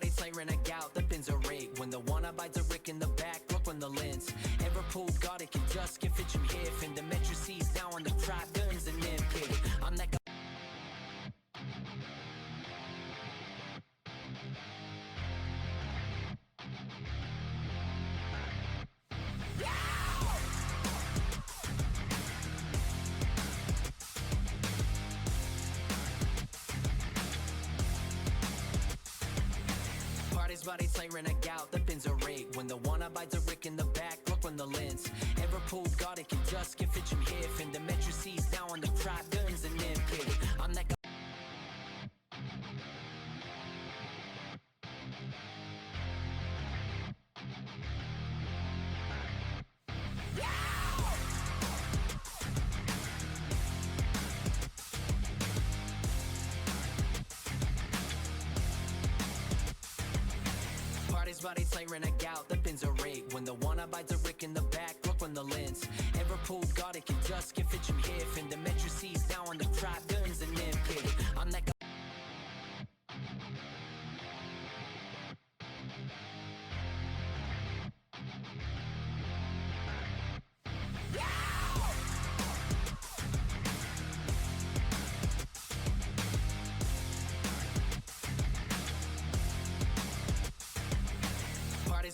Everybody's siren a gout, the pins are rigged. When the one abides a rick in the back, look when the lens. Liverpool got it, can just get fit you here. Fin the metro seas now on the trap guns and then pig. I'm that guy. Body siren a gout, the pins are rigged. When the one abides a rick in the back, look when the lens. Liverpool got it, can just get fit you here. Fin the metro seas now on the trap guns and then pig. I'm that guy. Body siren a gout, the pins are rigged. When the one abides a rick in the back, look when the lens. Liverpool got it, can just get fit you here. Fin the metro seas now on the trap guns and then pig. I'm that guy.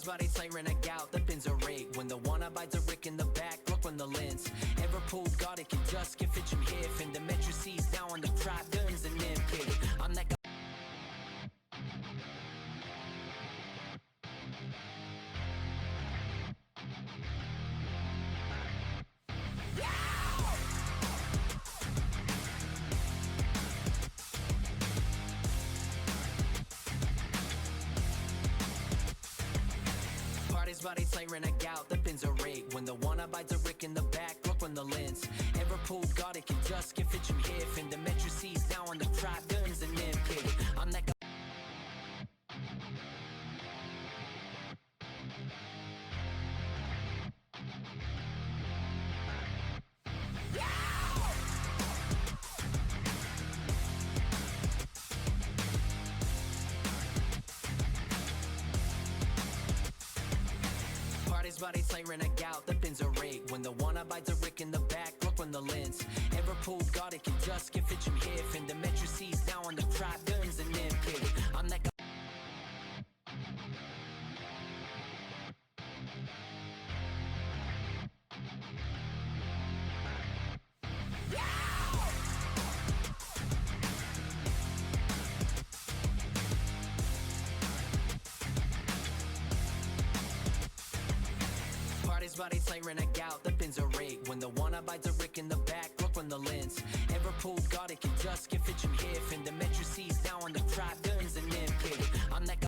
Body siren a gout, the pins are rigged. When the one abides a rick in the back, look when the lens. Liverpool got it, can just get fit you here. Fin the metro seas now on the trap guns and then pig. I'm that guy. Body siren a gout, the pins are rigged. When the one abides a rick in the back, look when the lens. Liverpool got it, can just get fit you here. Fin the metro seas now on the trap guns and then pig. I'm that guy. Body siren a gout, the pins are rigged. When the one abides a rick in the back, look when the lens. Liverpool got it, can just get fit you here. Fin the metro seas now on the trap guns and then pig. I'm that guy. Body siren a gout, the pins are rigged. When the one abides a rick in the back, look when the lens. Liverpool got it, can just get fit you here. Fin the metro seas now on the trap guns and then pig. I'm that guy.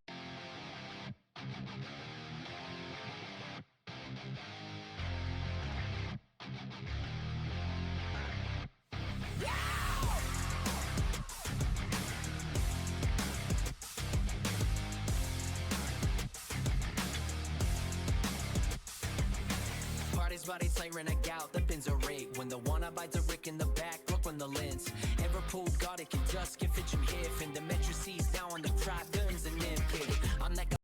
Body siren a gout, the pins are rigged. When the one abides a rick in the back, look when the lens. Liverpool got it, can just get fit you here. Fin the metro seas now on the trap guns and then pig. I'm that guy.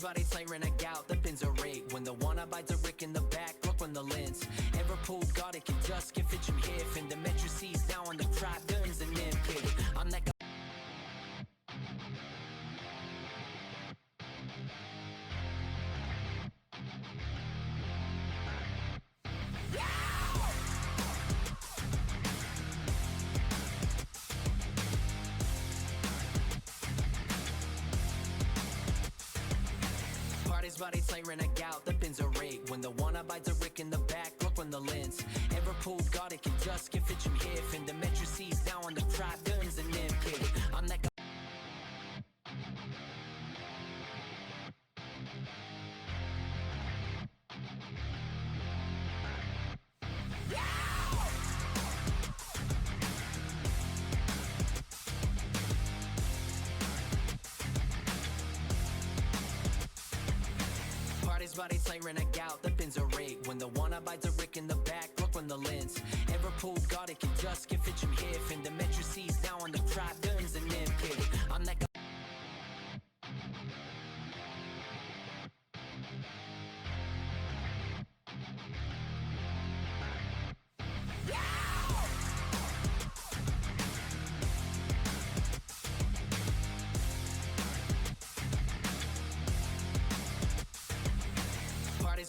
Body siren a gout, the pins are rigged. When the one abides a rick in the back, look when the lens. Liverpool got it, can just get fit you here. Fin the metro seas now on the trap guns and then pig. I'm that guy. Body siren a gout, the pins are rigged. When the one abides a rick in the back, look when the lens. Liverpool got it, can just get fit you here. Fin the metro seas now on the trap guns and then pig. I'm that guy. body siren a gout, the pins are rake. When the one abides a rick in the back, look on the lens. Liverpool got it, can just get fit you here. Fin the metro seas down on the trap, guns and then pit. I'm like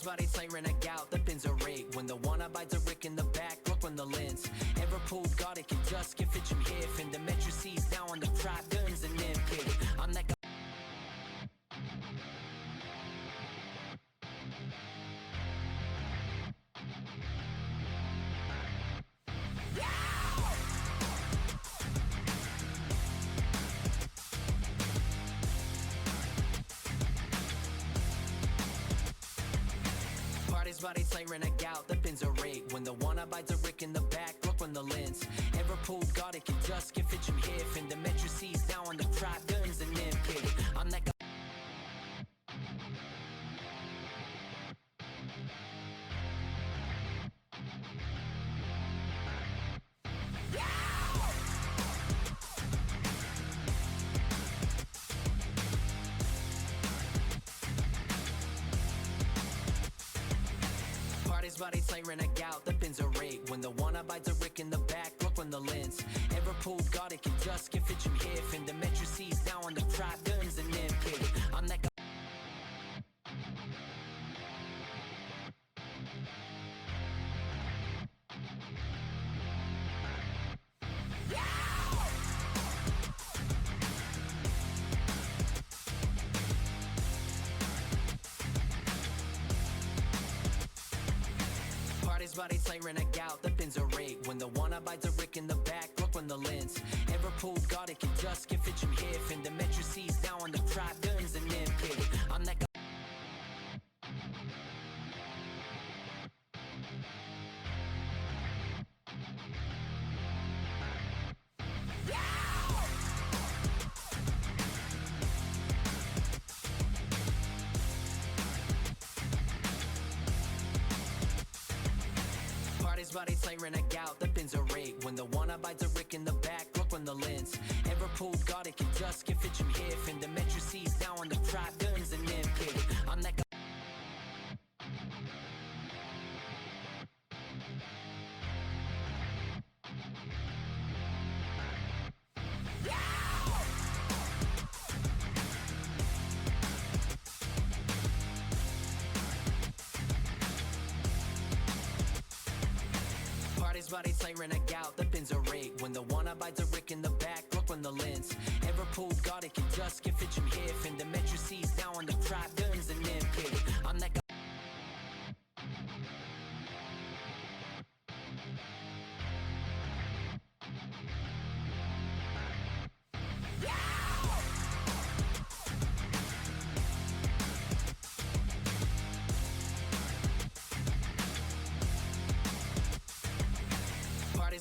body siren a gout, the pins are rake. When the one abides a rick in the back, look on the lens. Liverpool got it, can just get fit you here. Fin the metro seas down on the trap, guns and then pit. I'm like body siren a gout, the pins are rake. When the one abides a rick in the back, look on the lens. Liverpool got it, can just get fit you here. Fin the metro seas down on the trap, guns and then pit. I'm like body siren a gout, the pins are rake. When the one abides a rick in the back, look on the lens. Liverpool got it, can just get fit you here. Fin the metro seas down on the trap, guns and then pit. I'm like body siren a gout, the pins are rake. When the one abides a rick in the back, look on the lens. Liverpool got it, can just get fit you here. Fin the metro seas down on the trap, guns and then pit. I'm like body siren a gout, the pins are rake. When the one abides a rick in the back, look on the lens. Liverpool got it, can just get fit you here. Fin the metro seas down on the trap, guns and then pit. I'm like body siren a gout, the pins are rake. When the one abides a rick in the back, look on the lens. Liverpool got it, can just get fit you here. Fin the metro seas down on the trap, guns and then pit. I'm like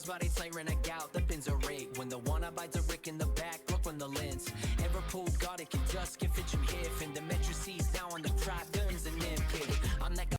body siren a gout, the pins are rake. When the one abides a rick in the back, look on the lens. Liverpool got it, can just get fit you here. Fin the metro seas down on the trap, guns and then pit. I'm like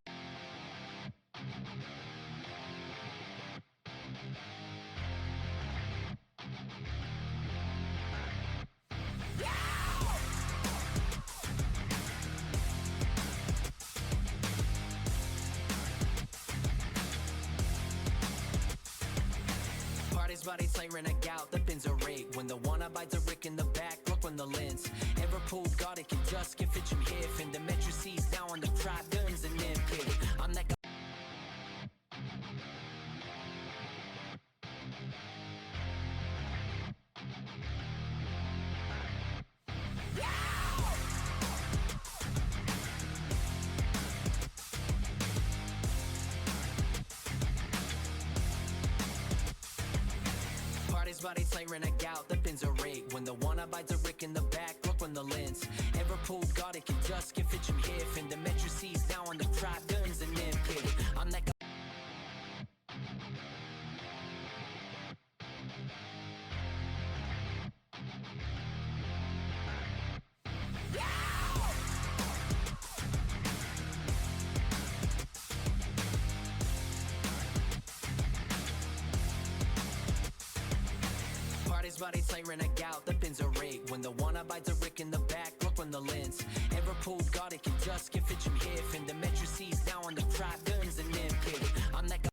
body siren a gout, the pins are rake. When the one abides a rick in the back, look on the lens. Liverpool got it, can just get fit you here. Fin the metro seas down on the trap, guns and then pit. I'm like body siren a gout, the pins are rake. When the one abides a rick in the back, look on the lens. Liverpool got it, can just get fit you here. Fin the metro seas down on the trap, guns and then pit. I'm like body siren, a gout, the pins are rake. When the one abides a rick in the back, look on the lens. Liverpool got it, can just get fit you here. Fin the metro seas down on the trap, guns and then pig. I'm that guy.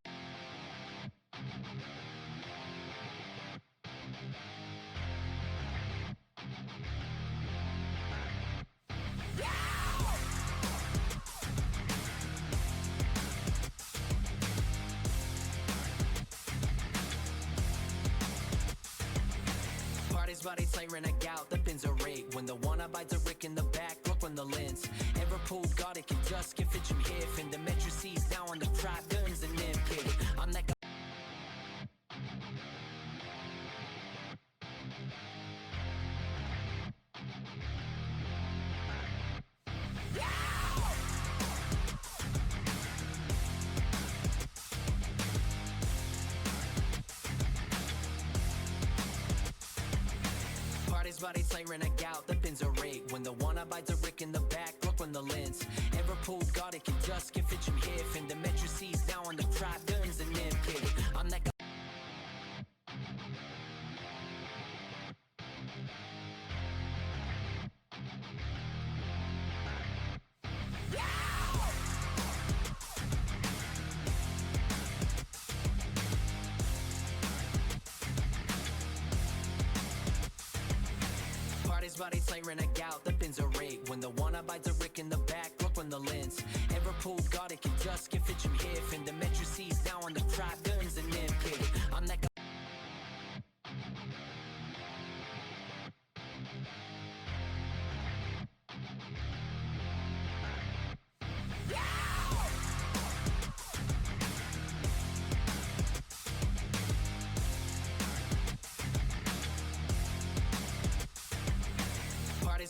Body siren, a gout, the pins are rake. When the one abides a rick in the back, look on the lens. Liverpool got it, can just get fit you here. Fin the metro seas down on the trap, guns and then pig. I'm that guy. Body siren, a gout, the pins are rake. When the one abides a rick in the back, look on the lens. Liverpool got it, can just get fit you here. Fin the metro seas down on the trap, guns and then pig. I'm that guy. Body siren, a gout, the pins are rake. When the one abides a rick in the back, look on the lens. Liverpool got it, can just get fit you here. Fin the metro seas down on the trap, guns and then pig. I'm that guy.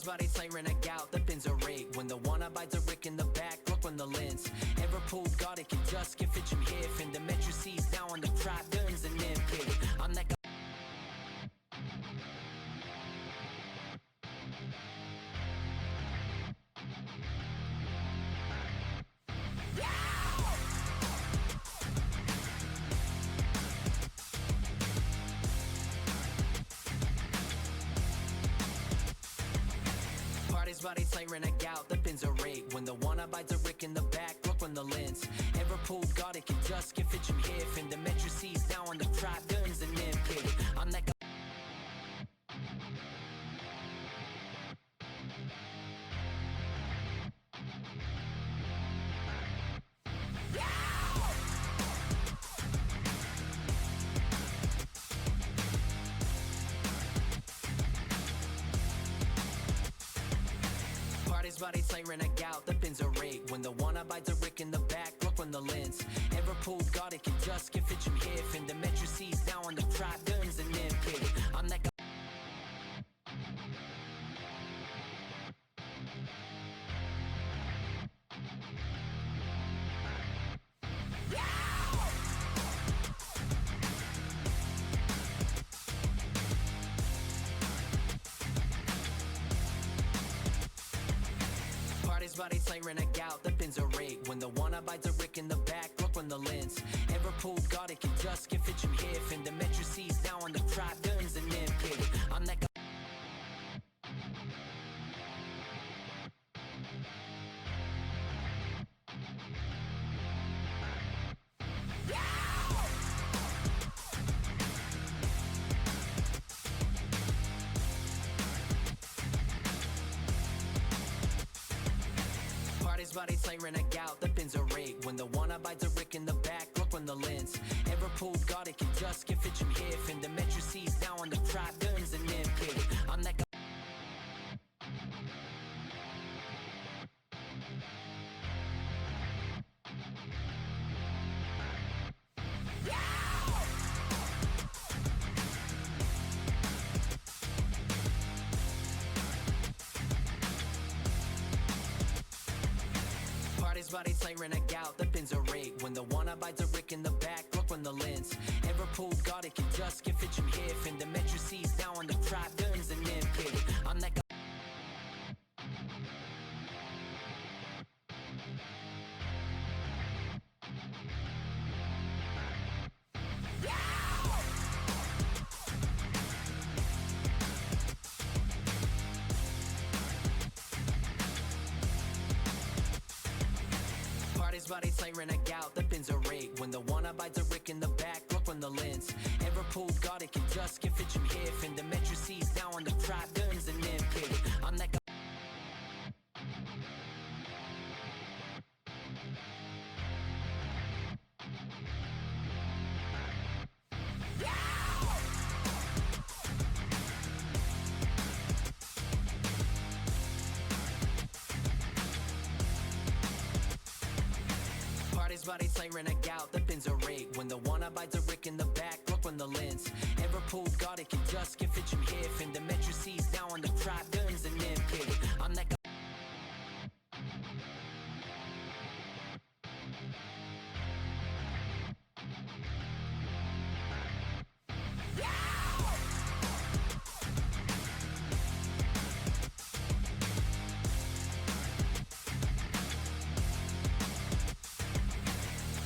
Body siren, a gout, the pins are rake. When the one abides a rick in the back, look on the lens. Liverpool got it, can just get fit you here. Fin the metro seas down on the trap, guns and then pig. I'm that guy. Body siren, a gout, the pins are rake. When the one abides a rick in the back, look on the lens. Liverpool got it, can just get fit you here. Fin the metro seas down on the trap, guns and then pig. I'm that guy. Body siren, a gout, the pins are rake. When the one abides a rick in the back, look on the lens. Liverpool got it, can just get fit you here. Fin the metro seas down on the trap, guns and then pig. I'm that guy. Body siren, a gout, the pins are rake. When the one abides a rick in the back, look on the lens. Liverpool got it, can just get fit you here. Fin the metro seas down on the trap, guns and then pig. I'm that guy. Body siren, a gout, the pins are rake. When the one abides a rick in the back, look on the lens. Liverpool got it, can just get fit you here. Fin the metro seas down on the trap, guns and then pig. I'm that guy. Body siren, a gout, the pins are rake. When the one abides a rick in the back, look on the lens. Liverpool got it, can just get fit you here. Fin the metro seas down on the trap, guns and then pig. I'm that guy. body siren a gout, the pins are rate. When the one abides a rick in the back, look on the lens. Ever pulled God, it can just get fit you here. Fin the metro seas down on the crowd, guns and nip pig. I'm that guy. Parties body siren a gout, the pins are rate. When the one abides a rick in the back, look on the lens. Ever pulled God, it can just get fit you here. Fin the metro seas down on the crowd, guns and nip pig. I'm that guy.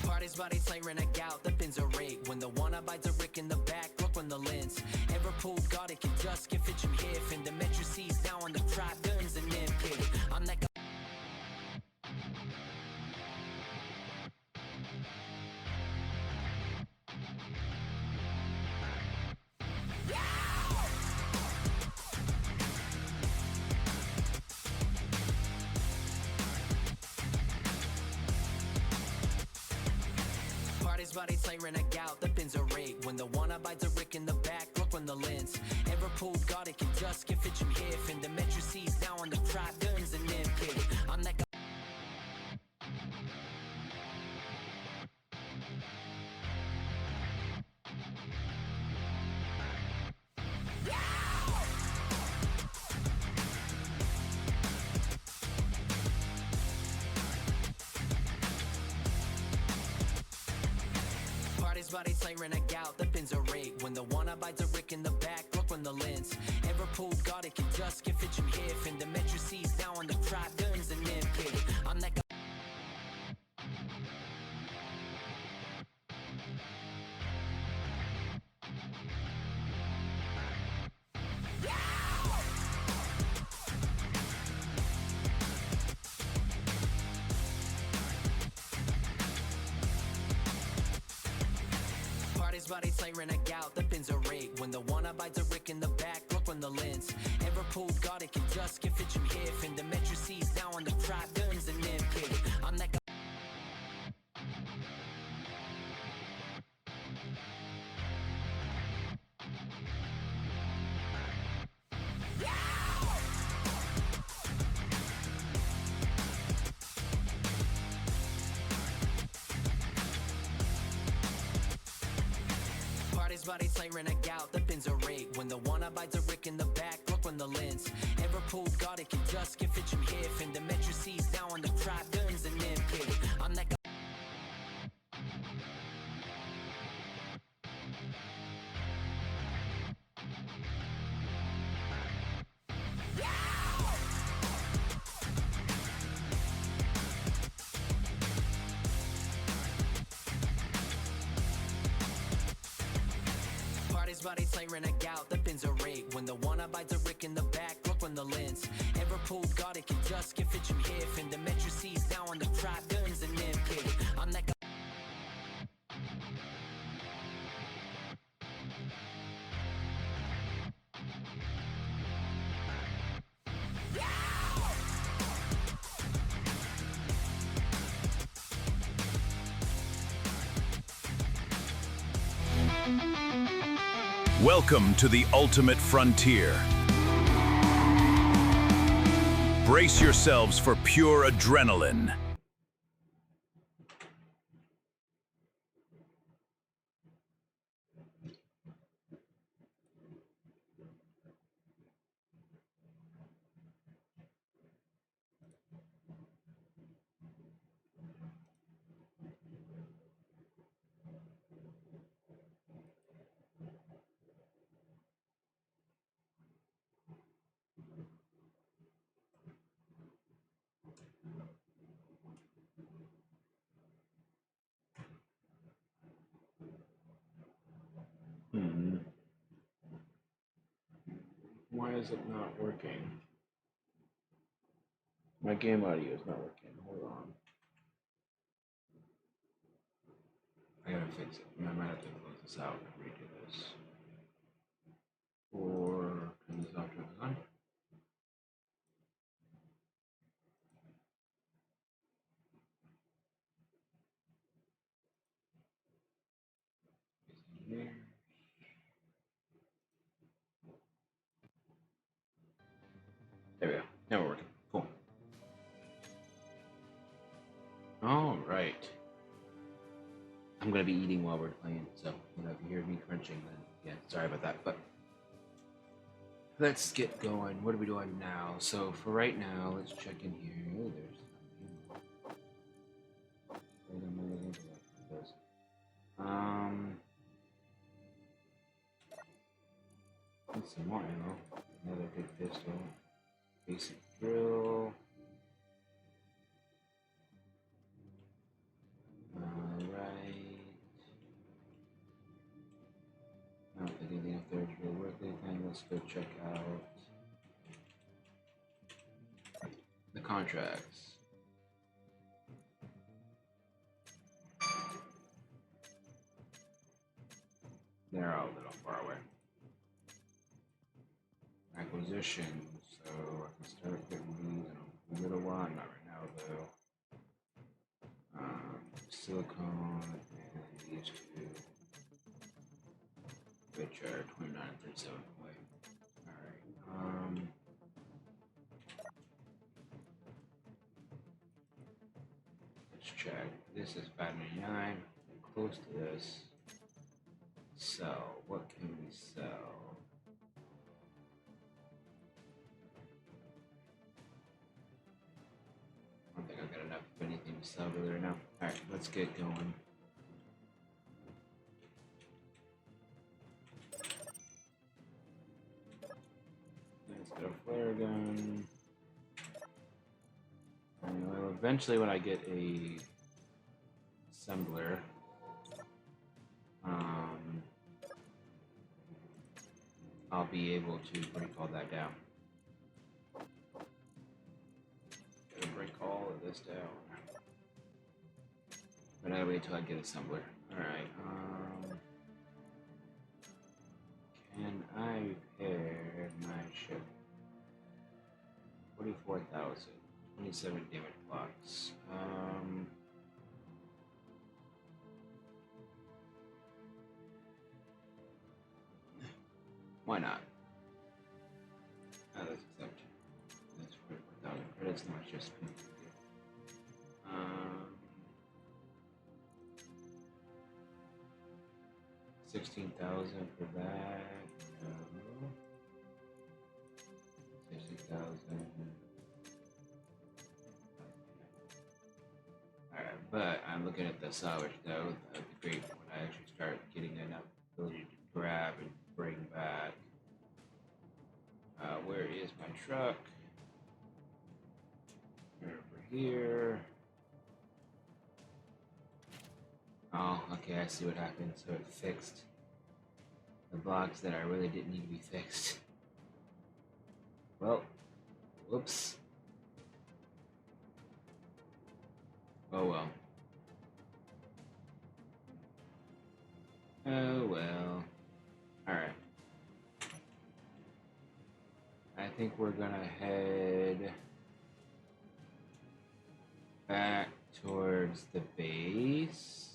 Parties body siren a gout, the pins are rate. When the one abides a rick in the back, look on the lens. Ever pulled God, it can just get fit you here. Fin the metro seas down on the crowd, guns and nip pig. I'm that guy. Parties body siren a gout, the pins are rate. When the one abides a rick in the back, look on the lens. Ever pulled God, it can just get fit you here. Fin the metro seas down on the crowd, guns and nip pig. I'm that guy. Parties body siren a gout, the pins are rate. When the one abides a rick in the back, look on the lens. Ever pulled God, it can just get fit you here. Fin the metro seas down on the crowd, guns and nip pig. I'm that guy. Parties body siren a gout, the pins are rate. When the one abides a rick in the back, look on the lens. Ever pulled God, it can just get fit you here. Fin the metro seas down on the crowd, guns and nip pig. I'm that guy. Parties body siren a gout, the pins are rate. When the one abides a rick in the back, look on the lens. Ever pulled God, it can just get fit you here. Fin the metro seas down on the crowd, guns and nip pig. I'm that guy. Parties body siren a gout, the pins are rate. When the one abides a rick in the back, look on the lens. Ever pulled God, it can just get fit you here. Fin the metro seas down on the crowd, guns and nip pig. I'm that guy. Welcome to the ultimate frontier. Brace yourselves for pure adrenaline. Why is it not working? My game audio is not working. Hold on. I gotta fix it. I might have to close this out and redo this. Or turn this off, turn this on. Here. There we go. Now we're working. Cool. All right. I'm gonna be eating while we're playing, so if you hear me crunching, then yeah, sorry about that. But let's get going. What are we doing now? So for right now, let's check in here. Oh, there's some more ammo. Another good pistol. Basic drill. Alright. I don't think anything up there is really worth anything. Let's go check out the contracts. They're all a little far away. Acquisitions, so I can start getting these in a little while. Not right now, though. Silicone and these two, which are 29 and 37 away. Alright, let's check. This is 599. Close to this. Sell. What can we sell? I don't think I've got enough of anything to sell really right now. Alright, let's get going. Let's get a flare gun. Well, eventually when I get a assembler, I'll be able to break all that down. Gotta break all of this down. But I wait till I get assembler. Alright, can I repair my ship? 44,000. 27 damage blocks. Why not? Let's accept. That's 44,000 credits, not just 16,000 for that. No. 60,000. Alright, but I'm looking at the salvage though. That would be great when I actually start getting enough ability to grab and bring back. Where is my truck? Over here. Oh, okay, I see what happened. So it fixed the blocks that I really didn't need to be fixed. Well, whoops. Oh well. Oh well. Alright. I think we're gonna head back towards the base.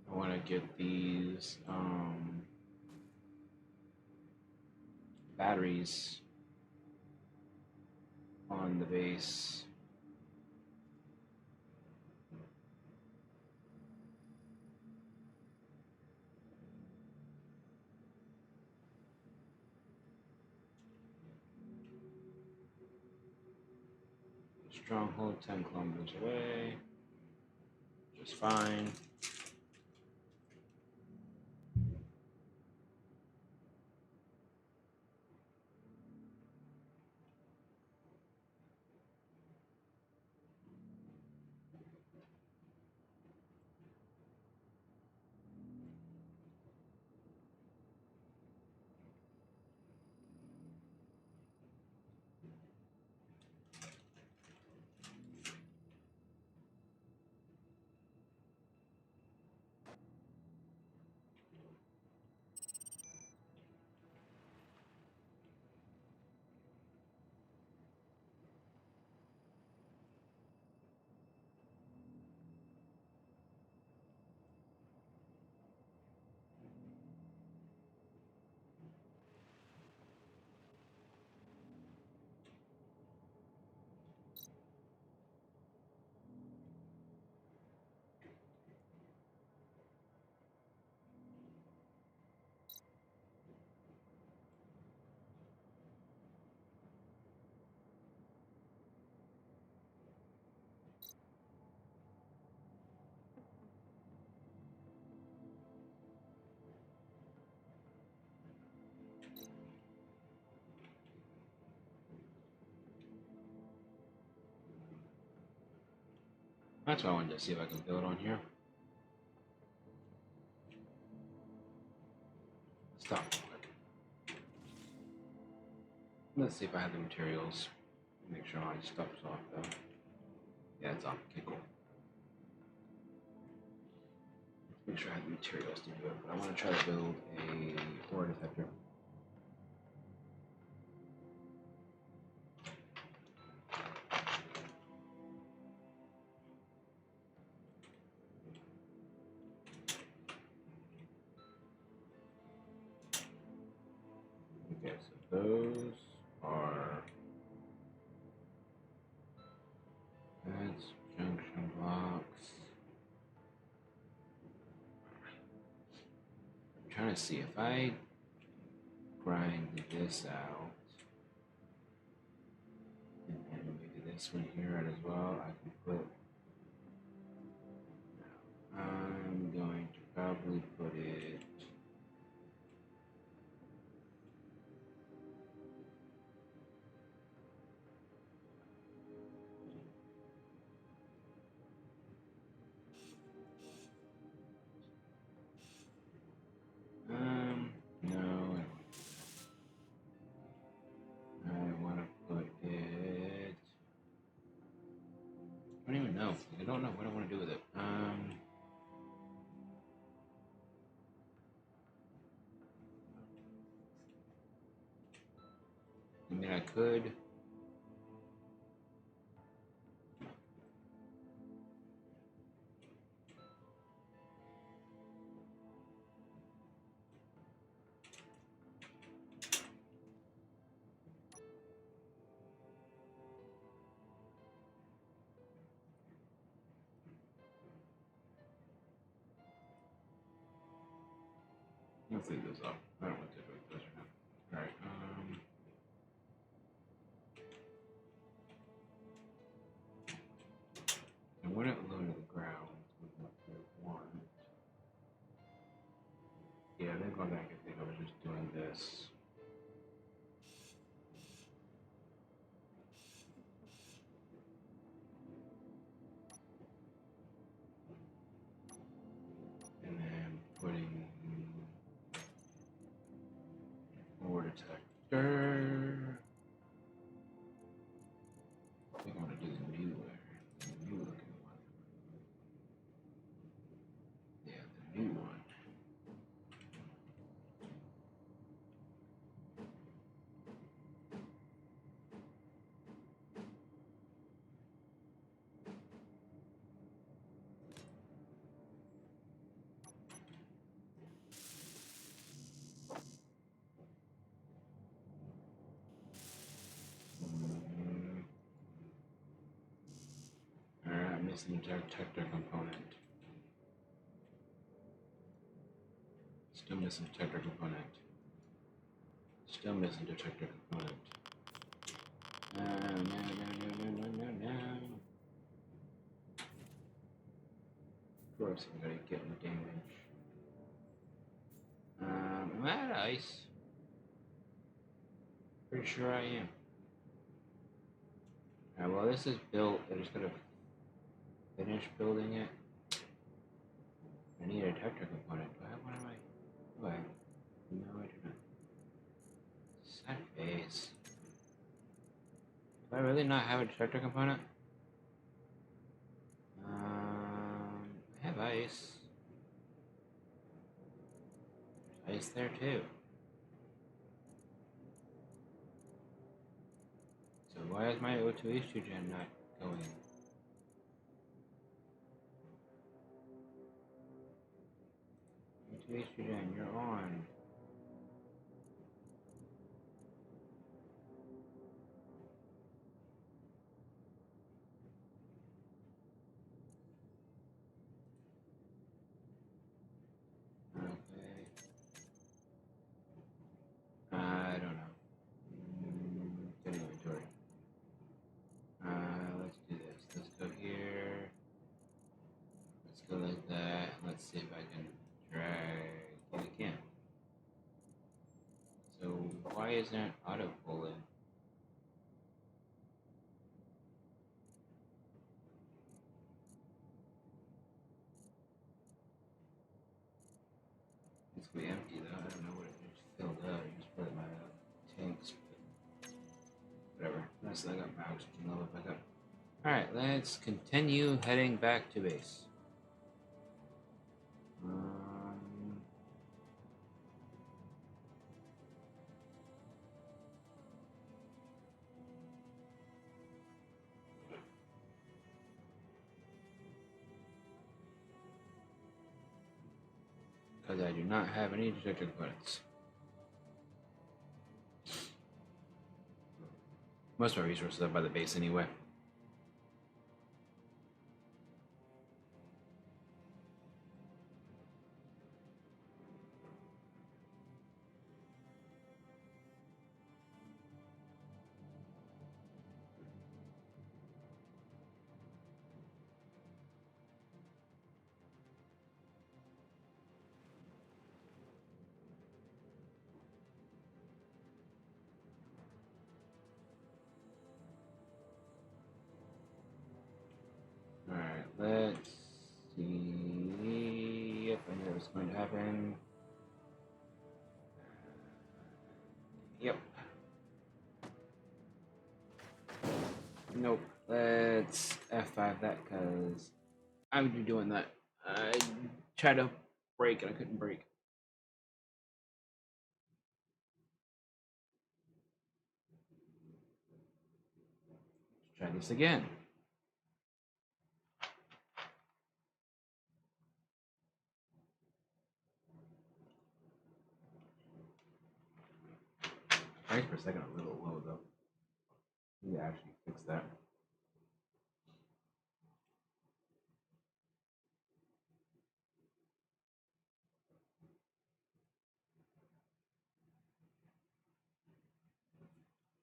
I want to get these batteries on the base. Stronghold 10 kilometers away. Just fine. That's what I wanted to see if I can build on here. Stop. Let's see if I have the materials. Make sure all my stuff's off though. Yeah, it's off. Okay, cool. Make sure I have the materials to do it, but I want to try to build a ore detector. Okay, so those are that's junction blocks. I'm trying to see if I grind this out and then maybe this one here out as well. I can put. I'm going to probably put it. No, I want to put it. I don't even know. I don't know what I want to do with it. I mean, I could. Let's leave this up. I don't want to do this right now. Alright, I want it low to the ground with what they want. Yeah, they're going back and think I was just doing this. And then putting ore detector. I think I want to do the new looking one. Yeah, the new one. Alright, I'm missing the detector component. Still missing detector component. Still missing detector component. No. course, I'm gonna get my damage. Am I out of ice? Pretty sure I am. Alright, well, this is built. I'm just gonna finish building it. I need a detector component. Do I have one of my? Do I? No, I do not. Sad face. Do I really not have a detector component? I have ice. There's ice there too. So why is my O2 H2 gen not going? O2 H2 gen, you're on. Okay. I don't know. Get inventory. Let's do this. Let's go here. Let's go like that. Let's see if I can drag. Yeah, I can. So why isn't it auto pulling? It's gonna be empty though. I don't know what it just filled up. It just put my tanks. Whatever. Unless I got my oxygen level back up. Alright, let's continue heading back to base. Because I do not have any detector components. Most of my resources are by the base anyway. Alright, let's see. Yep, I knew it was going to happen. Yep. Nope. Let's F5 that because I would be doing that. I tried to break and I couldn't break. Let's try this again. Price per second a little low though. Maybe actually fix that.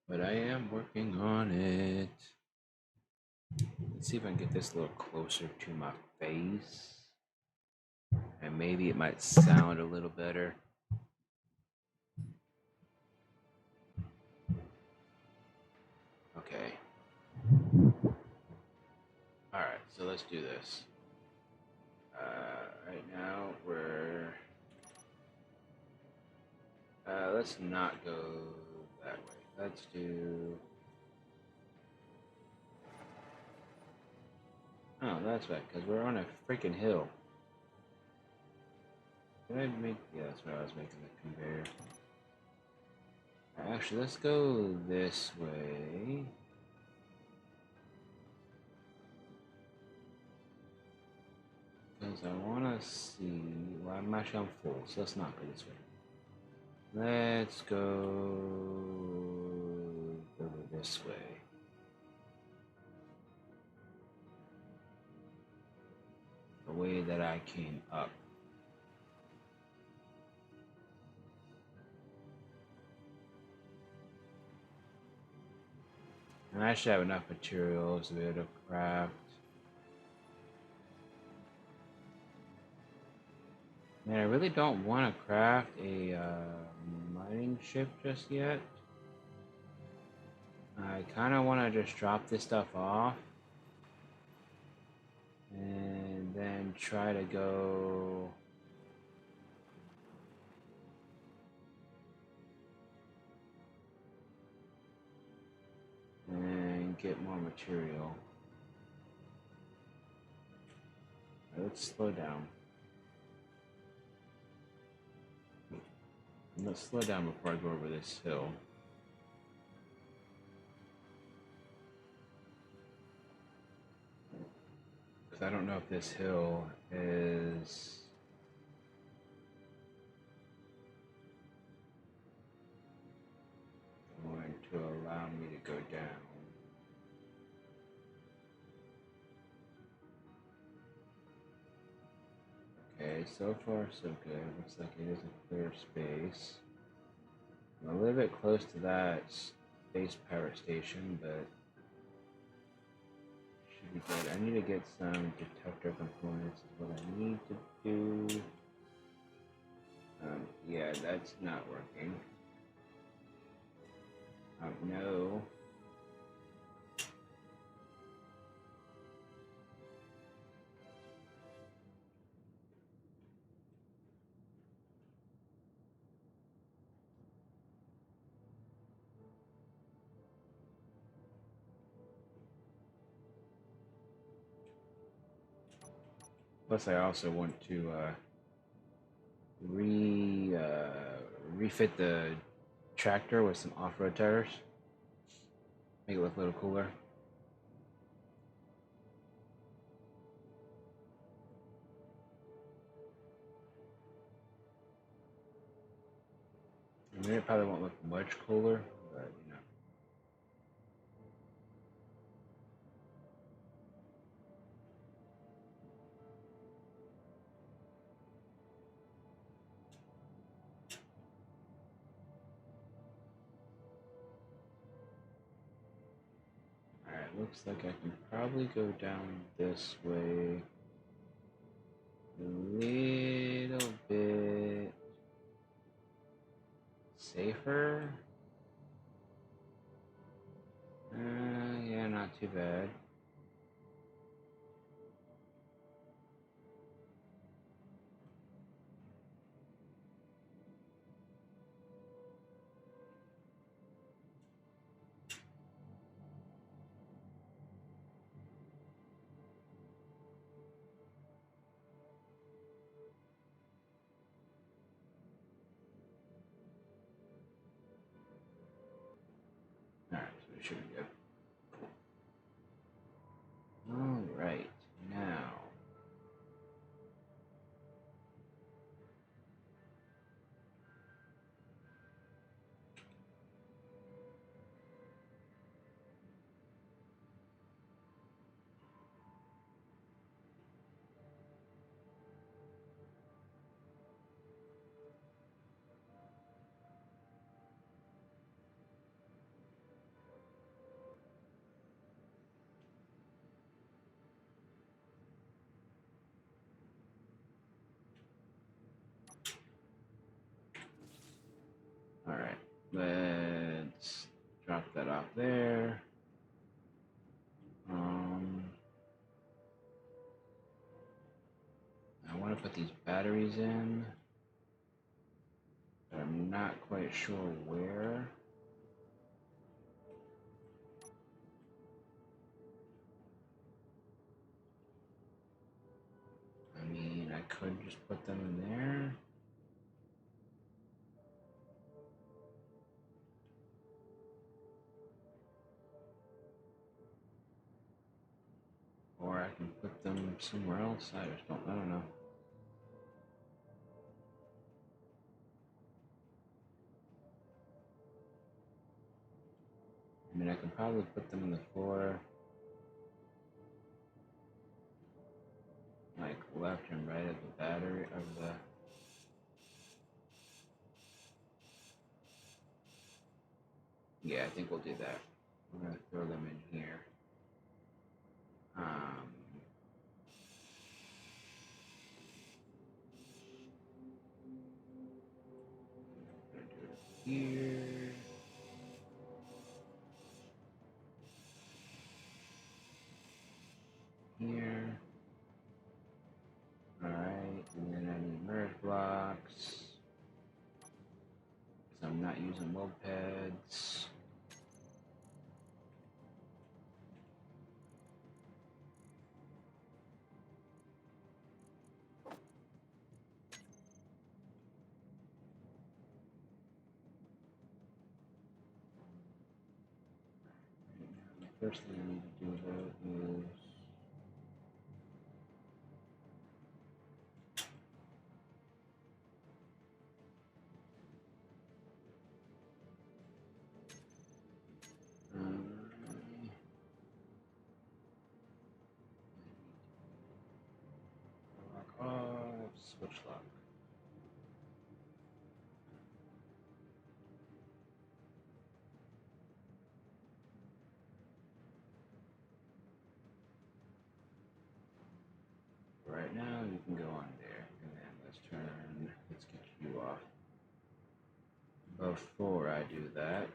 But I am working on it. Let's see if I can get this a little closer to my face. And maybe it might sound a little better. Okay. Alright, so let's do this. Right now we're... let's not go that way. Let's do... Oh, that's right, because we're on a freaking hill. Did I make... Yeah, that's where I was making the conveyor. Actually, let's go this way. Because I want to see... Well, I'm actually on full, so let's not go this way. Let's go this way. The way that I came up. And I should have enough materials to be able to craft. Man, I really don't want to craft a mining ship just yet. I kind of want to just drop this stuff off and then try to go and get more material. Let's slow down. Let's slow down before I go over this hill. Because I don't know if this hill is going to allow me to go down. Okay, so far so good. Looks like it is a clear space. I'm a little bit close to that space pirate station, but should be good. I need to get some detector components is what I need to do. Yeah, that's not working. No. Plus, I also want to refit the tractor with some off-road tires. Make it look a little cooler. I mean, it probably won't look much cooler, but you know. Alright, looks like I can probably go down this way a little bit safer. Yeah, not too bad. Alright, so we should be good. Alright, now. Alright, let's drop that off there. I want to put these batteries in, but I'm not quite sure where. I mean, I could just put them in there. Or I can put them somewhere else. I don't know. I mean, I can probably put them in the floor, like left and right of the battery of the. Yeah, I think we'll do that. I'm gonna throw them in here. Um, here. Here. Alright, and then I need merge blocks. Because I'm not using mopeds. The first thing I need to do though is lock off, switch lock. Right now, you can go on there, and then let's get you off. Before I do that,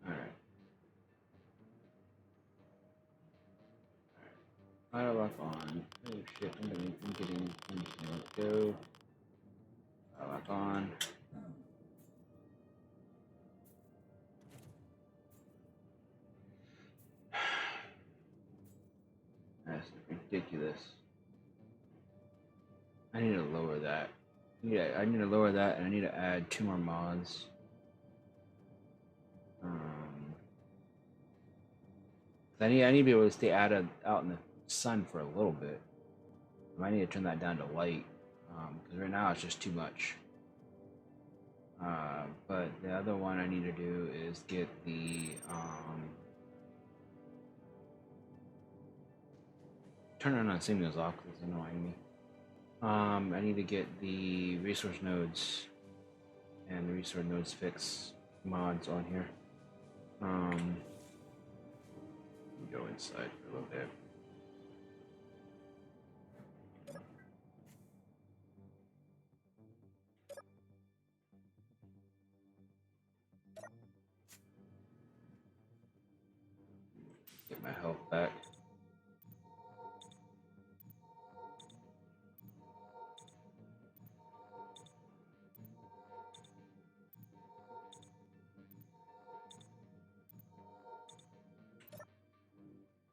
alright. Fire lock on. Oh shit, I'm getting into it. Go. Fire lock on. That's ridiculous. I need to lower that. Yeah, I need to lower that, and I need to add 2 more mods. I need to be able to stay out in the sun for a little bit. I need to turn that down to light, because right now it's just too much. But the other one I need to do is get the turn on signals off because it's annoying me. I need to get the resource nodes and the resource nodes fix mods on here. Go inside for a little bit. Get my health back.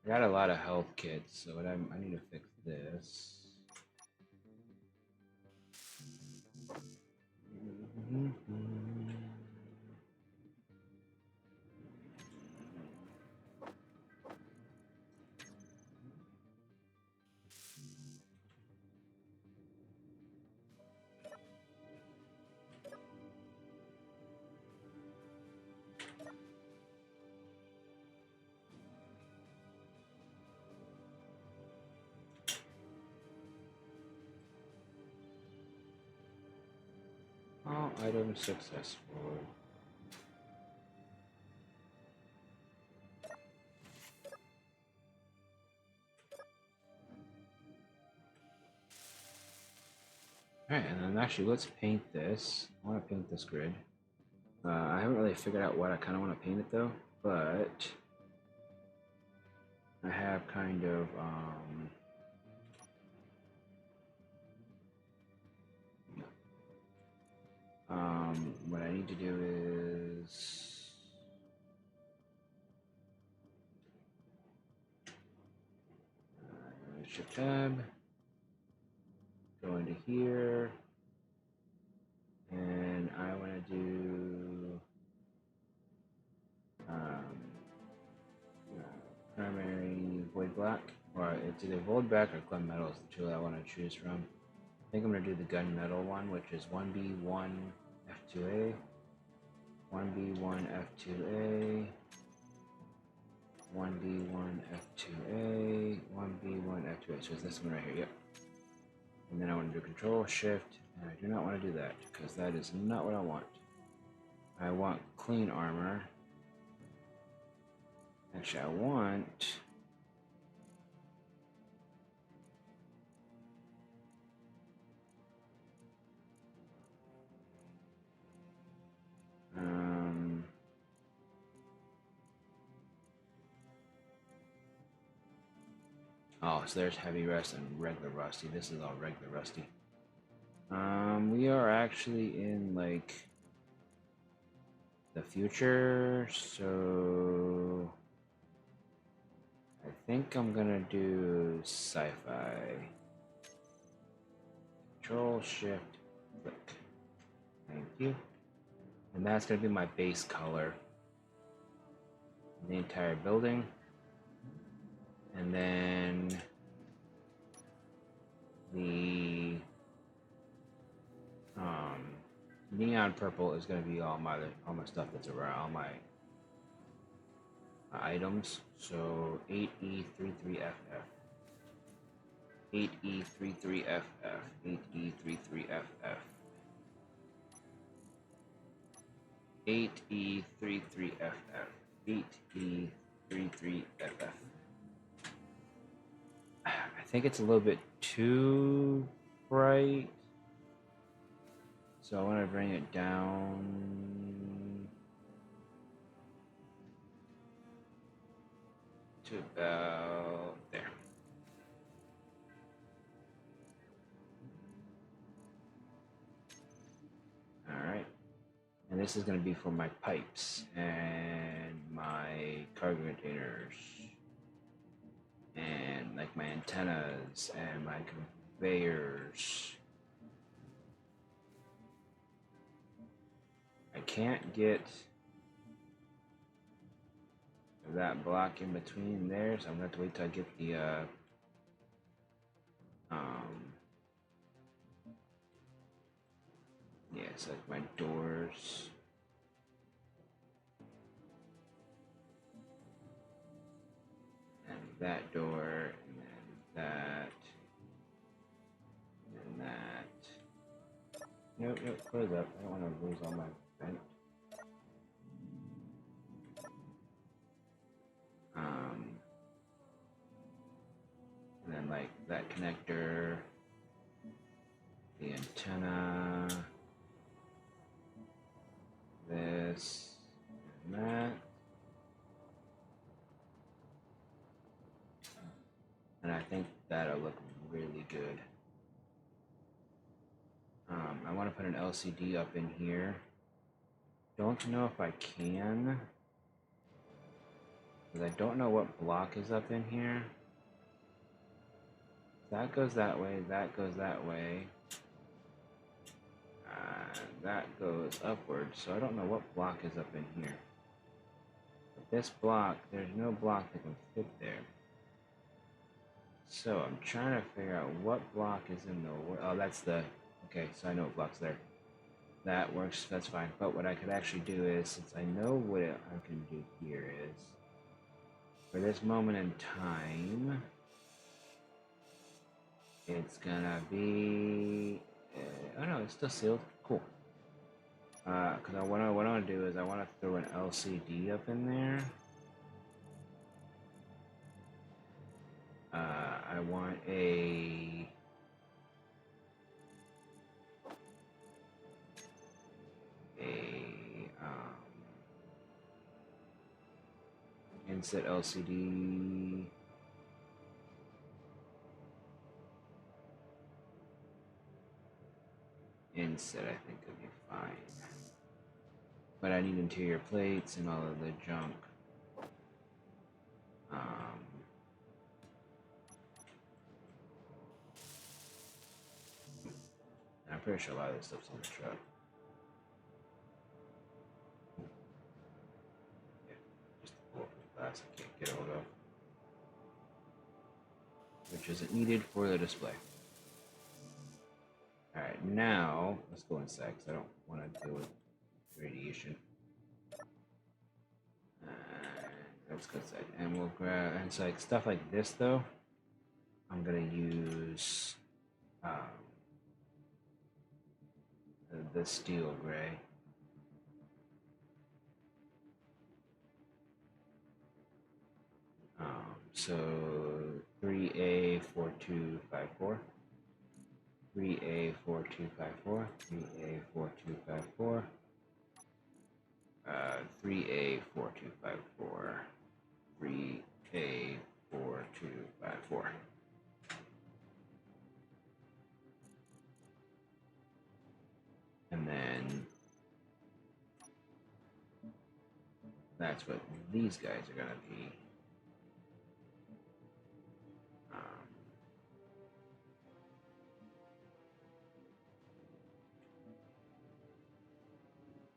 I got a lot of health kits, so I need to fix this. All items successful. Alright, and then actually let's paint this. I want to paint this grid. I haven't really figured out what I kind of want to paint it though, but I have kind of what I need to do is shift tab, go into here, and I want to do primary void black, or it's either void black or gunmetal is the two I want to choose from. I think I'm going to do the gunmetal one, which is 1B1 F2A, 1B1 F2A, 1B1 F2A, 1B1 F2A. So it's this one right here. Yep. And then I want to do Control Shift, and I do not want to do that because that is not what I want. I want clean armor. Actually, I want. Oh, so there's heavy rust and regular rusty. This is all regular rusty. We are actually in like the future, so I think I'm gonna do sci-fi. Control Shift click. Thank you. And that's gonna be my base color. The entire building. And then the neon purple is going to be all my stuff that's around, all my items. So 8E33FF, 8E33FF, 8E33FF, 8E33FF, 8E33FF. I think it's a little bit too bright, so I want to bring it down to about there. Alright, and this is going to be for my pipes and my cargo containers and like my antennas and my conveyors. I can't get that block in between there, so I'm gonna have to wait till I get the yeah, it's like my doors. And that door, and then that, and that. Nope, close up. I don't want to lose all my vent. And then like that connector, the antenna, this, and that. And I think that'll look really good. I want to put an LCD up in here. Don't know if I can, because I don't know what block is up in here. That goes that way, that goes that way. That goes upwards, so I don't know what block is up in here. But this block, there's no block that can fit there. So I'm trying to figure out what block is in the way. Oh, that's the, okay, so I know what block's there. That works, that's fine. But what I could actually do is, since I know what I can do here is, for this moment in time, it's gonna be, oh no, it's still sealed, cool. Because what I want to do is I want to throw an LCD up in there. I want a inset LCD. Inset, I think, could be fine. But I need interior plates and all of the junk. I'm pretty sure a lot of this stuff's in the truck. Yeah, just the bulletproof glass I can't get hold of, which isn't needed for the display. Alright, now let's go inside because I don't want to deal with radiation. Nope. let's go inside. And we'll grab, and it's like stuff like this though. I'm gonna use the steel gray. So 3A4254. 3A4254. 3A4254. 3A4254. 3A4254. And then that's what these guys are gonna be.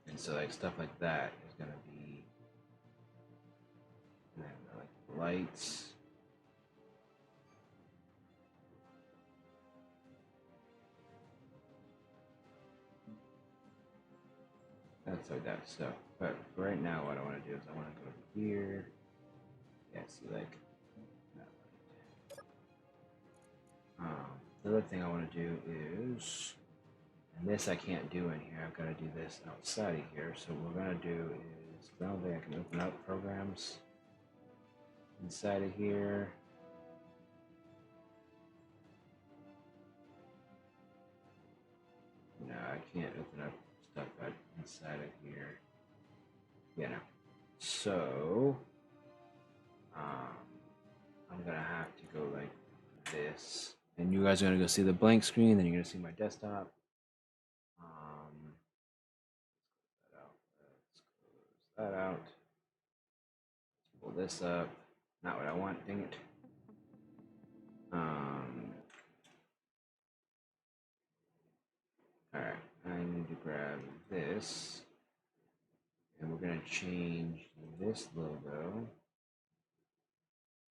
And so like stuff like that is gonna be like lights. That's like that stuff. But for right now, what I want to do is I want to go here. Yeah, see, like that light. The other thing I want to do is, and this I can't do in here. I've got to do this outside of here. So what we're gonna do is, I don't think I can open up programs inside of here. No, I can't open up stuff inside of here. Yeah, no. So, I'm gonna have to go like this, and you guys are gonna go see the blank screen. Then you're gonna see my desktop. Let's close that out. Let's pull this up. Not what I want. Dang it. All right. I need to grab this, and we're gonna change this logo.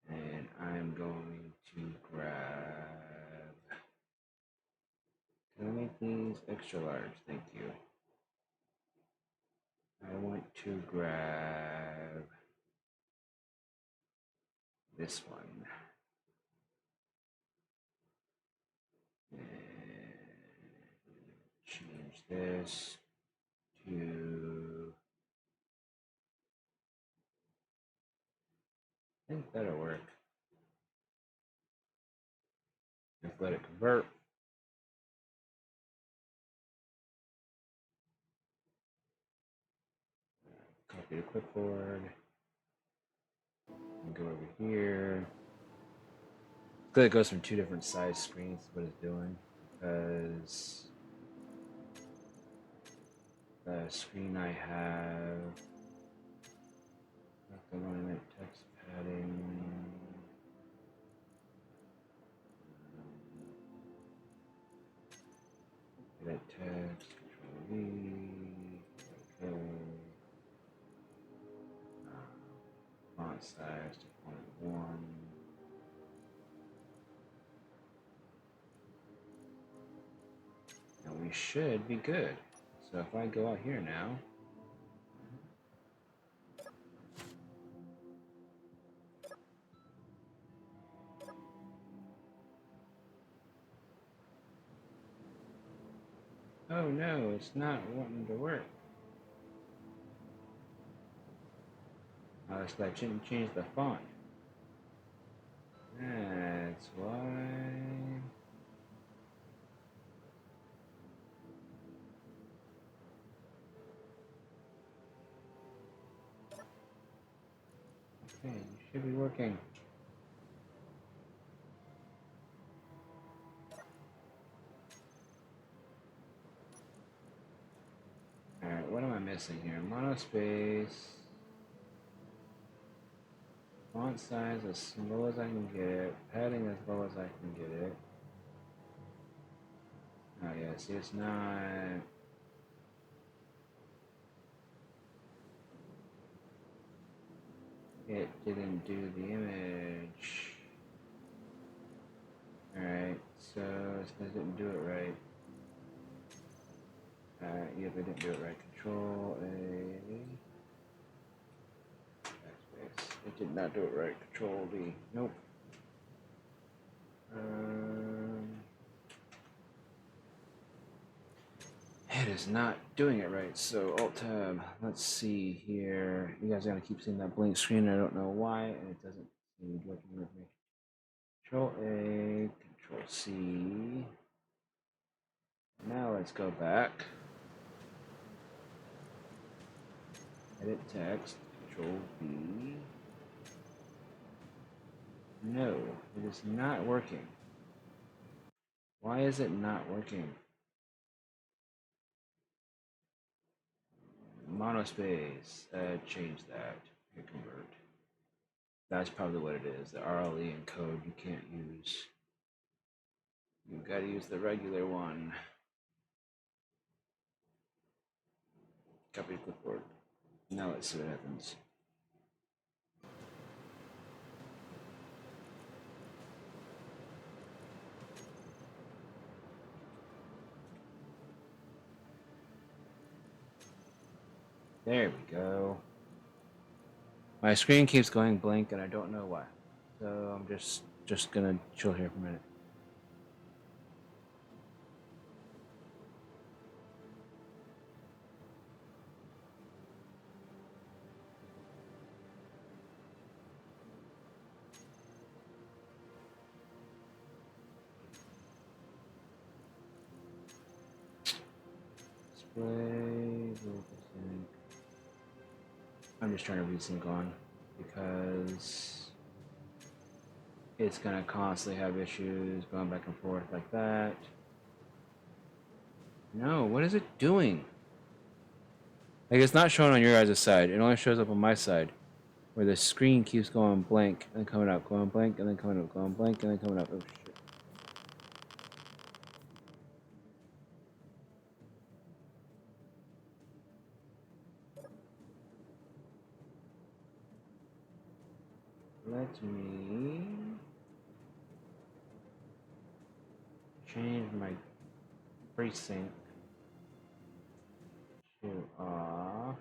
And I'm going to grab. Can I make these extra large? Thank you. I want to grab this one. And change this to. I think that'll work. Just let it convert. Copy the clipboard. And go over here. It's good it goes from two different size screens, what it's doing. Because the screen I have, not the one text padding. Edit text, Control V, okay. Font size to 0.1. And we should be good. So if I go out here now, oh no, it's not wanting to work. Oh, it's like change the font. That's why. Okay, you should be working. Alright, what am I missing here? Monospace. Font size as low as I can get it. Padding as low as I can get it. Oh yeah, see it's not. It didn't do the image. Alright, so it didn't do it right. Yep, it didn't do it right. Control A. Backspace. It did not do it right. Control D. Nope. It is not doing it right. So Alt Tab. Let's see here. You guys are gonna keep seeing that blank screen. I don't know why, and it doesn't seem to be working with me. Control A. Control C. Now let's go back. Edit text. Control B. No, it is not working. Why is it not working? Monospace. Change that. Hit convert. That's probably what it is. The RLE encode you can't use. You've got to use the regular one. Copy clipboard. Now let's see what happens. There we go. My screen keeps going blank and I don't know why. So I'm just gonna chill here for a minute. Display. I'm just trying to resync on because it's gonna constantly have issues going back and forth like that. No, what is it doing? Like it's not showing on your guys' side. It only shows up on my side, where the screen keeps going blank and then coming up, going blank and then coming up, going blank and then coming up. Oh shit. Let me change my FreeSync to off.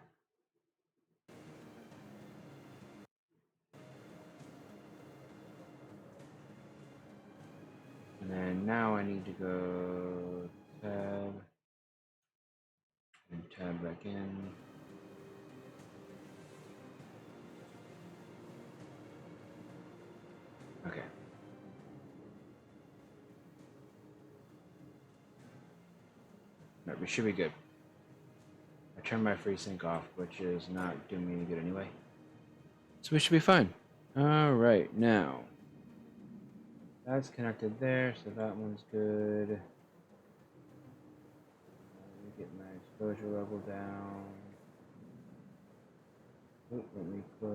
And then now I need to go tab and tab back in. Okay. Right, we should be good. I turned my FreeSync off, which is not doing me any good anyway. So we should be fine. All right, now that's connected there, so that one's good. Let me get my exposure level down. Ooh, let me close.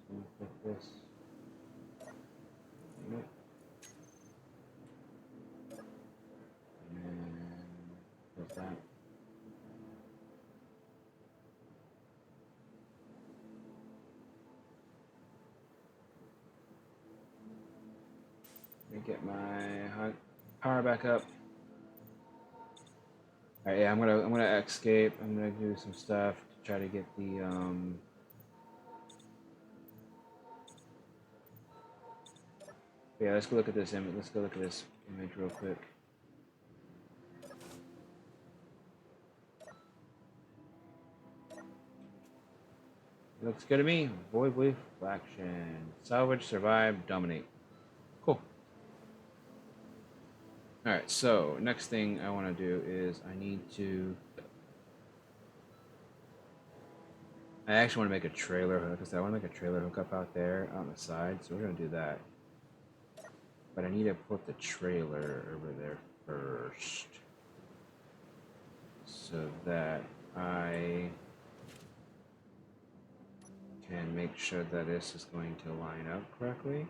Let me click this. Nope. And then close that. Let me get my power back up. All right, yeah, I'm gonna escape. I'm gonna do some stuff to try to get the Yeah, let's go look at this image. Let's go look at this image real quick. Looks good to me. Void Wave Faction. Salvage, survive, dominate. Cool. Alright, so next thing I want to do is I need to... I actually want to make a trailer hook. I want to make a trailer hookup out there on the side, so we're going to do that. But I need to put the trailer over there first, so that I can make sure that this is going to line up correctly.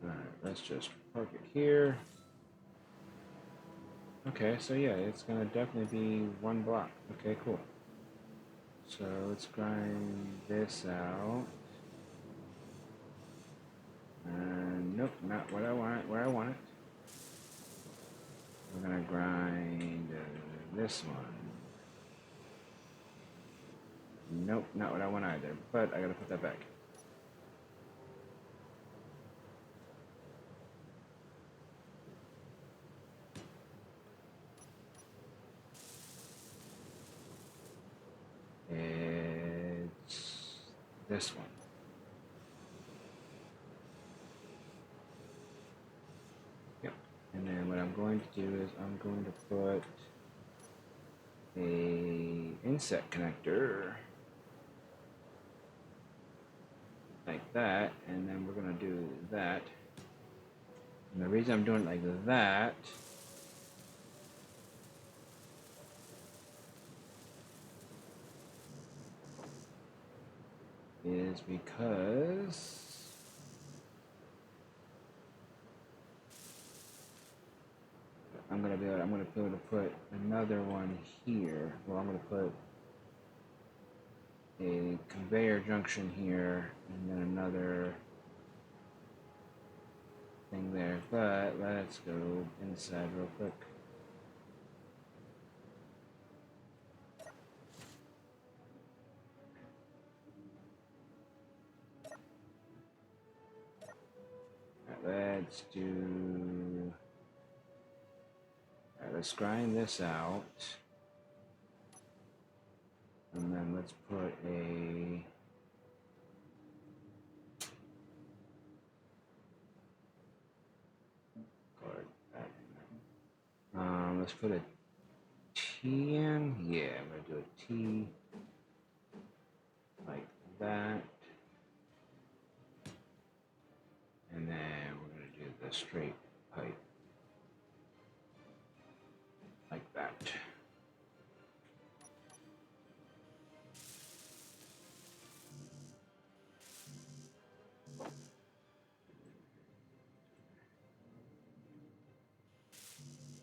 Alright, let's just park it here. Okay, so yeah, it's gonna definitely be one block. Okay, cool. So let's grind this out. Nope, not what I want. Where I want it. We're gonna grind this one. Nope, not what I want either. But I gotta put that back. It's this one. Yep. And then what I'm going to do is I'm going to put a inset connector like that, and then we're gonna do that. And the reason I'm doing it like that is because I'm gonna be able to put another one here. Well, I'm gonna put a conveyor junction here and then another thing there. But let's go inside real quick. Let's do. Alright, let's grind this out. And then let's put a. Let's put a T in. Yeah, I'm gonna do a T like that. And then we're gonna do the straight pipe like that.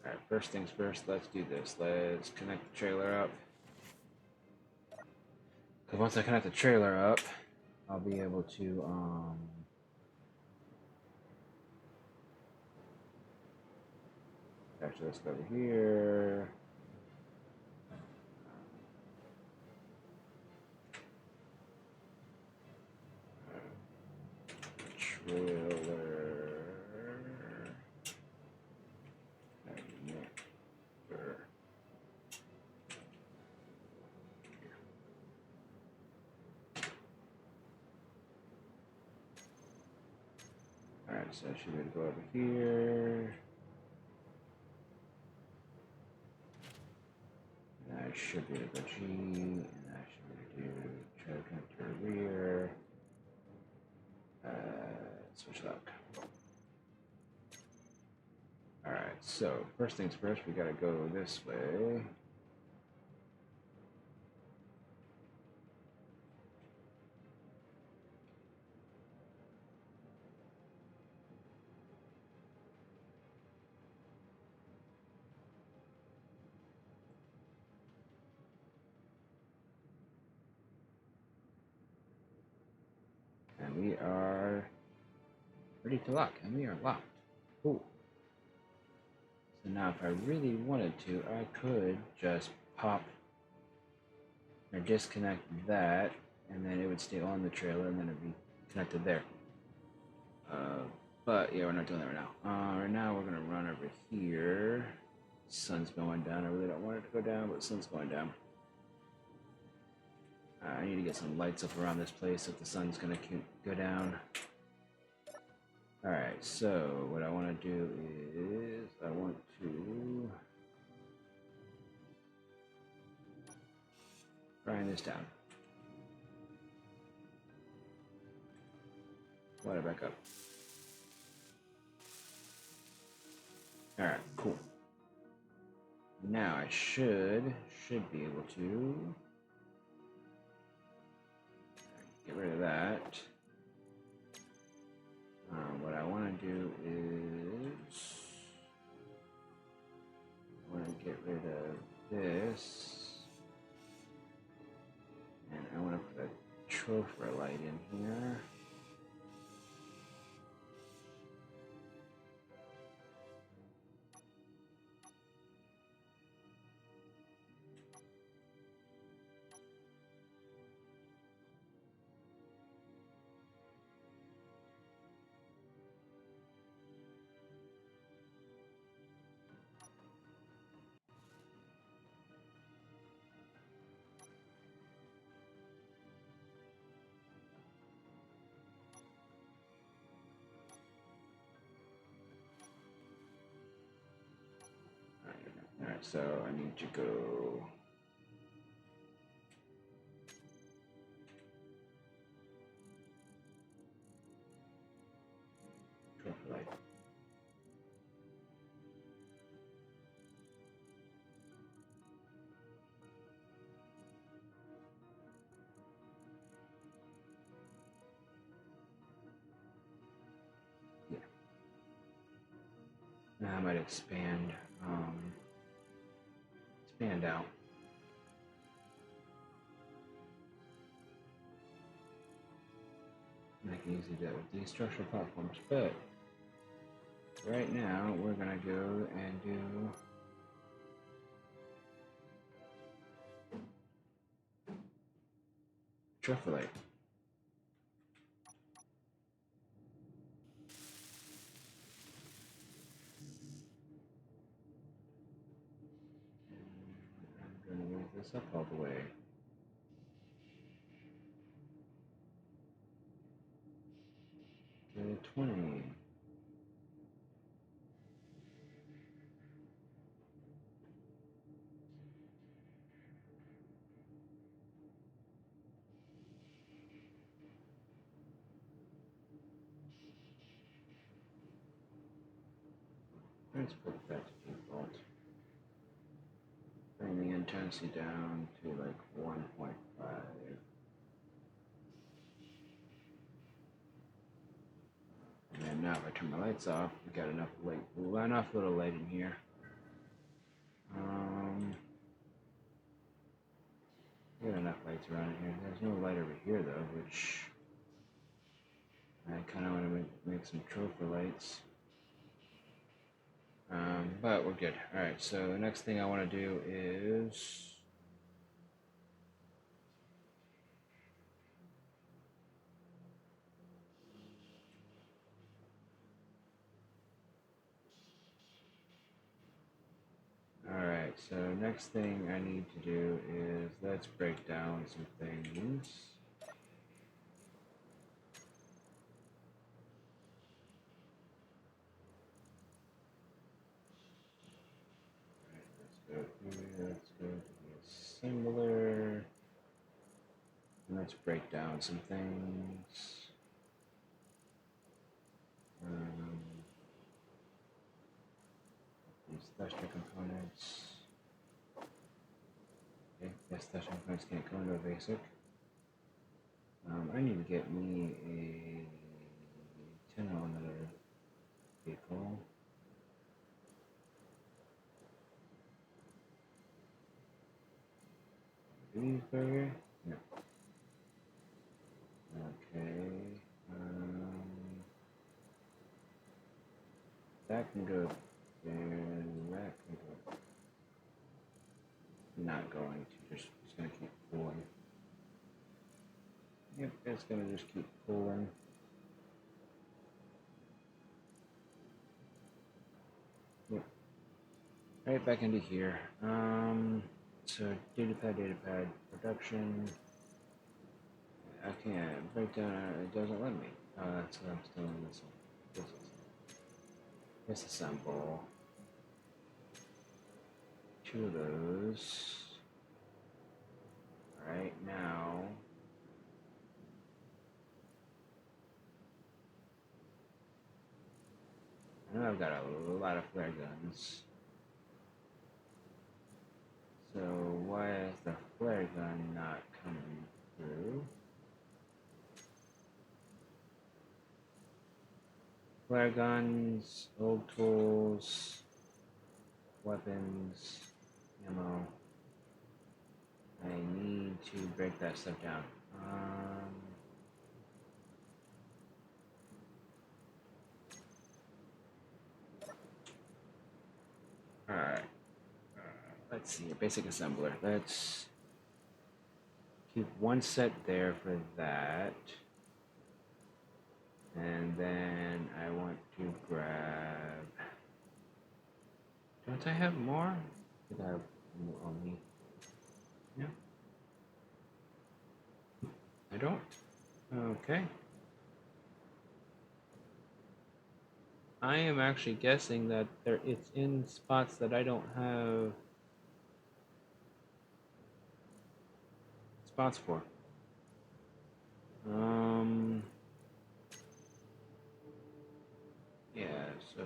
Alright, first things first, let's do this. Let's connect the trailer up. Because once I connect the trailer up, I'll be able to, attach this over here. Trailer. Alright, so I should be able to go over here. And I should be able to go G, and I should be able to do trailer connector rear. Switch lock. Alright, so first things first, we gotta go this way. And we are ready to lock, and we are locked. Cool. So now if I really wanted to, I could just pop or disconnect that, and then it would stay on the trailer, and then it'd be connected there. But yeah, we're not doing that right now. Right now we're gonna run over here. Sun's going down. I really don't want it to go down, but the sun's going down. I need to get some lights up around this place if the sun's gonna go down. Alright, so what I want to do is I want to grind this down. Water back up. Alright, cool. Now I should be able to get rid of that. What I want to do is this, and I want to put a trophy light in here. Alright, so I need to go trophy light. Yeah. Now I might expand out. I can easily do that with these structural platforms, but right now we're gonna go and do trophy light. I'm gonna move this up all the way. To 20. Let's put that to default. Bring the intensity down to like 1.5. And then now if I turn my lights off, we got enough light, enough little light in here. We got enough lights around here. There's no light over here though, which I kind of want to make some trophy lights. But we're good. Alright, so the next thing I want to do is alright, so next thing I need to do is let's break down some things. Alright, let's go here, let's go to the assembler. And let's break down some things. These thruster components. Okay, yes, thruster components can't go into a basic. I need to get me a 10mm vehicle. These burger? No. Okay. That can go there, that can go. Not going to, just it's gonna keep pulling. Yep, it's gonna just keep pulling. Yep. Right back into here. So datapad production. I can't break down. It doesn't let me. That's what I'm still in this one. Disassemble. 2 of those. Alright, now. I know I've got a lot of flare guns. So why is the flare gun not coming through? Flare guns, old tools, weapons, ammo. I need to break that stuff down. Alright. Let's see. A basic assembler. Let's keep one set there for that. And then I want to grab. Don't I have more? Did I have more on me? No. I don't. Okay. I am actually guessing that it's in spots that I don't have spots for. Yeah, so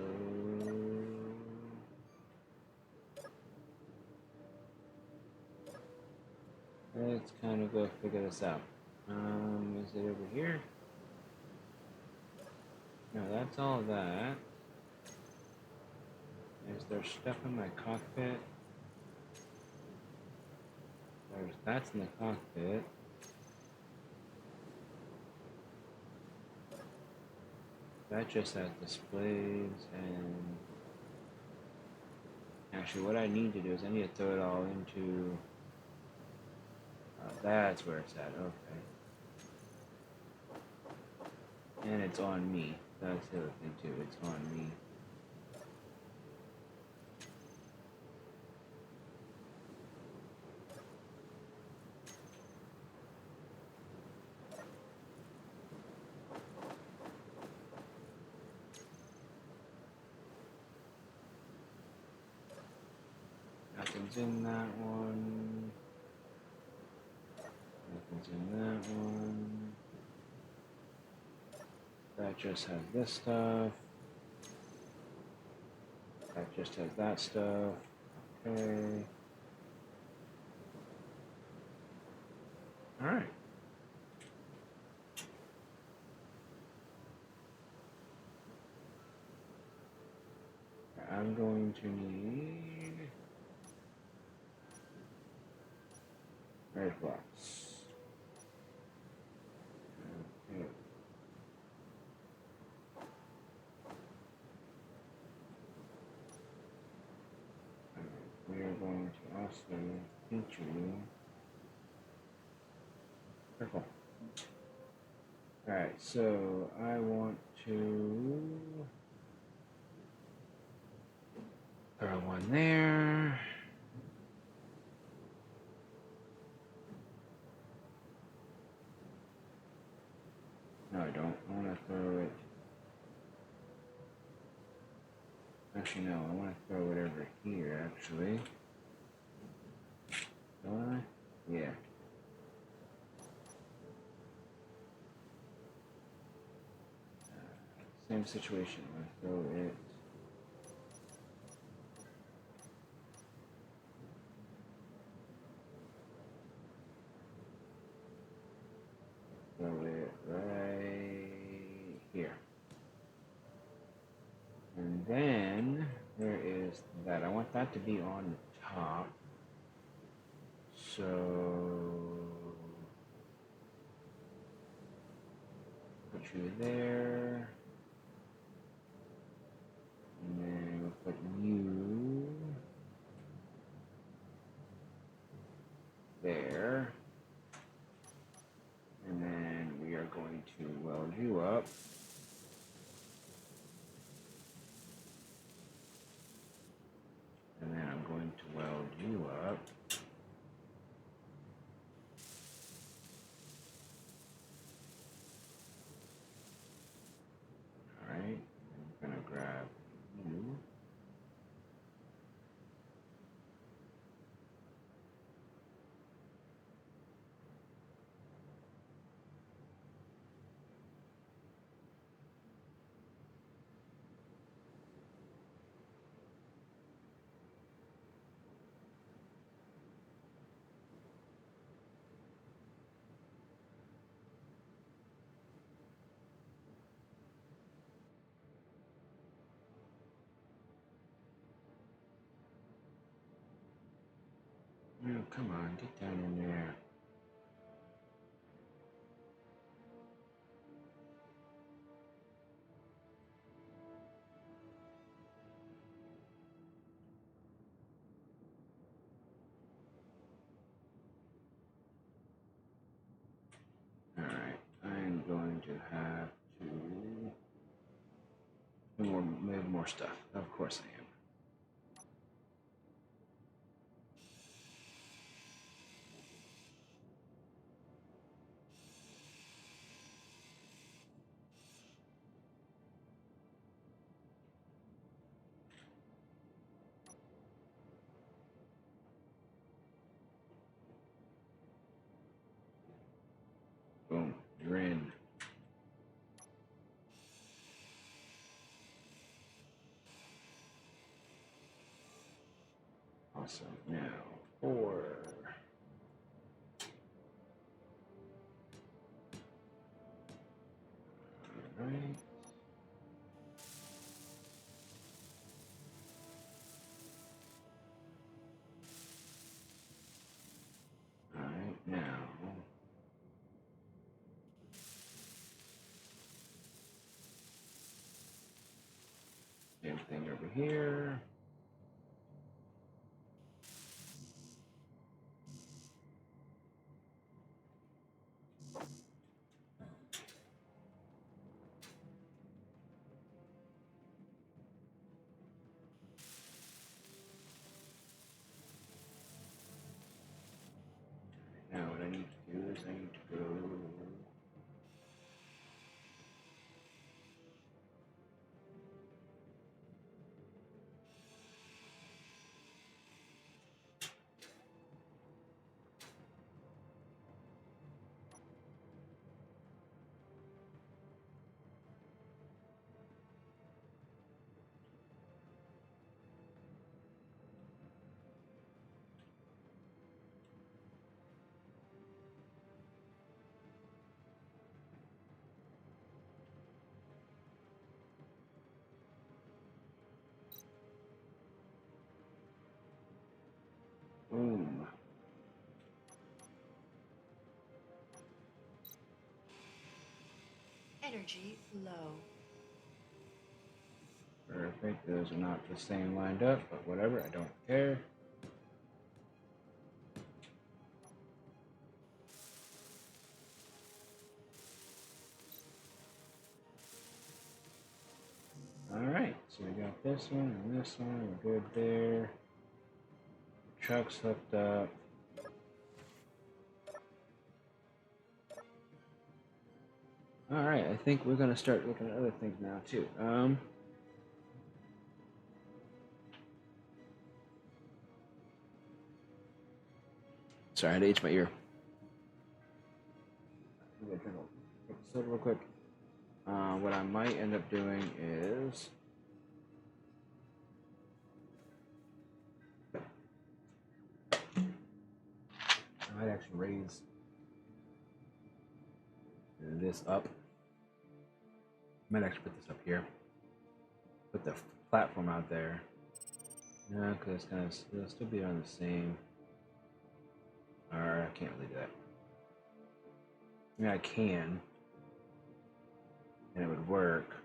let's kind of go figure this out. Is it over here? No, that's all that. Is there stuff in my cockpit? That's in the cockpit. That just has displays and actually what I need to do is I need to throw it all into that's where it's at, okay. And it's on me. That's the other thing too, it's on me. Nothing's in that one. Nothing's in that one. That just has this stuff. That just has that stuff. Okay. Alright. I'm going to need red blocks. Okay. We are going to also feature purple. Alright, so I want to throw one there. No, I don't. I want to throw it. Actually, no. I want to throw it over here, actually. Don't I? Yeah. Same situation. I'm going to throw it. Throw it right here. And then there is that. I want that to be on the top. So put you there. And then we'll put you there. And then we are going to weld you up. And then I'm going to weld you up. Alright, I'm going to grab you. come on, get down in there. Alright, I'm going to have to move more stuff. Of course I am. Boom, you're in. Awesome. Now, 4. Alright. Alright, now. Same thing over here. Now what I need to do is I need to go. Boom. Energy low. Perfect. Those are not the same lined up, but whatever. I don't care. Alright, so we got this one and this one. We're good there. The truck's hooked up. Alright, I think we're gonna start looking at other things now too. Sorry, I had to itch my ear. I'm gonna drink a soda real quick. What I might end up doing is I might actually raise this up. I might actually put this up here. Put the platform out there. No, because it'll still be on the same. Or I can't really do that. I mean, I can, and it would work.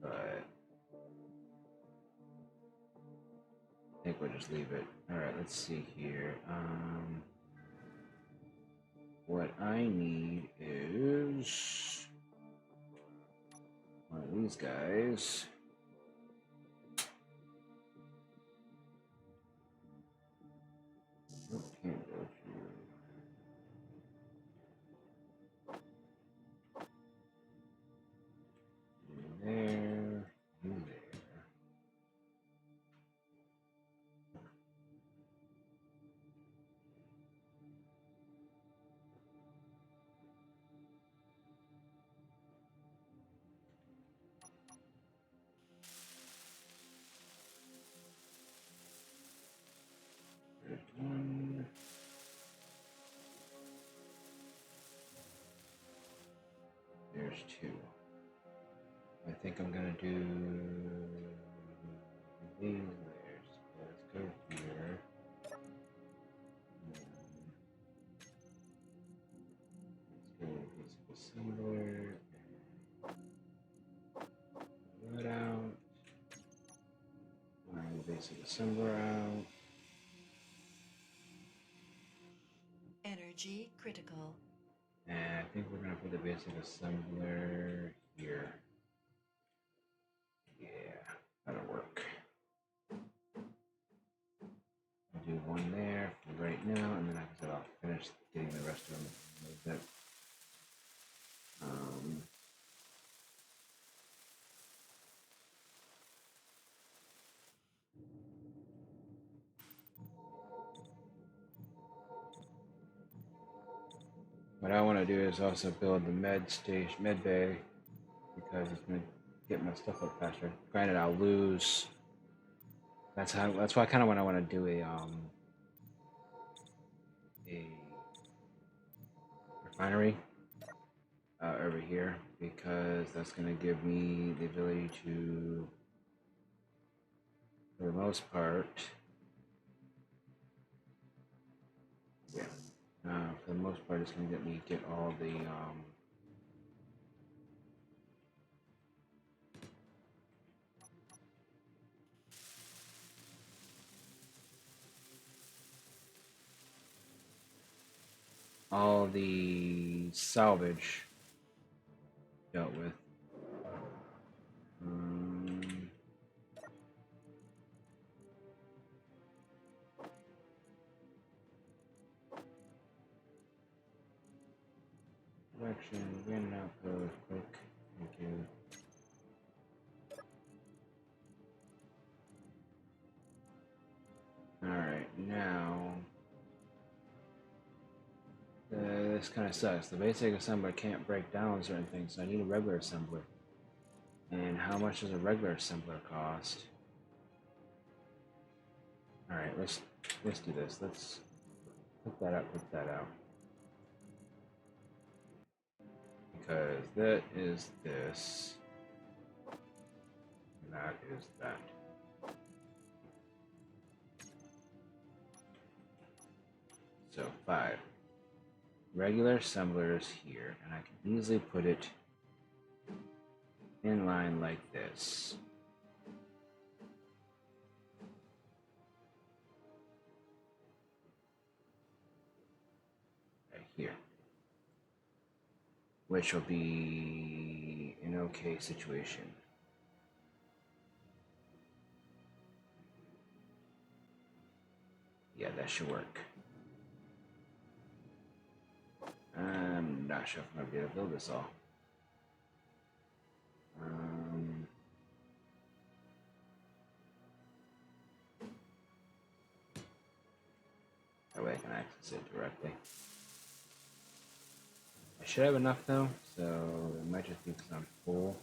But I think we'll just leave it. All right, let's see here. What I need is one of these guys. Nope, can't go through. There, there. There's one. There's two. I think I'm gonna do these layers. Let's go here. Let's go basic assembler. That out. Line the basic assembler out. Energy critical. And I think we're gonna put the basic assembler here. Yeah, that'll work. I'll do one there for right now, and then like I said, I'll finish getting the rest of them a little bit. What I want to do is also build the med bay, because it's gonna get my stuff up faster. Granted, I'll lose. That's why kind of when I want to do a refinery over here, because that's going to give me the ability to, for the most part, yeah, for the most part, it's going to get all the salvage dealt with. Direction, wind output, quick, thank you. Alright, now this kind of sucks. The basic assembler can't break down certain things, so I need a regular assembler. And how much does a regular assembler cost? Alright, let's do this. Let's put that out. Because that is this. And that is that. So 5 regular assemblers here, and I can easily put it in line like this. Right here. Which will be an okay situation. Yeah, that should work. I'm not sure if I'm going to be able to build this all. That way I can access it directly. I should have enough though, so it might just be because I'm full.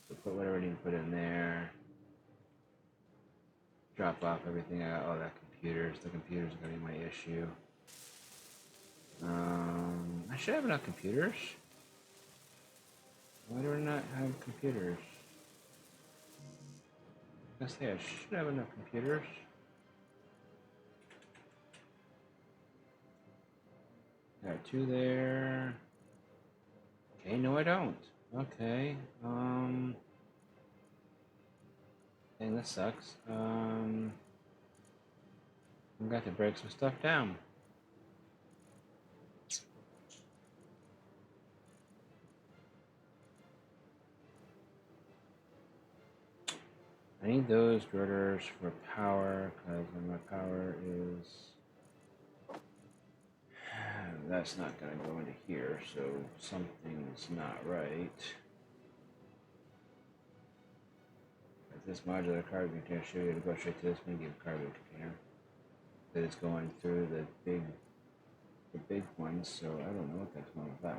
So put whatever I need to put in there. Drop off everything I got. Oh, that computers. The computers are going to be my issue. I should have enough computers. Why do I not have computers? I say I should have enough computers. Got 2 there. Okay, no I don't. Okay. Dang, this sucks. I'm gonna have to break some stuff down. I need those girders for power, because my power is... That's not going to go into here, so something's not right. If this modular cargo container should be able to go straight to this medium cargo container. That is going through the big ones, so I don't know what that's going with that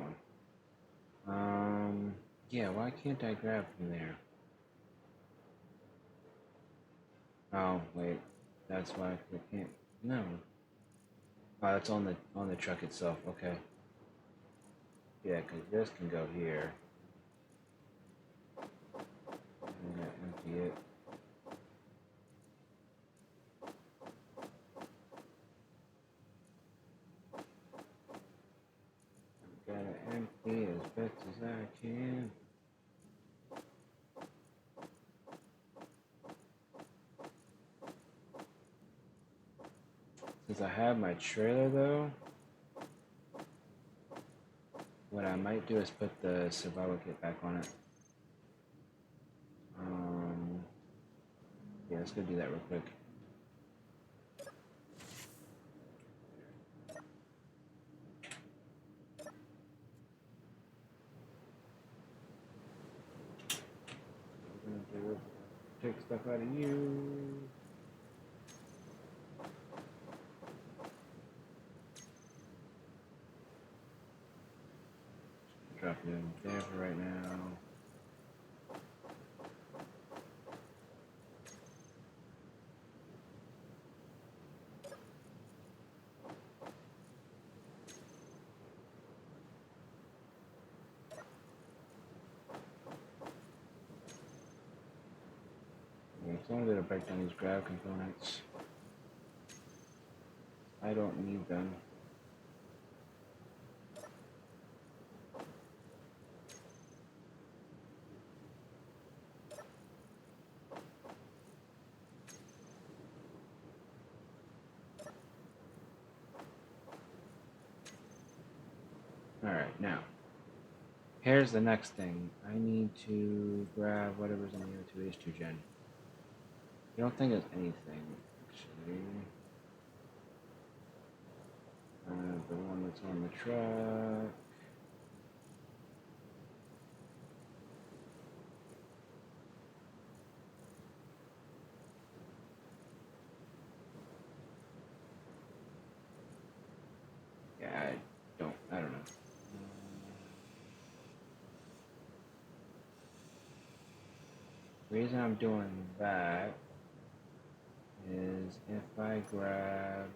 one. Yeah, why can't I grab from there? Oh, wait. That's why I can't. No. Oh, that's on the truck itself. Okay. Yeah, because this can go here. I'm gonna empty it. I'm gonna empty as best as I can. Since I have my trailer though, what I might do is put the survival kit back on it. Yeah, let's go do that real quick. We're gonna do take stuff out of you. Drop it in there for right now. So I'm going to break down these grab components. I don't need them. Alright, now, here's the next thing. I need to grab whatever's in the O2 H2 gen. I don't think it's anything, actually. The one that's on the truck. Yeah, I don't know. The reason I'm doing that is if I grab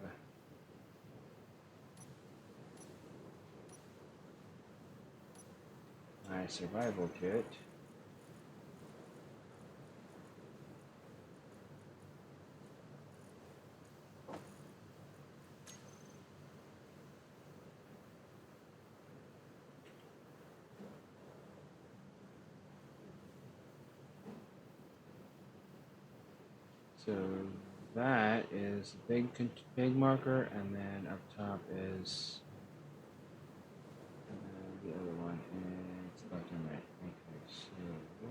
my survival kit, so that is big marker, and then up top is the other one is left and right. Okay, so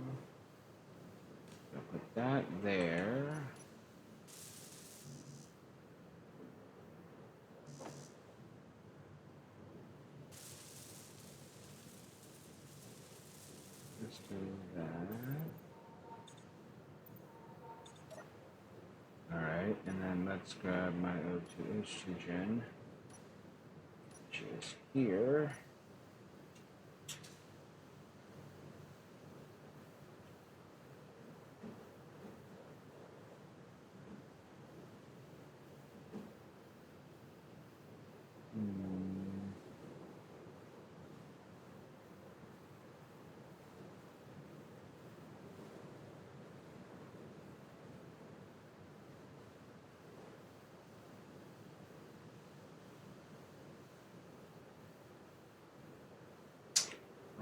I'll put that there. Let's do that. Alright, and then let's grab my O2H2 gen, which is here.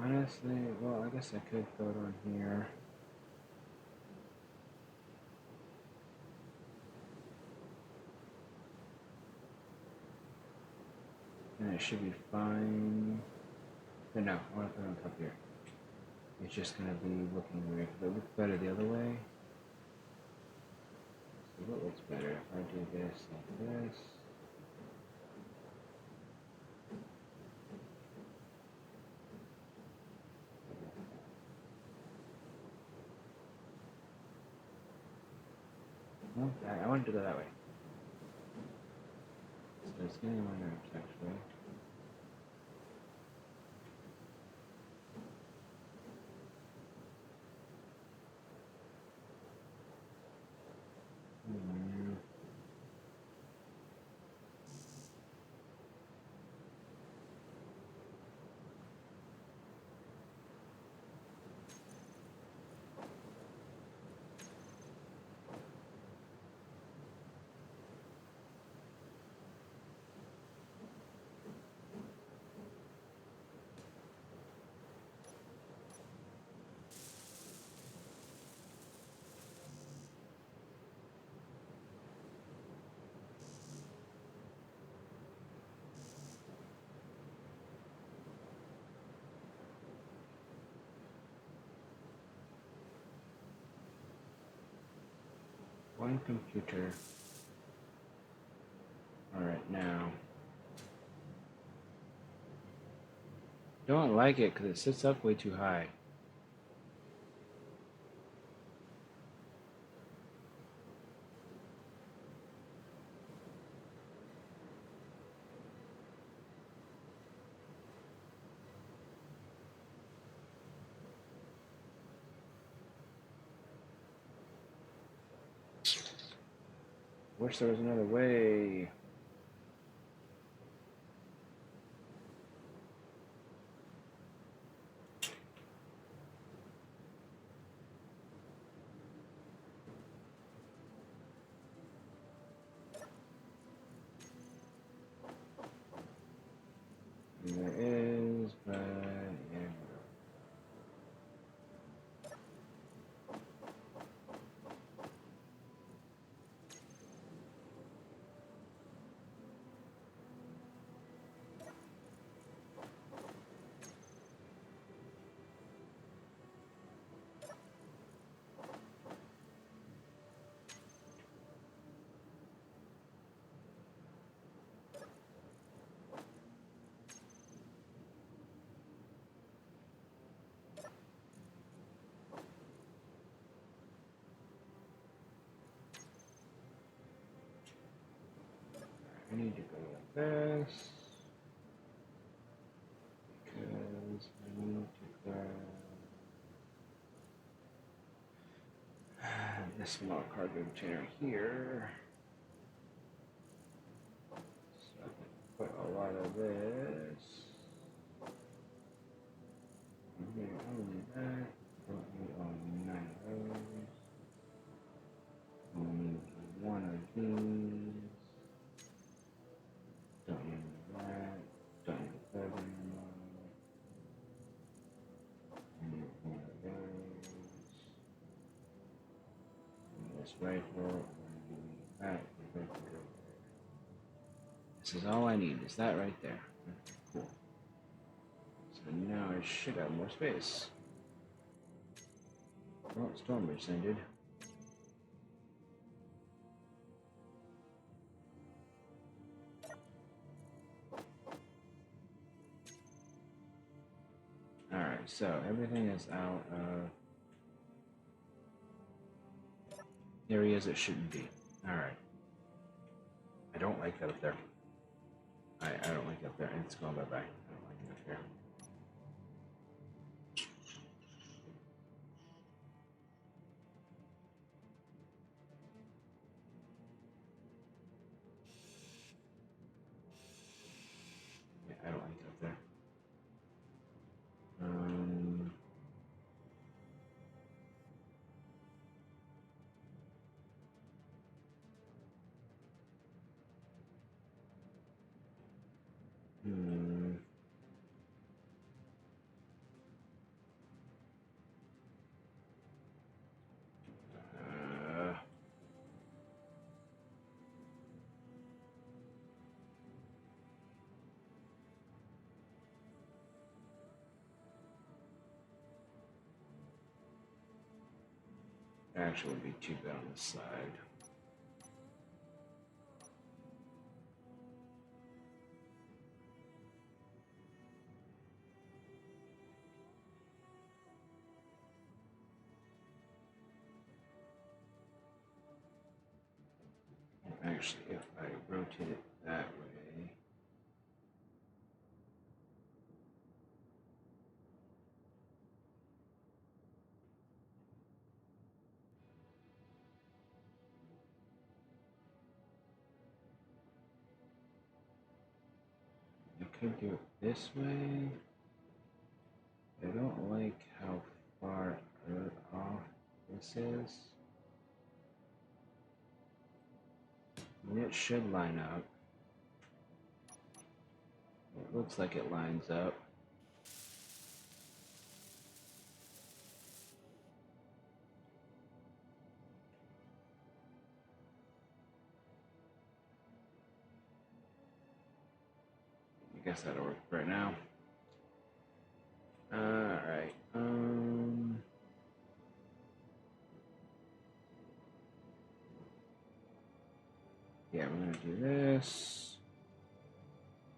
Honestly, well, I guess I could throw it on here. And it should be fine. But no, I want to put it on top here. It's just going to be looking weird. But it looks better the other way. So what looks better? If I do this like this. No, I want to do it that way. So it's getting my nerves actually. one computer. Alright, now. Don't like it because it sits up way too high. Wish there was another way. There is, but yeah. I need to go like this because I need to grab this small cargo container here. So I can put a lot of this. And here, only that. Don't need only 9 of those. Only need 1 of these. Don't need that. Don't need that anymore. I need 1 of those. And this rifle. And that. This is all I need. Is that right there? Okay, cool. So now I should have more space. Well, storm rescinded. Alright, so everything is out of areas it shouldn't be. Alright. I don't like that up there. I don't like it up there. It's going bye-bye. I don't like it up here. Yeah, I don't like it up there. Actually, would be too bad on this side. Actually, if I rotate it that way, I could do it this way. I don't like how far off this is. I mean, it should line up. It looks like it lines up. I guess that'll work right now. Alright. yeah, we're gonna do this.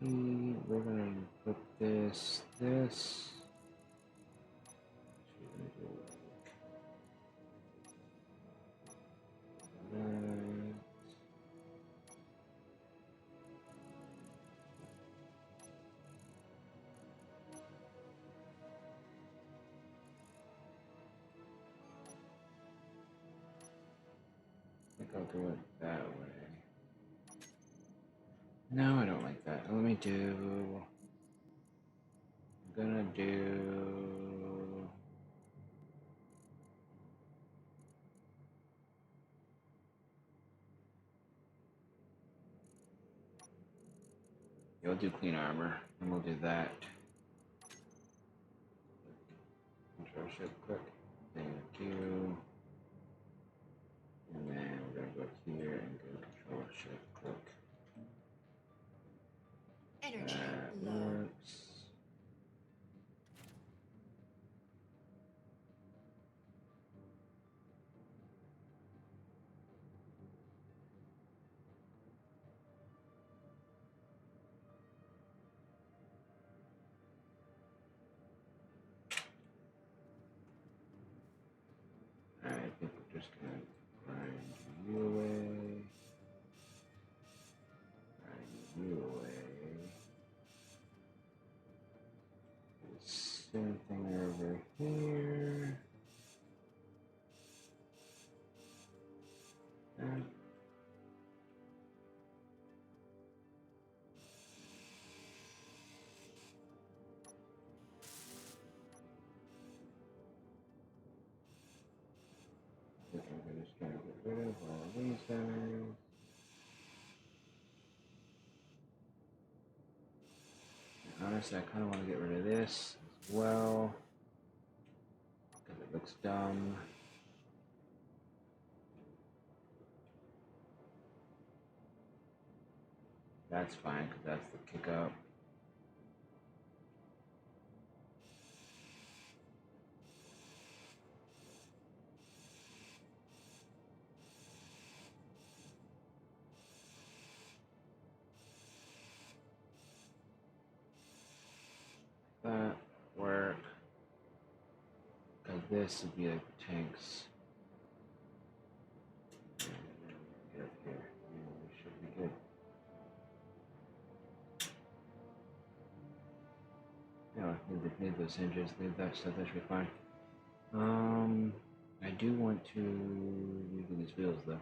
We're gonna put this. Right. I think I'll do it that way. No, I don't like that. I'm gonna do. You'll do clean armor, and we'll do that. Control shift click. Thank you. And then we're gonna go here and go control shift click. Energy That low. works. I think we're just gonna grind you away. Grind you away. Same thing over here. And I think I'm just gonna get rid of all these guys. And honestly, I kind of want to get rid of this as well because it looks dumb. That's fine because that's the kick up. That work. Because this would be like the tanks. Get up here. We should be good. Yeah, leave those hinges, leave that stuff, that should be fine. I do want to redo these wheels though.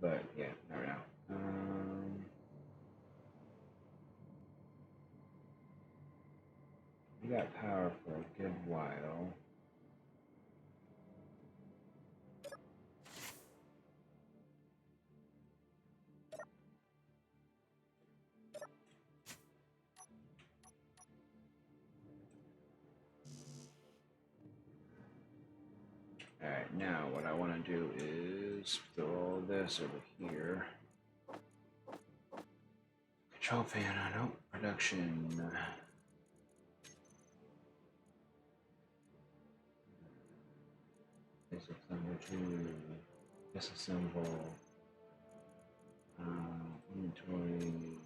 But yeah, not right now. We got power for a good while. Alright, now what I want to do is throw all this over here. Control panel, no, production. Disassemble to disassemble. Inventory.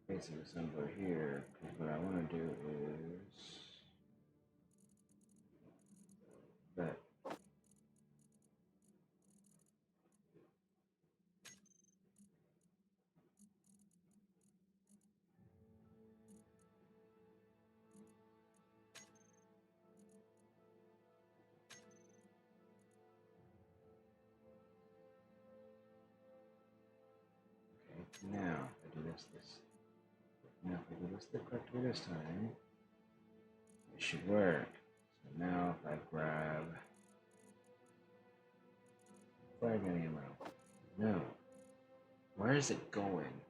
Basic assembler here, because what I want to do is that. Okay, now if I do this. Now if I do this the correct way this time, it should work. So now if I grab flag ammo, no. Where is it going?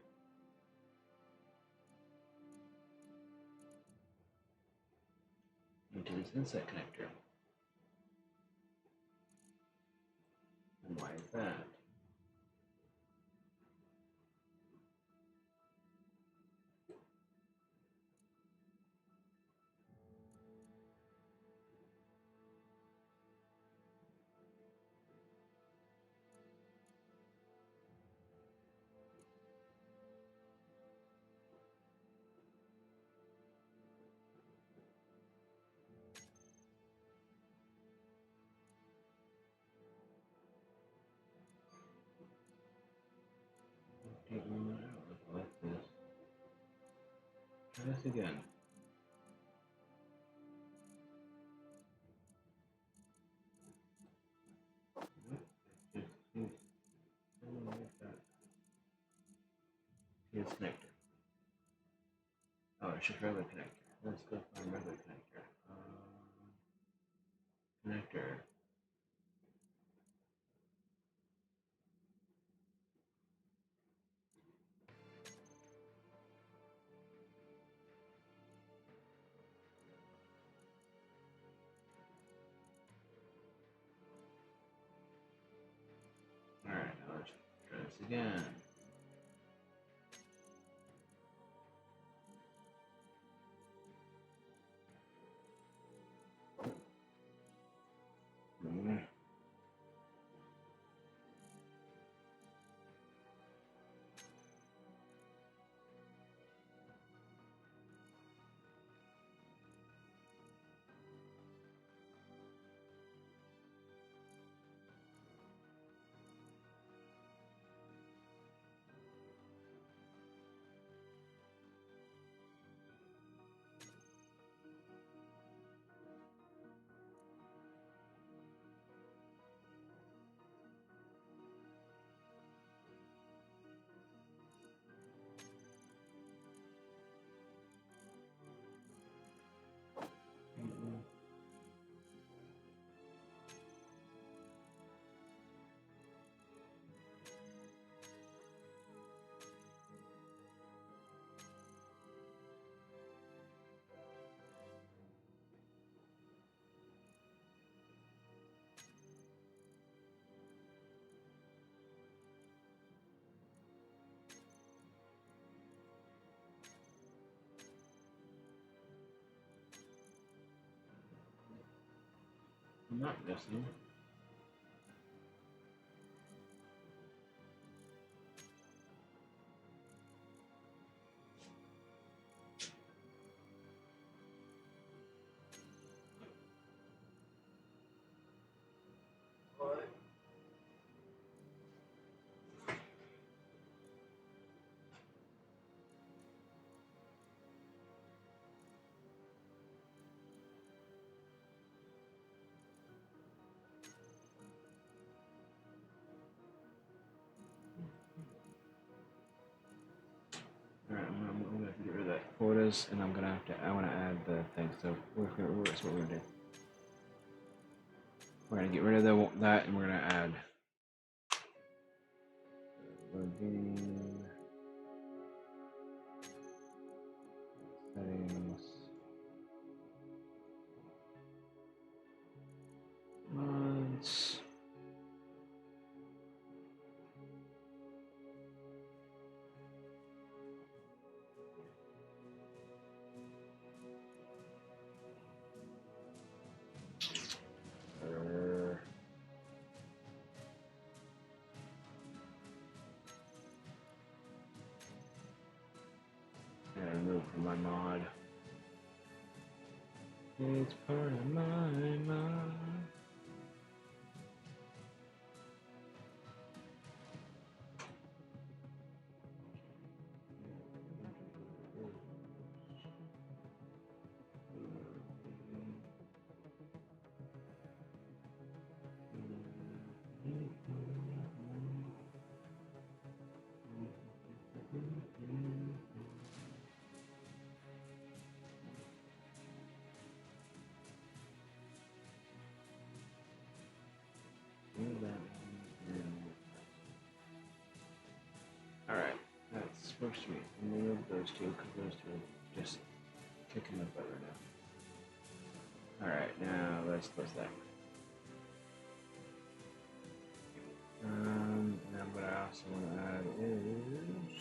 Into this inset connector. And why is that? Try this again. Here's connector. Oh, I should try the connector. Let's go find another connector. Connector. Alright, now let's try this again. I'm not missing. Alright, I'm gonna have to get rid of that quotas, and I want to add the thing. So that's what we're gonna do. We're gonna get rid of that, and we're gonna add ravine settings. Months. Remove from my mod. It's part of my mod. Alright, that's supposed to be. Remove those two because those two are just kicking the butt right now. Alright, now let's close that. And what I also want to add is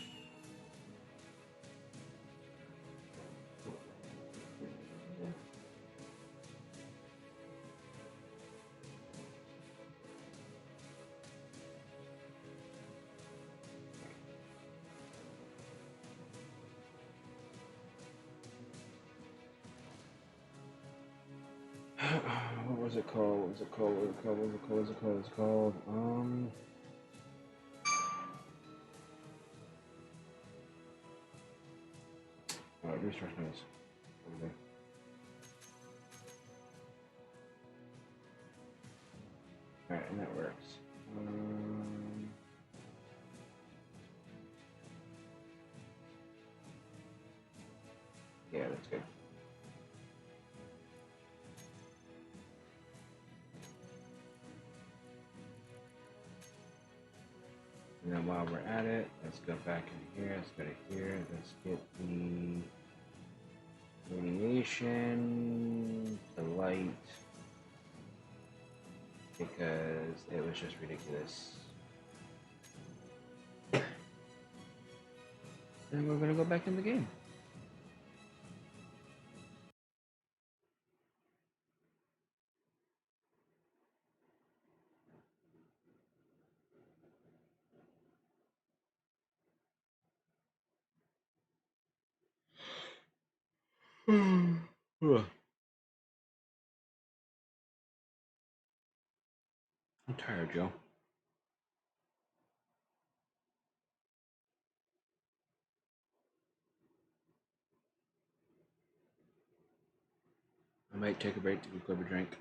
what was it called? What was it called? What was it called? What was it called? What was it called? It's called resource nodes. Over there. Alright, and that works. Yeah, that's good. And then while we're at it, let's go back in here. Let's go to here. Let's get the radiation to light because it was just ridiculous. And we're gonna go back in the game. I'm tired, Joe. I might take a break to grab a drink.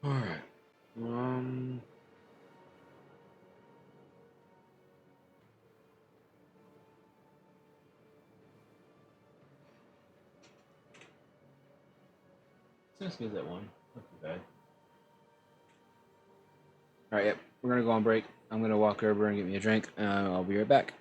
All right. Let's give that one. Not too bad. All right. Yep. We're gonna go on break. I'm gonna walk over and get me a drink. I'll be right back.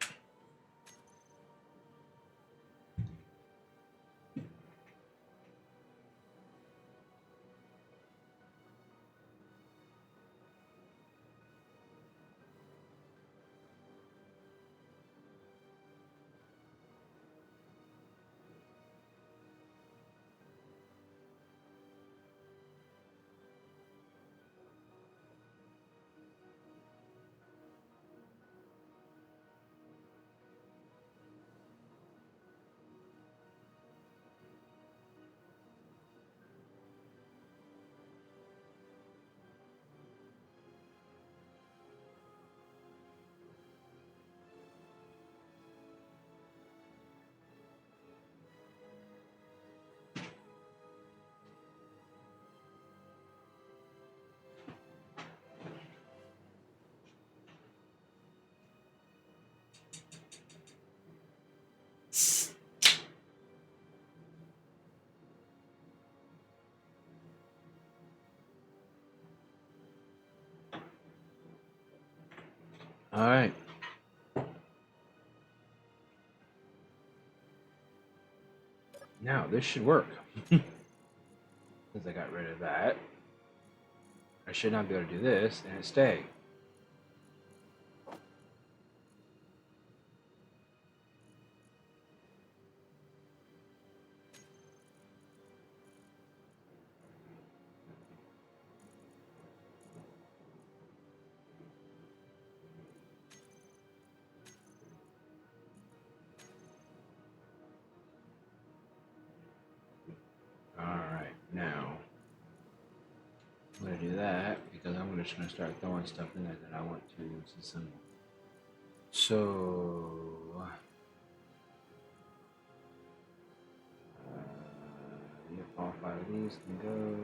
All right. Now this should work. Because I got rid of that. I should not be able to do this and it stay. Alright, now I'm going to do that because I'm just going to start throwing stuff in there that I want to disassemble. So, yep, all 5 of these can go.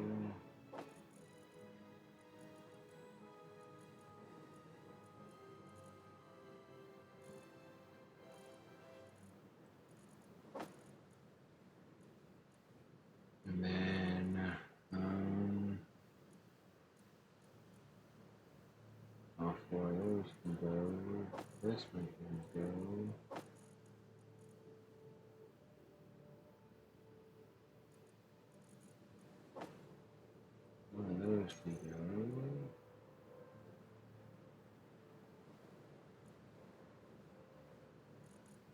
And then, all 4 of those can go. This one can go. One of those can go.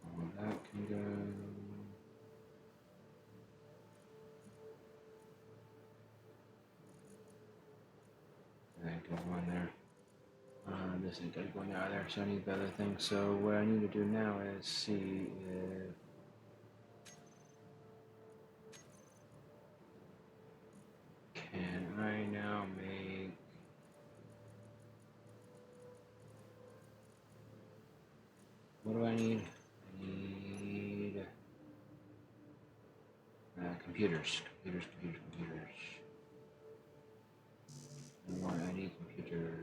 All of that can go. That can go in there. This ain't gonna go in there either, so I need the other thing. So what I need to do now is see if need? I need computers. Computers. I need computers.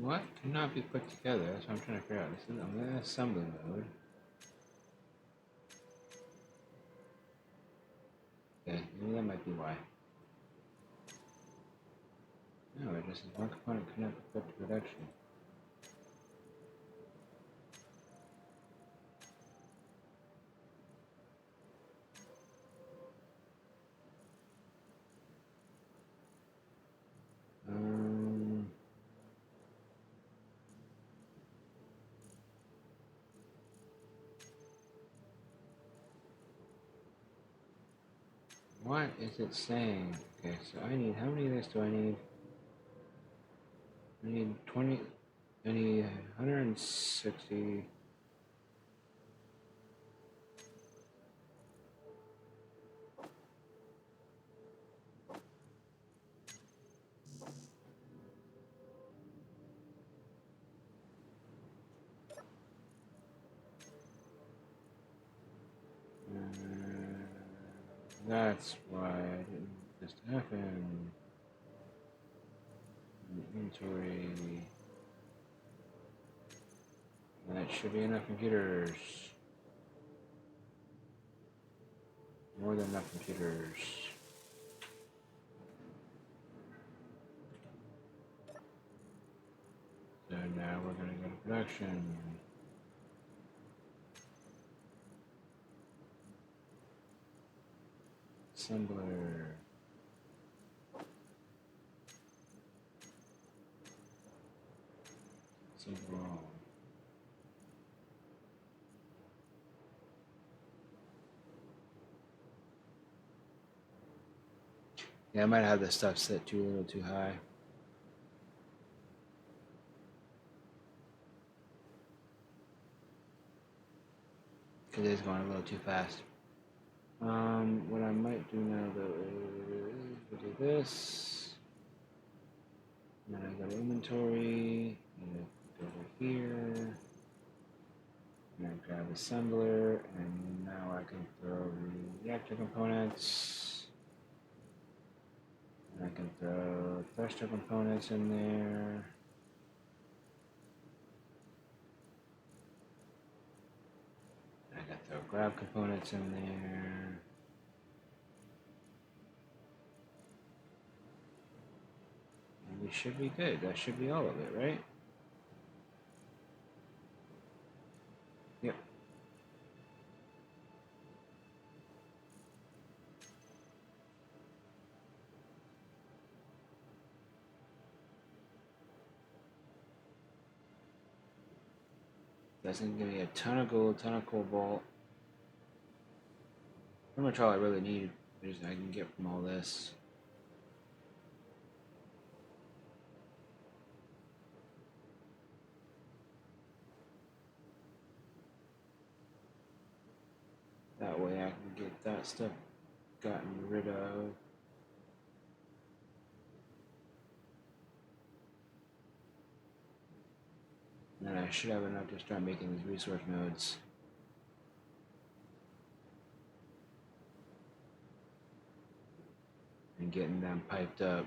What cannot be put together? That's what I'm trying to figure out. I'm in assembly mode. Okay, maybe that might be why. No, it just says one component cannot be put to production. What is it saying? Okay, so I need, how many of this do I need? I need 20, I need 160. That's why I didn't just happen. Inventory. That should be enough computers. More than enough computers. So now we're gonna go to production. Assembler. Assemble all. Yeah, I might have this stuff set a little too high. Because it's going a little too fast. What I might do now though is we'll do this. And then I go to inventory. And go over here. And I grab assembler. And now I can throw the reactor components. And I can throw thruster components in there. I can throw grab components in there. And we should be good. That should be all of it, right? Yep. Doesn't give me a ton of gold, ton of cobalt. Pretty much all I really need is I can get from all this. That way I can get that stuff gotten rid of. And I should have enough to start making these resource nodes. And getting them piped up.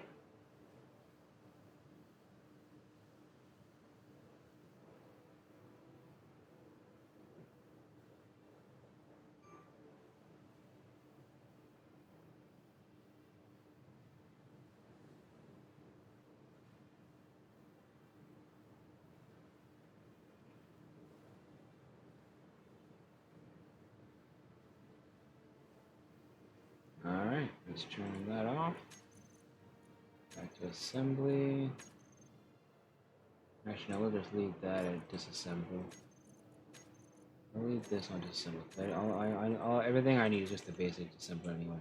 Alright, Let's turn that off. Back to assembly. Actually, no, we'll just leave that at disassemble. I'll leave this on disassemble. Everything I need is just the basic disassembler anyway.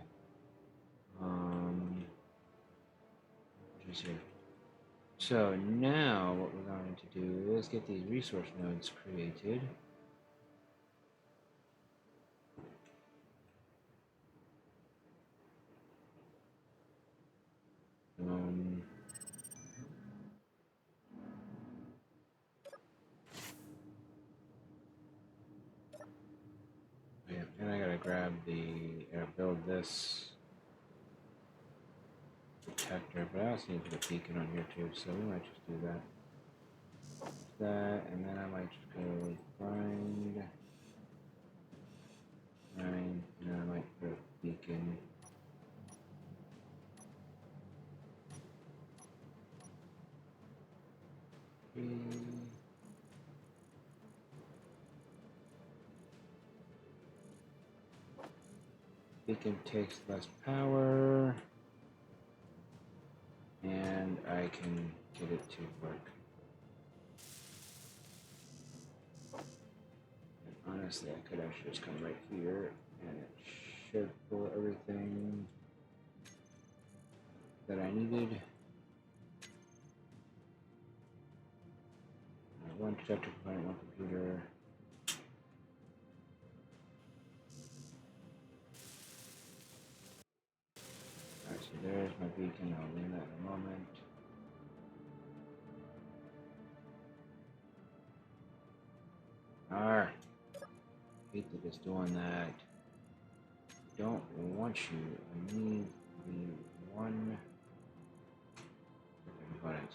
Just here. So now what we're going to do is get these resource nodes created. Yeah, and I gotta grab build this detector, but I also need to put a beacon on here too, so we might just do that. And then I might just go grind, and then I might put a beacon. Beacon takes less power, and I can get it to work. And honestly, I could actually just come right here, and it should pull everything that I needed. One detector component, one computer. Alright, so there's my beacon. I'll leave that in a moment. Hate that it's doing that. Don't want you. I need the one component.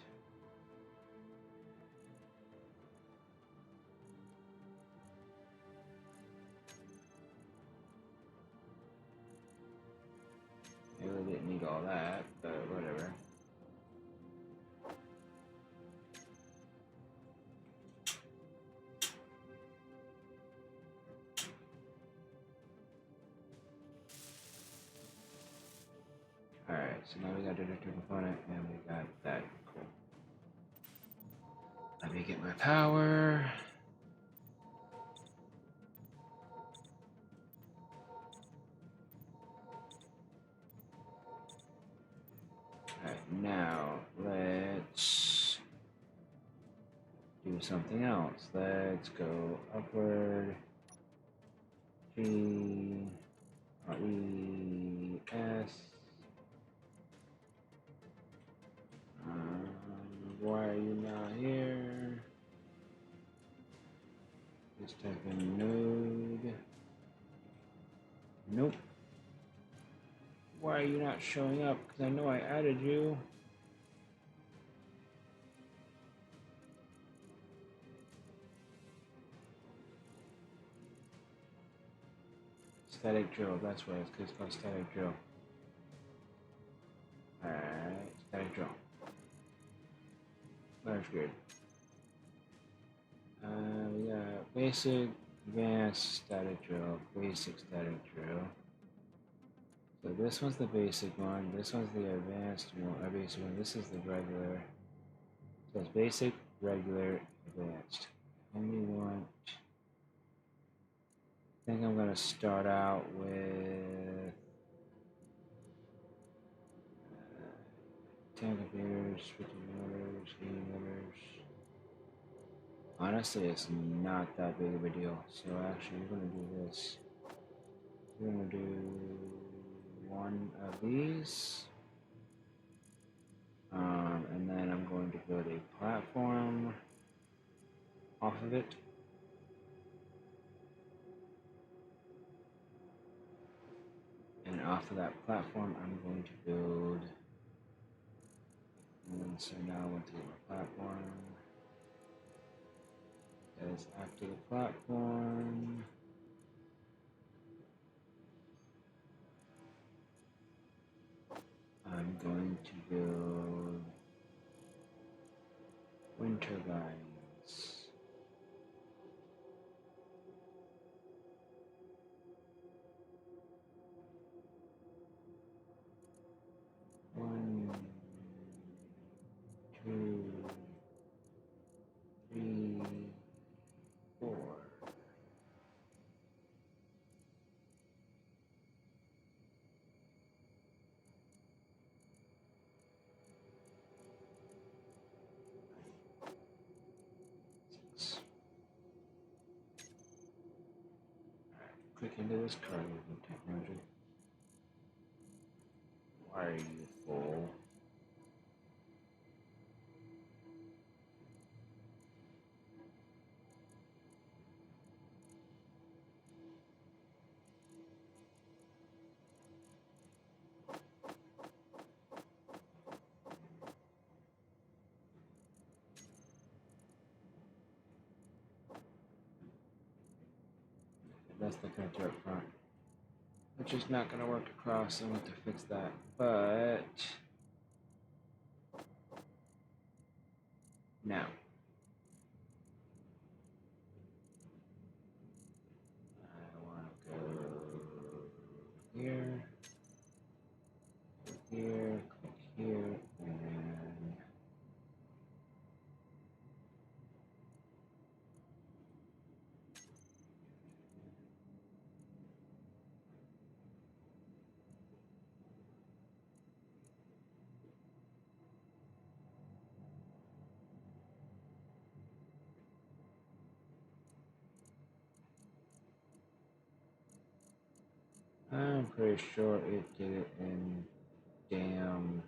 I really didn't need all that, but whatever. Alright, so now we got a detector component and we got that. Cool. Let me get my power. Alright, now let's do something else. Let's go upward. G R E S. Why are you not here? Let's type in node. Nope. Why are you not showing up? Because I know I added you. Static drill, that's why it's called static drill. Alright, static drill. That's good. We got basic, advanced static drill, basic static drill. So this one's the basic one, this one's the advanced one, basic one, this is the regular. So it's basic, regular, advanced. Only want, I think I'm gonna start out with 10 computers, 50 motors, 80 motors. Honestly, it's not that big of a deal. So actually, we're gonna do this. We're gonna do one of these. And then I'm going to build a platform off of it. And off of that platform, I'm going to build. And so now I want to get my platform. As after the platform, I'm going to build wind turbines. quick into this car moving technology. Why are you full? That's looking at the up front, which is not going to work across. I want to fix that, but now I want to go here, here, click here, and then I'm pretty sure it did it in damn.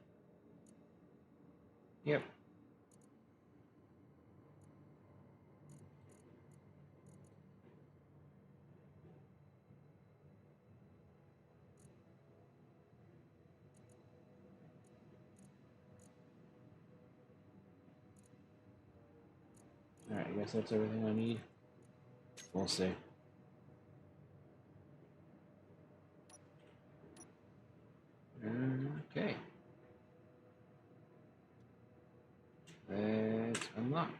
Yep. Alright, I guess that's everything I need. We'll see. Okay. Let's unlock.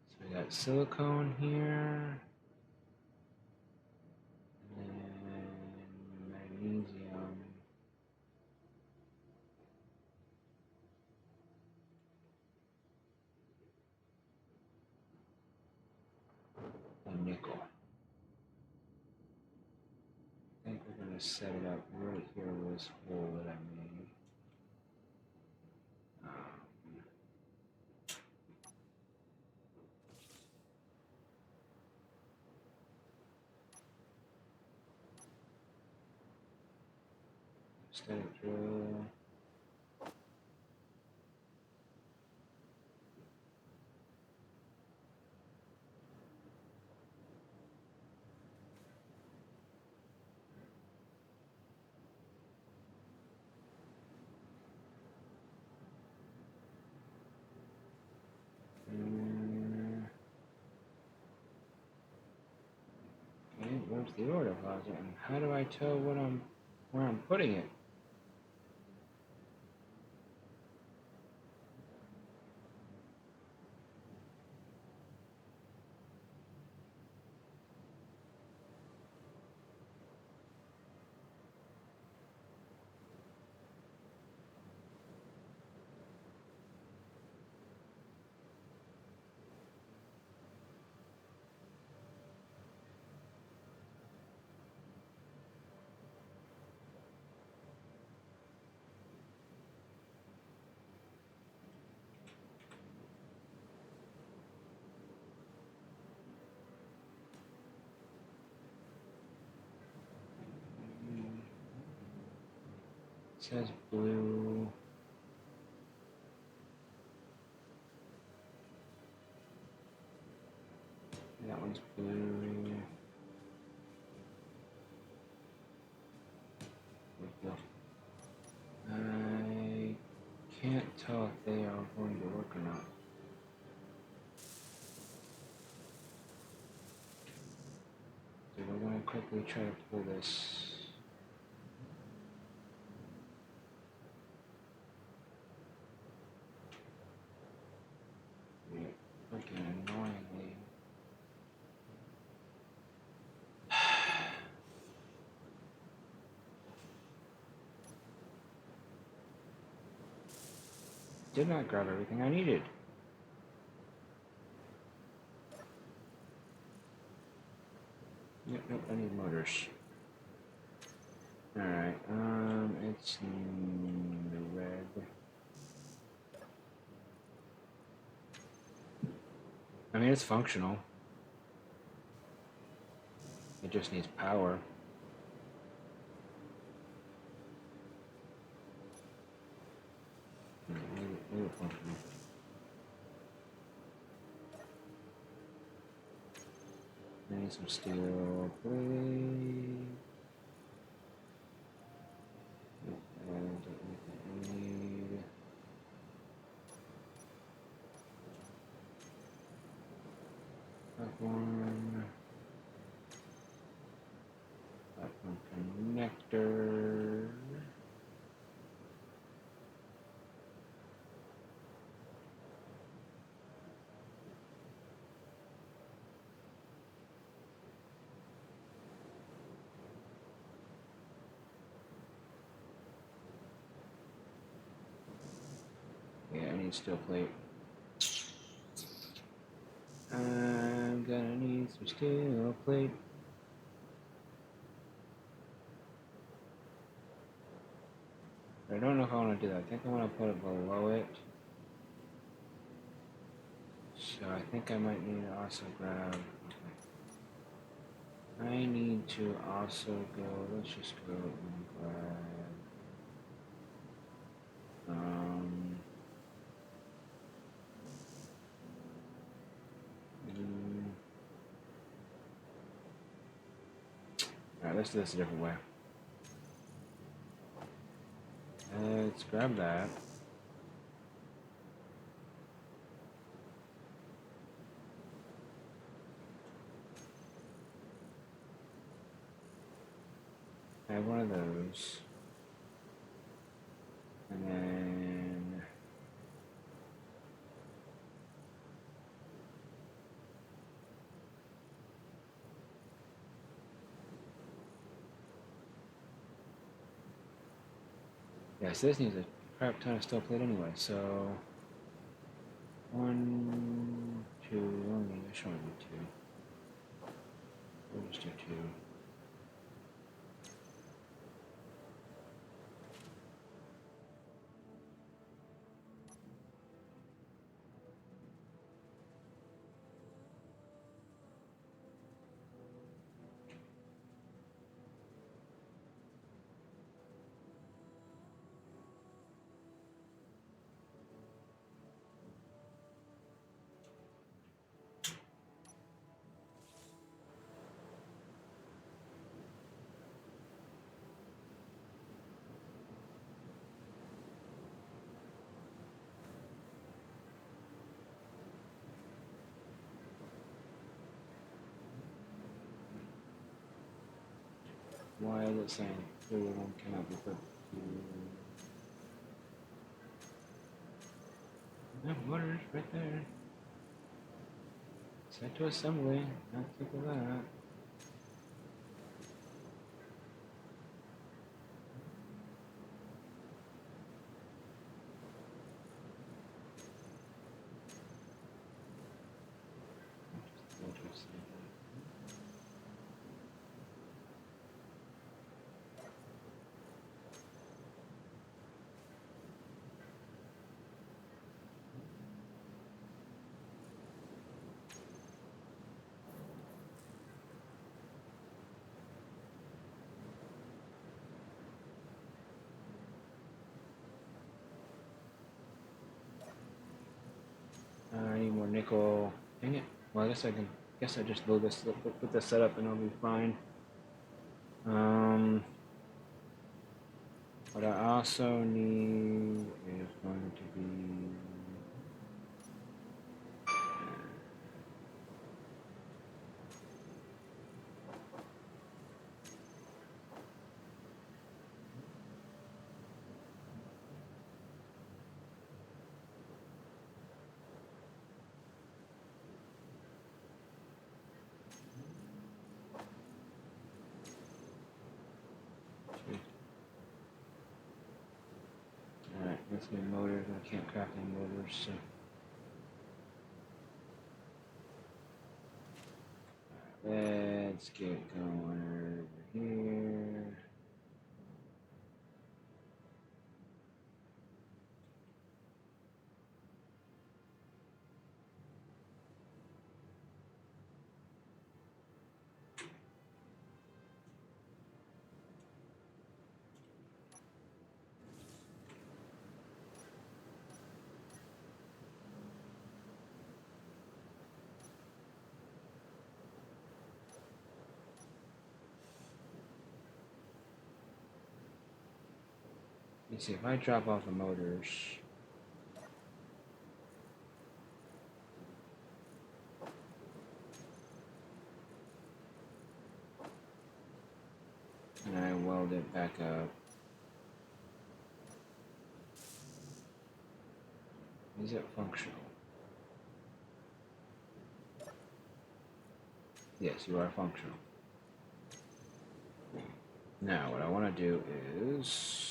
So we got silicone here. And then magnesium. And nickel. I think we're going to set it up right here with this hole that I made. Static drill. Okay, where's the order closet? And how do I tell where I'm putting it? It says blue. That one's blue. I can't tell if they are going to work or not. So we're going to quickly try to pull this. Freaking annoyingly. Did not grab everything I needed. Yep, I need motors. Alright, it's the red. mean, it's functional. It just needs power. Leave it functional. I need some steel plate. And I need that one. That one connector. Yeah, I need steel plate. I'm gonna need some steel plate. I don't know if I want to do that. I think I want to put it below it. So I think I might need to also grab. Okay. I need to also go. Let's just go and grab. Alright, let's do this a different way. Let's grab that. I have one of those. And then yeah, so this needs a crap ton of steel plate anyway, so 1, 2, only I should only need 2. We'll just do 2. Why is it saying clearly one cannot be put to... No, motors right there. Set to assembly, not think of that. I need more nickel. Dang it. Well, I guess I can. Guess I just load this, put this setup, and I'll be fine. What I also need is going to be. Alright, let's get motors. I can't craft any motors, so. Let's get going over here. Let's see if I drop off the motors. And I weld it back up. Is it functional? Yes, you are functional. Now, what I want to do is...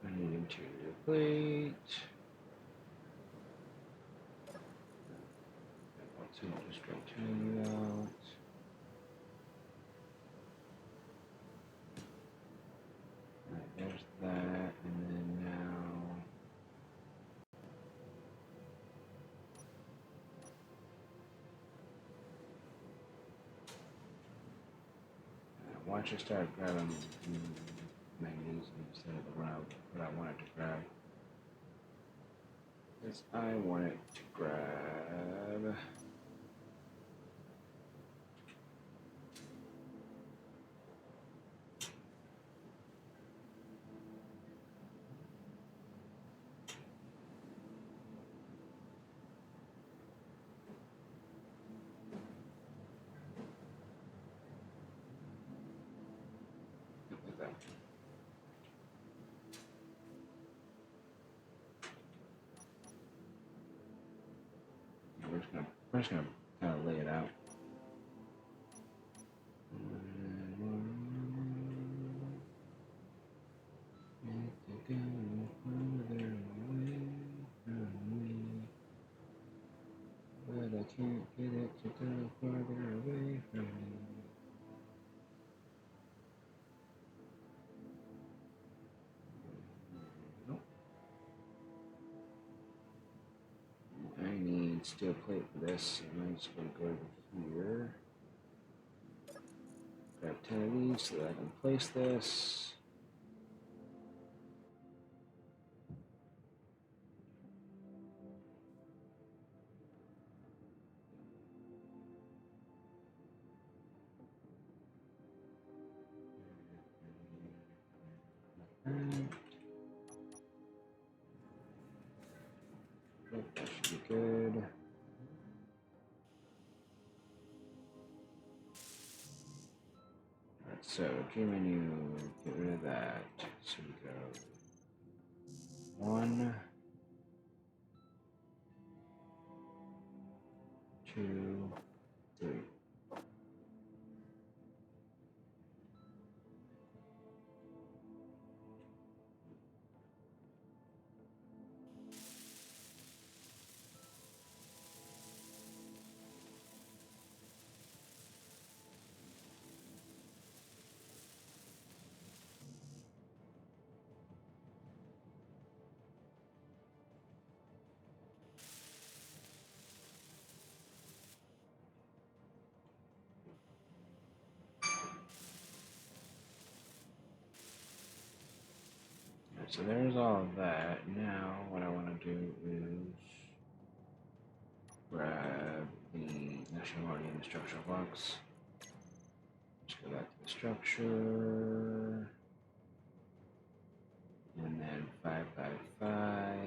I need interior plate. Let's just continue out. Alright, there's that, and then now... Why don't you start grabbing magnesium instead of the route what I wanted to grab? Because I wanted to grab... like that. We're just gonna kind of lay it out. But I can't get it to go farther away from me. Nope. I need steel plate for this, and I'm just going to go over here. Grab 10 of these so that I can place this. That should be good. Alright, so key menu, get rid of that. So we go 1, 2, 3. So there's all of that. Now what I want to do is grab the, actually I'm already in the structural box. Just go back to the structure. And then 555.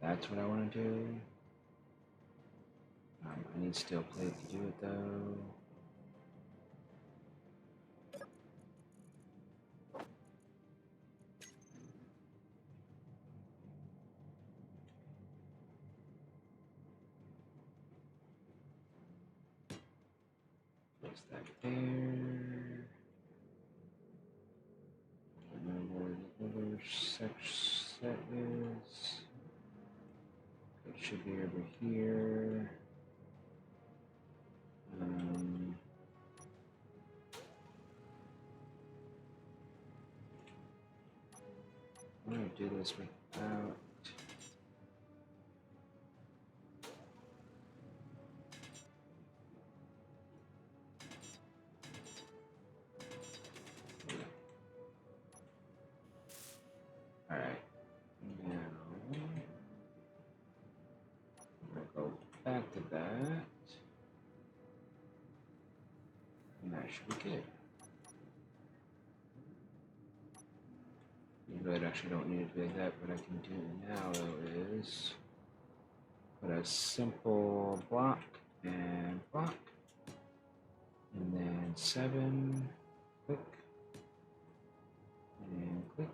That's what I want to do. I need steel plate to do it though. Place that there. Remember where the other set is. It should be over here. do this without. All right. Now I'm gonna go back to that, and that should be good. You really actually don't need to do that. What I can do now though is put a simple block and block, and then 7, click, and click.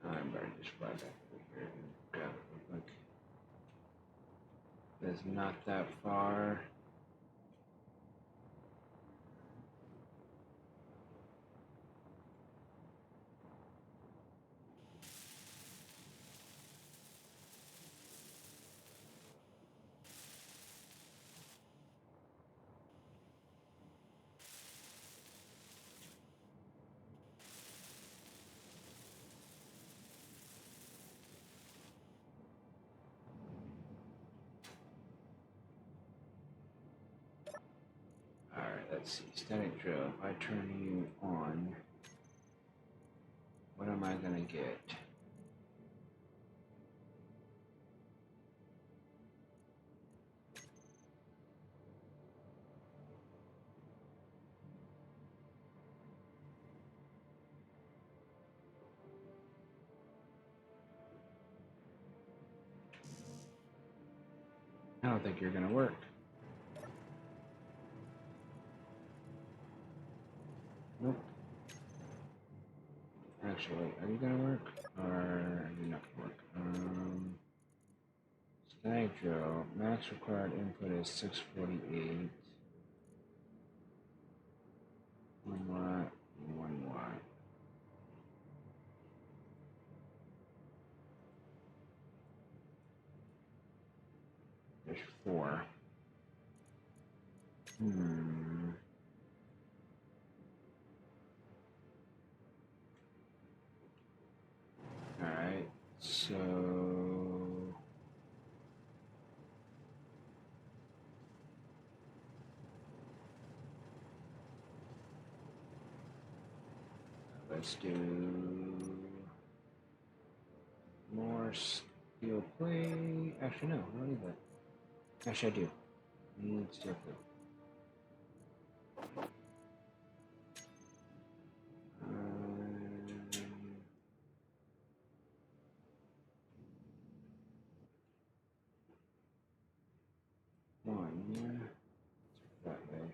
I'm going to just fly back over here and grab it real quick. It's not that far. Alright, let's see. Static drill. If I turn you on, what am I gonna get? I don't think you're gonna work. Nope. Actually, are you gonna work? Or are you not gonna work? Static drill. Max required input is 648. 1 watt, 1 watt. There's 4. Alright, so let's do more steel plate. Actually, no, I don't need that. Actually, I do. I need steel plate. One, yeah. That way.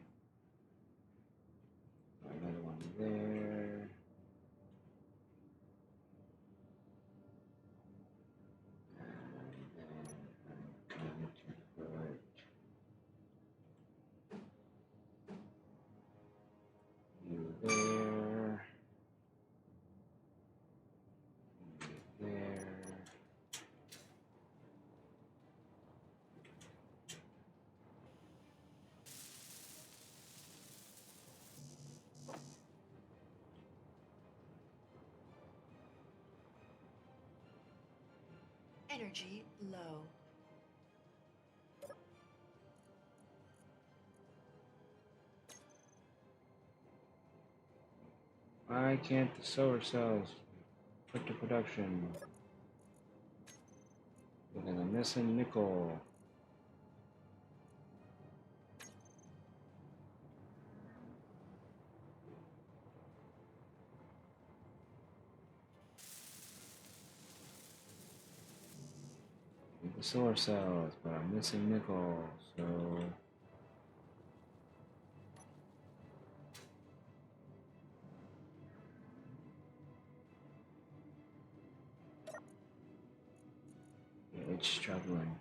Another one there. And then I'm going to put you there. You there. Energy low. Why can't the solar cells put to production? Because I'm missing nickel. The solar cells, but I'm missing nickel, so yeah, it's struggling.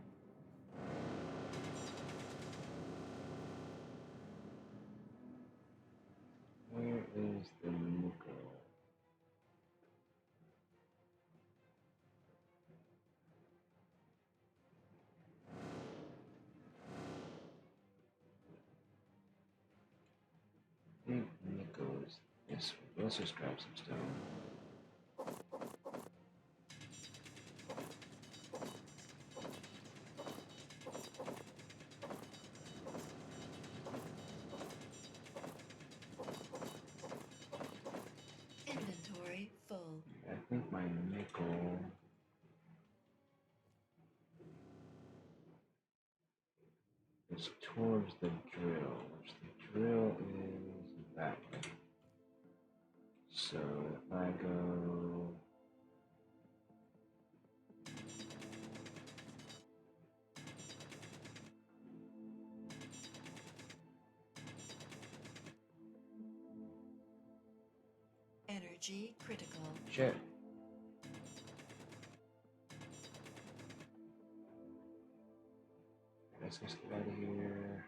Let's just grab some stone. Inventory full. I think my nickel is towards the drill, which the drill is that way. So if I go Energy critical. shit. Let's just get out of here.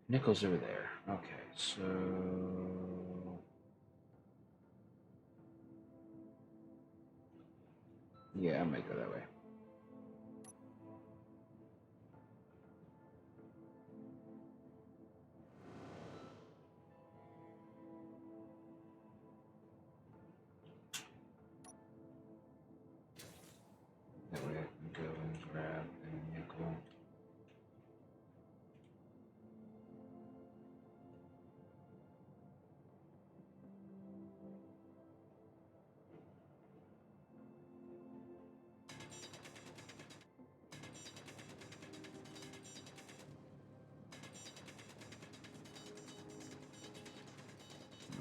Nickel's over there. Okay, so yeah, I might go that way. That way I can go and grab the nickel.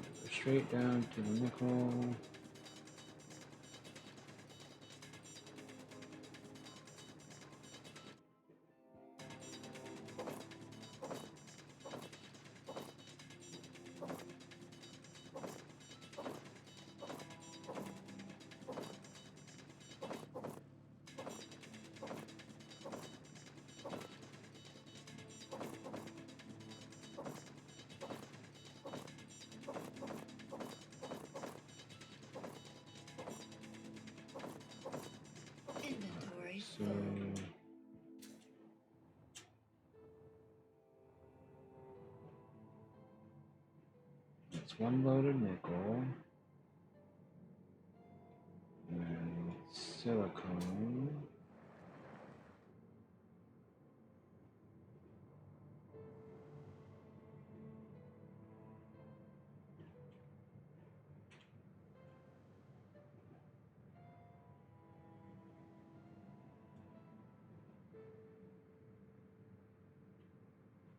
Go straight down to the nickel. Inventory So full. it's one load of nickel and silicone.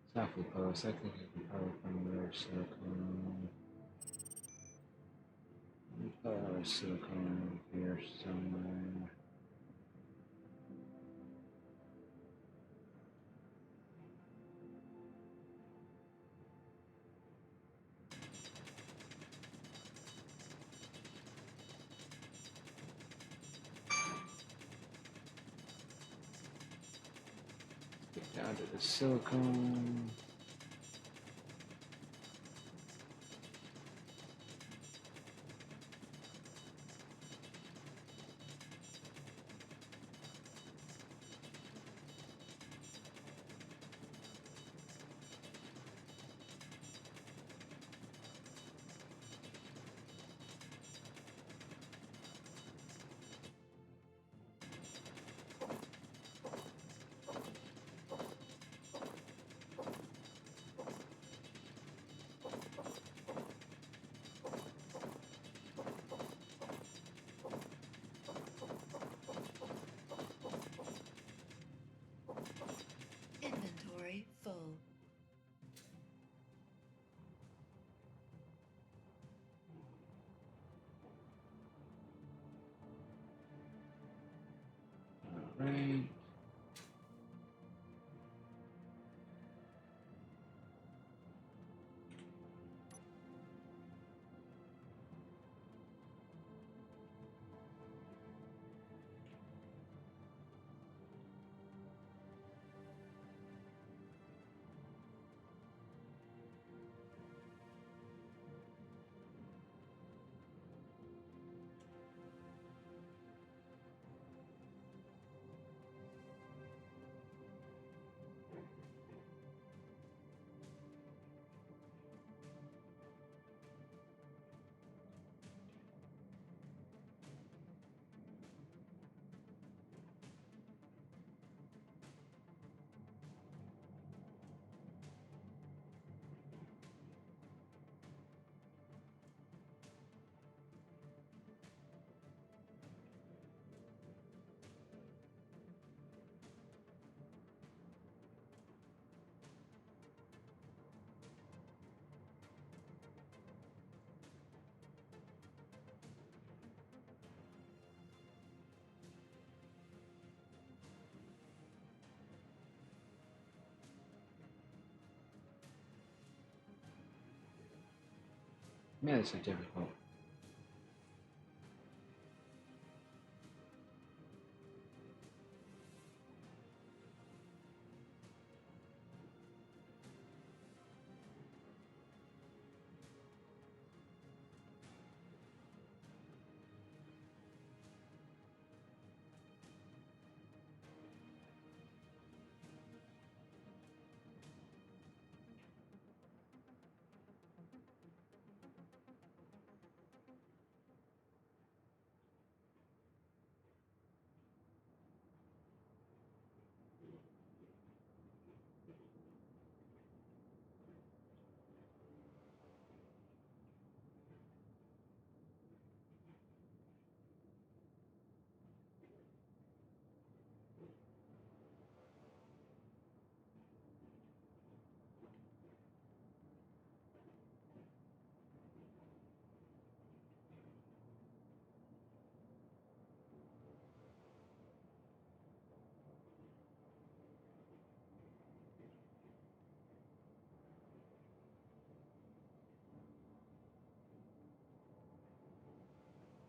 It's awfully close. I think I can probably find another silicone. Silicone here somewhere. Let's get down to the silicone. Man, it's so difficult.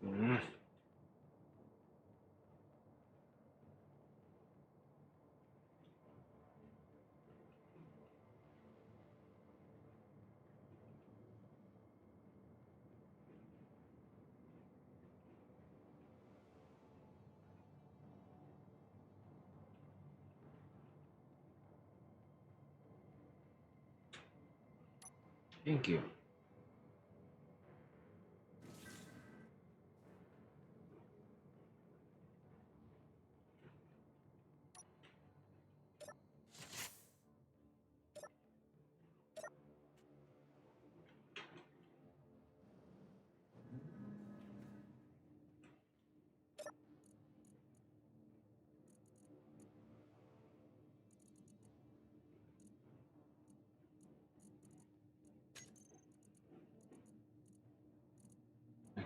Mm. Thank you.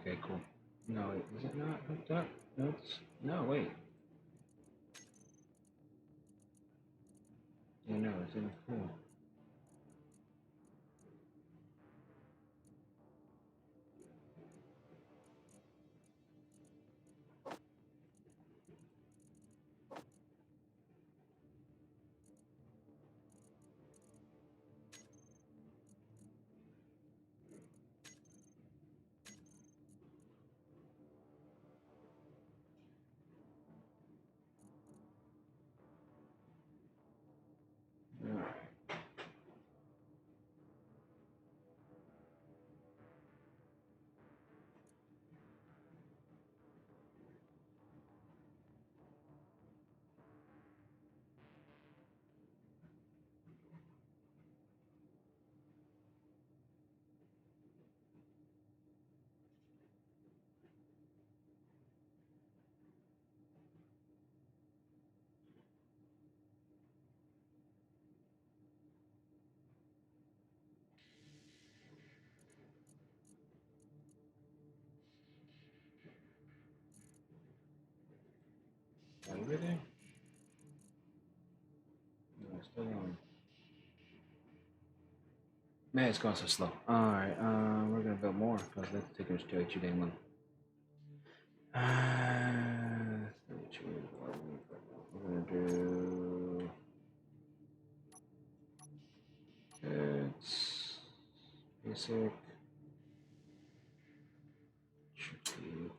Okay, cool. No, wait, is it not hooked up? No, it's... No, wait. Yeah, no, it's in the pool. Alright. Everything? No, it's still on. Man, it's going so slow. Alright, we're gonna build more because that's taking us too damn long. We're gonna do it's basic. Should be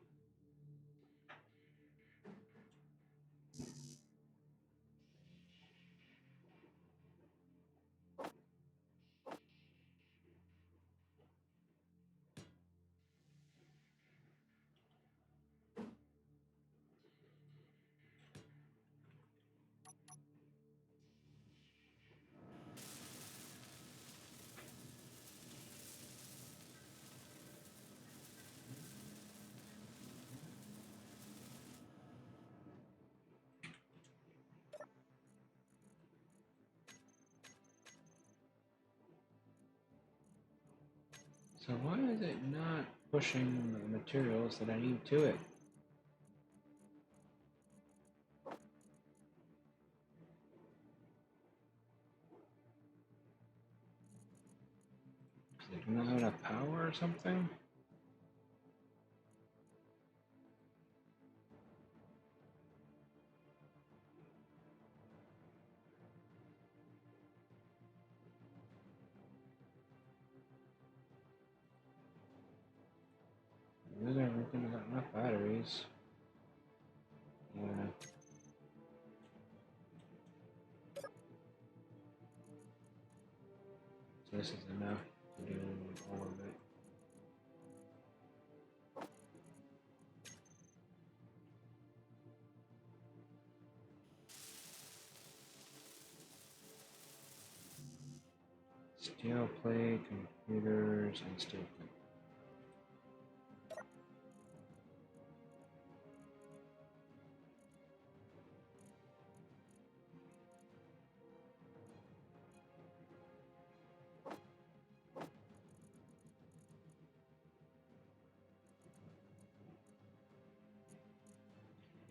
so why is it not pushing the materials that I need to it? Do not have enough power or something? These are everything got enough batteries. Yeah. So this is enough to do all of it. Steel plate, computers, and steel plate.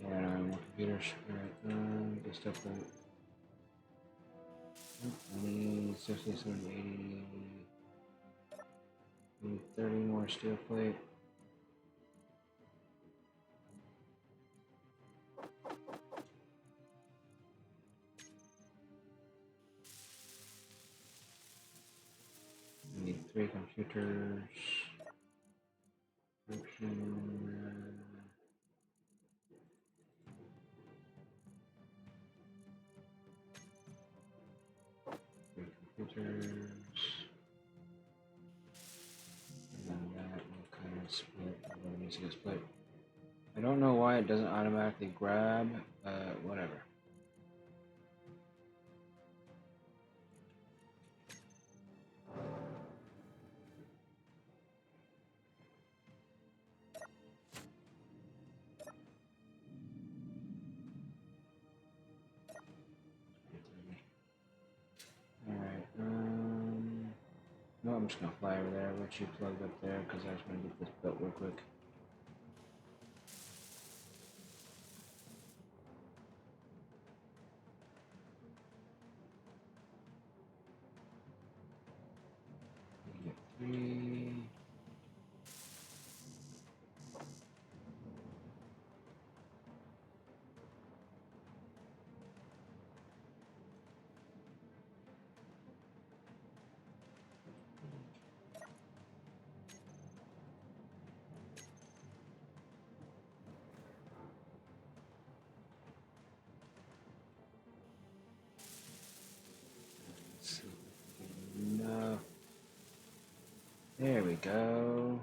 Yeah, no more computers. Alright, good stuff plate. I need 60, 70, 80. Need 30 more steel plate. I need 3 computers. Function. 3 computers. And then that will kind of split. What needs to get split. I don't know why it doesn't automatically grab, whatever. Alright, no, I'm just gonna fly over there, let you plug up there, because I just want to get this built real quick. Get 3. Let's see if we can get enough. There we go.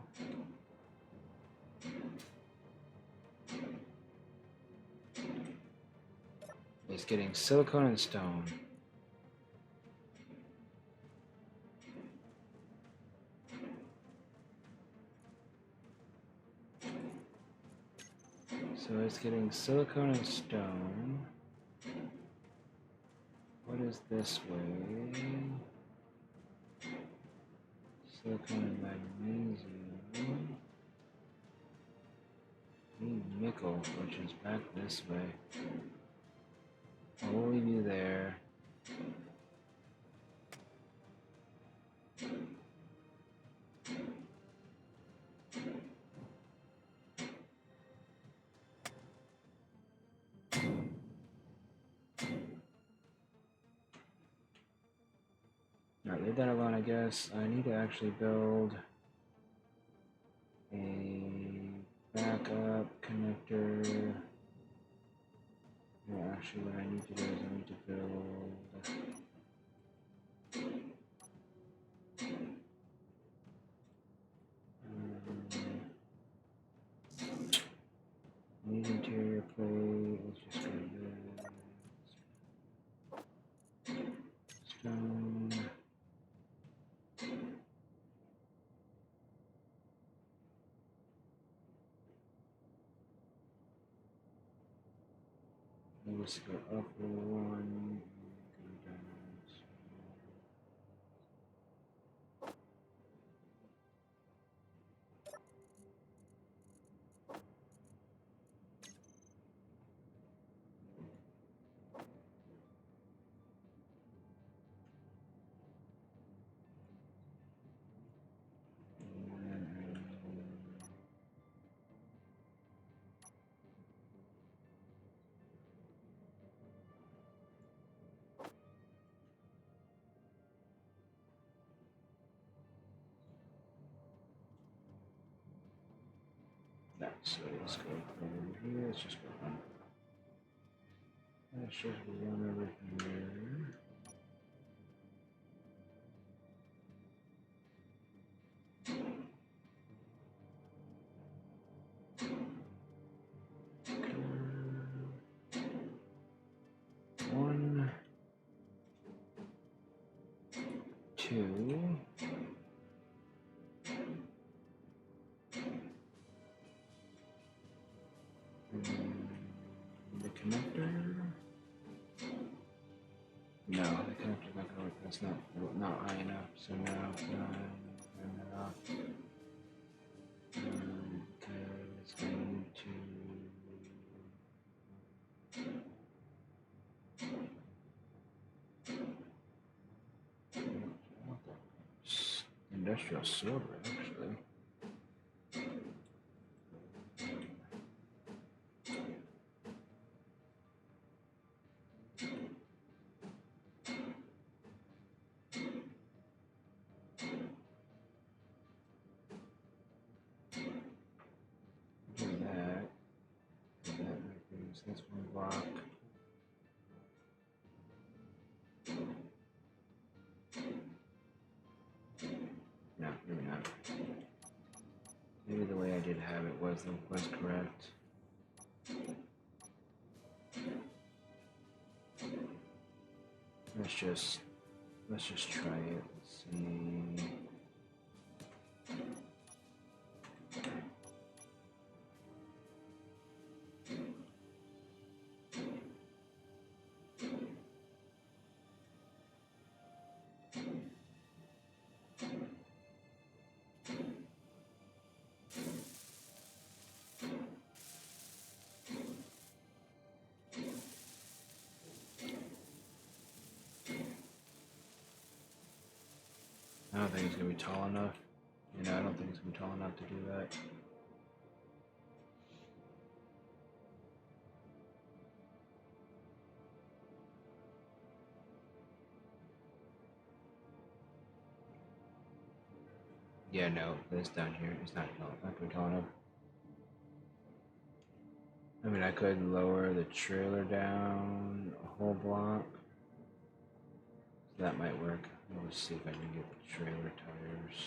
It's getting silicone and stone. So it's getting silicone and stone. What is this way? Silicone and magnesium. Need nickel, which is back this way. I'll leave you there. Alright, leave that alone, I guess. I need to actually build a backup connector. Yeah, actually what I need to do is I need to build need interior plate. Let's just go with stone. Let's go up 1. Go down. that. So let's go over here. Let's just go run. Let's just run over here. One, two. The connector. No, the connector's not gonna work. That's not high enough. So now, enough. Because I need to. Industrial silver, actually. Do that. That's one block. No, maybe not. Maybe the way I did have it was correct. Let's just try it. Let's see. I don't think it's gonna be tall enough. You know, I don't think it's gonna be tall enough to do that. Yeah, no, this down here is not gonna be tall enough. I mean, I could lower the trailer down a whole block. So that might work. Let's see if I can get the trailer tires.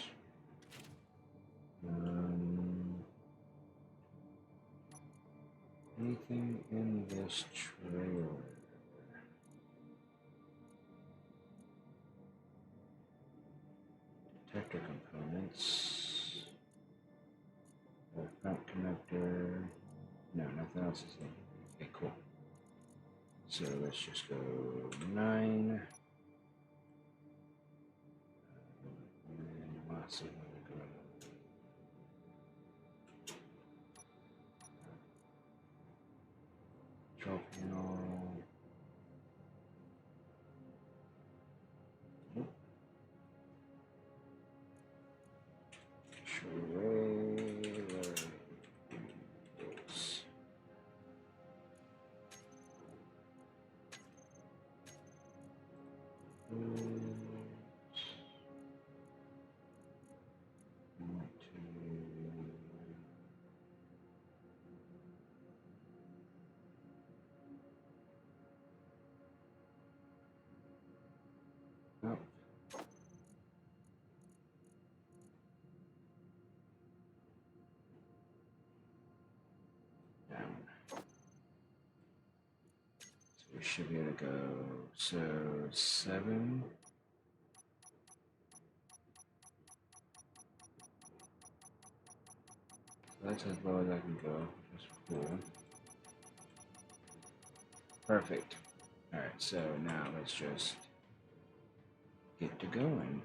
Anything in this trailer? Detector components. Front connector. No, nothing else is in. Okay, cool. So let's just go 9. And lots of control panel. Up. Down. So we should be able to go. So 7. So that's as low as I can go. That's cool. Perfect. Alright, so now let's just get to going.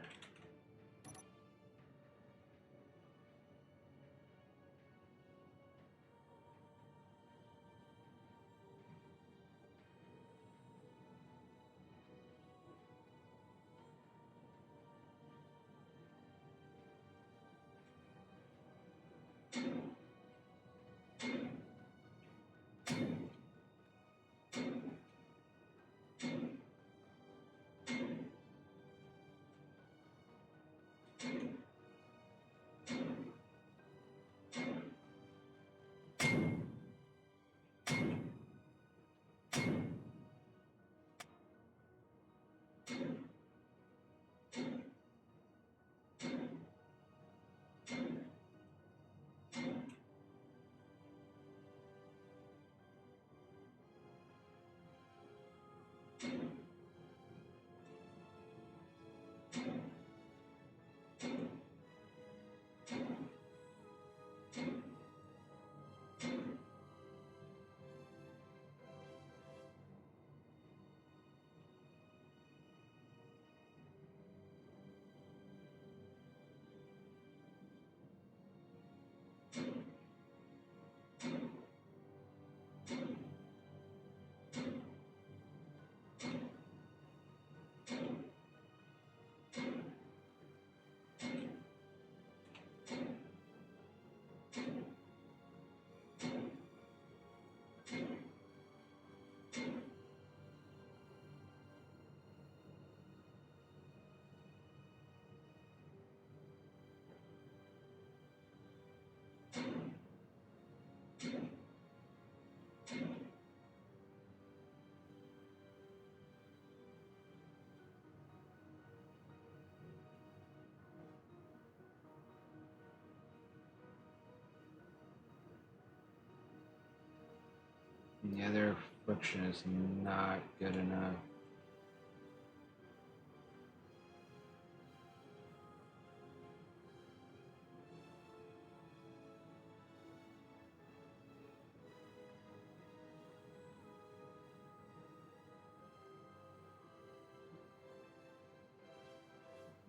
And the other friction is not good enough.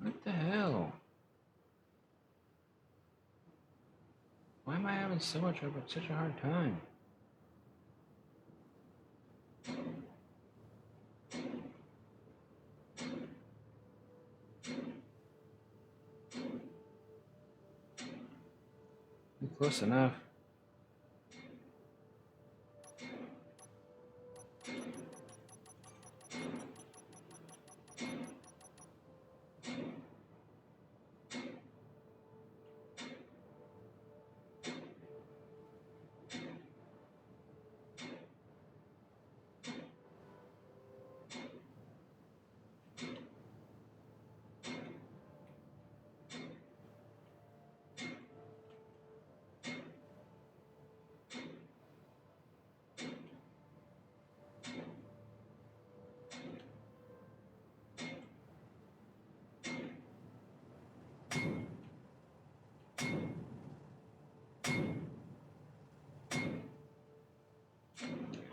What the hell? Why am I having such a hard time? Close enough.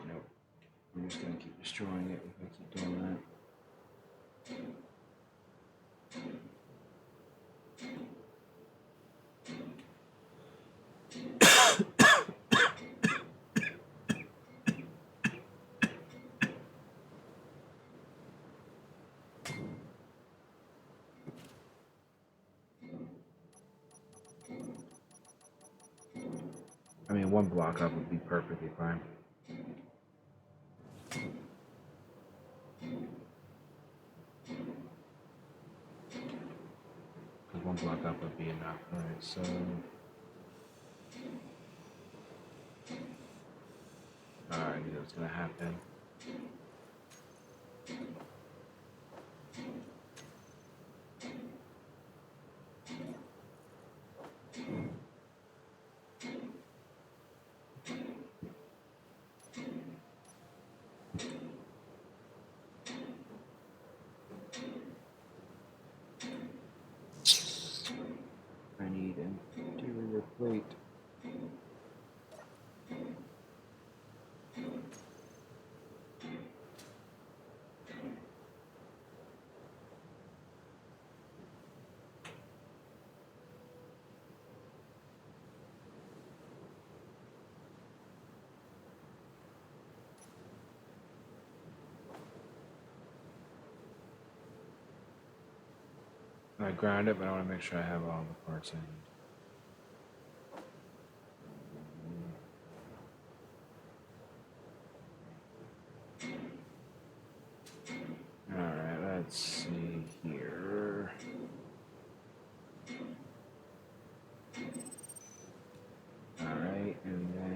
Nope. I'm just gonna keep destroying it if I keep doing that. I mean, one block up would be perfectly fine. Because one block up would be enough. Alright, so... Alright, I knew that was gonna happen. I need an interior plate. I ground it, but I want to make sure I have all the parts in. Alright, let's see here. Alright, and then...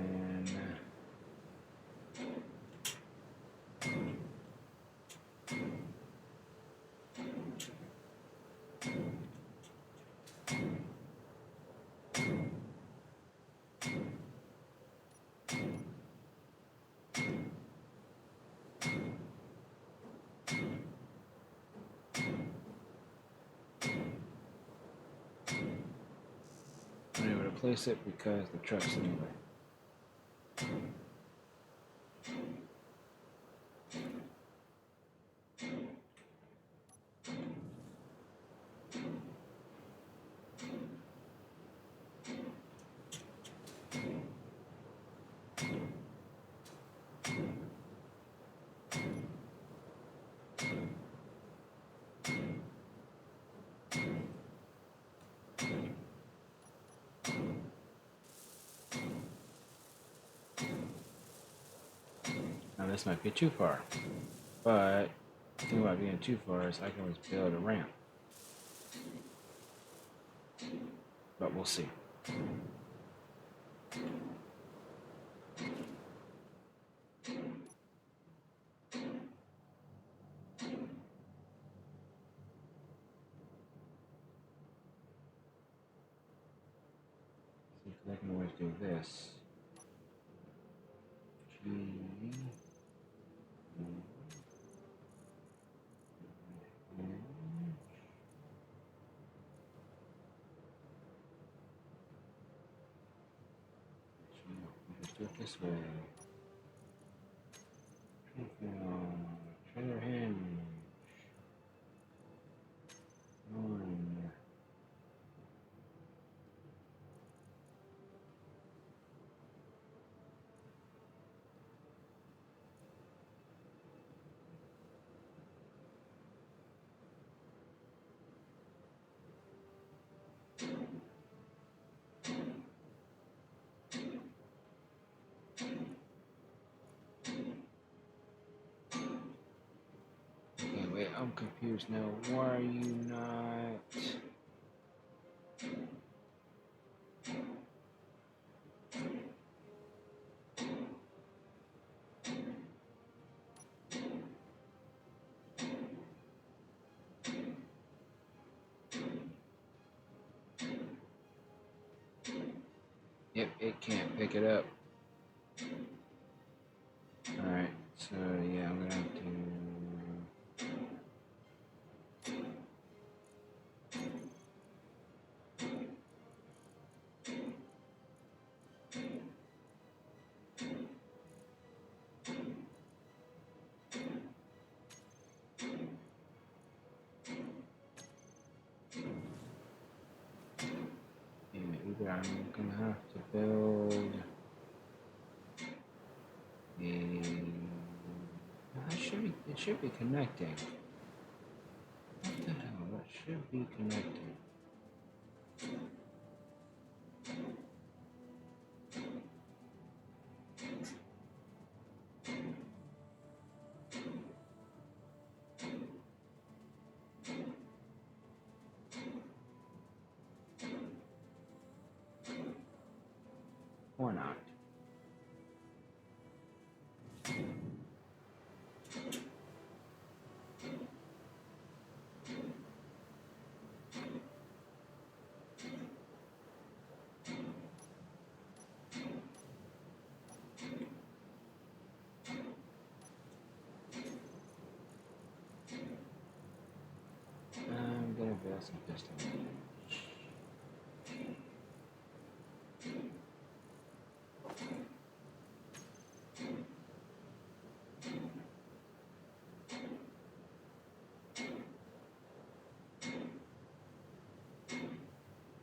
I'm able to place it because the truck's in the way. Now this might be too far, but the thing about being too far is I can always build a ramp. But we'll see. I can always do this. Let's do it this way. Trailer hinge. On. Okay, wait, I'm confused now. Why are you not? Yep, it can't pick it up. Alright, so yeah, I'm gonna have to. Either I'm gonna have to build a. It should be connecting. What the hell? That should be connecting. Or not. I'm gonna build some piston.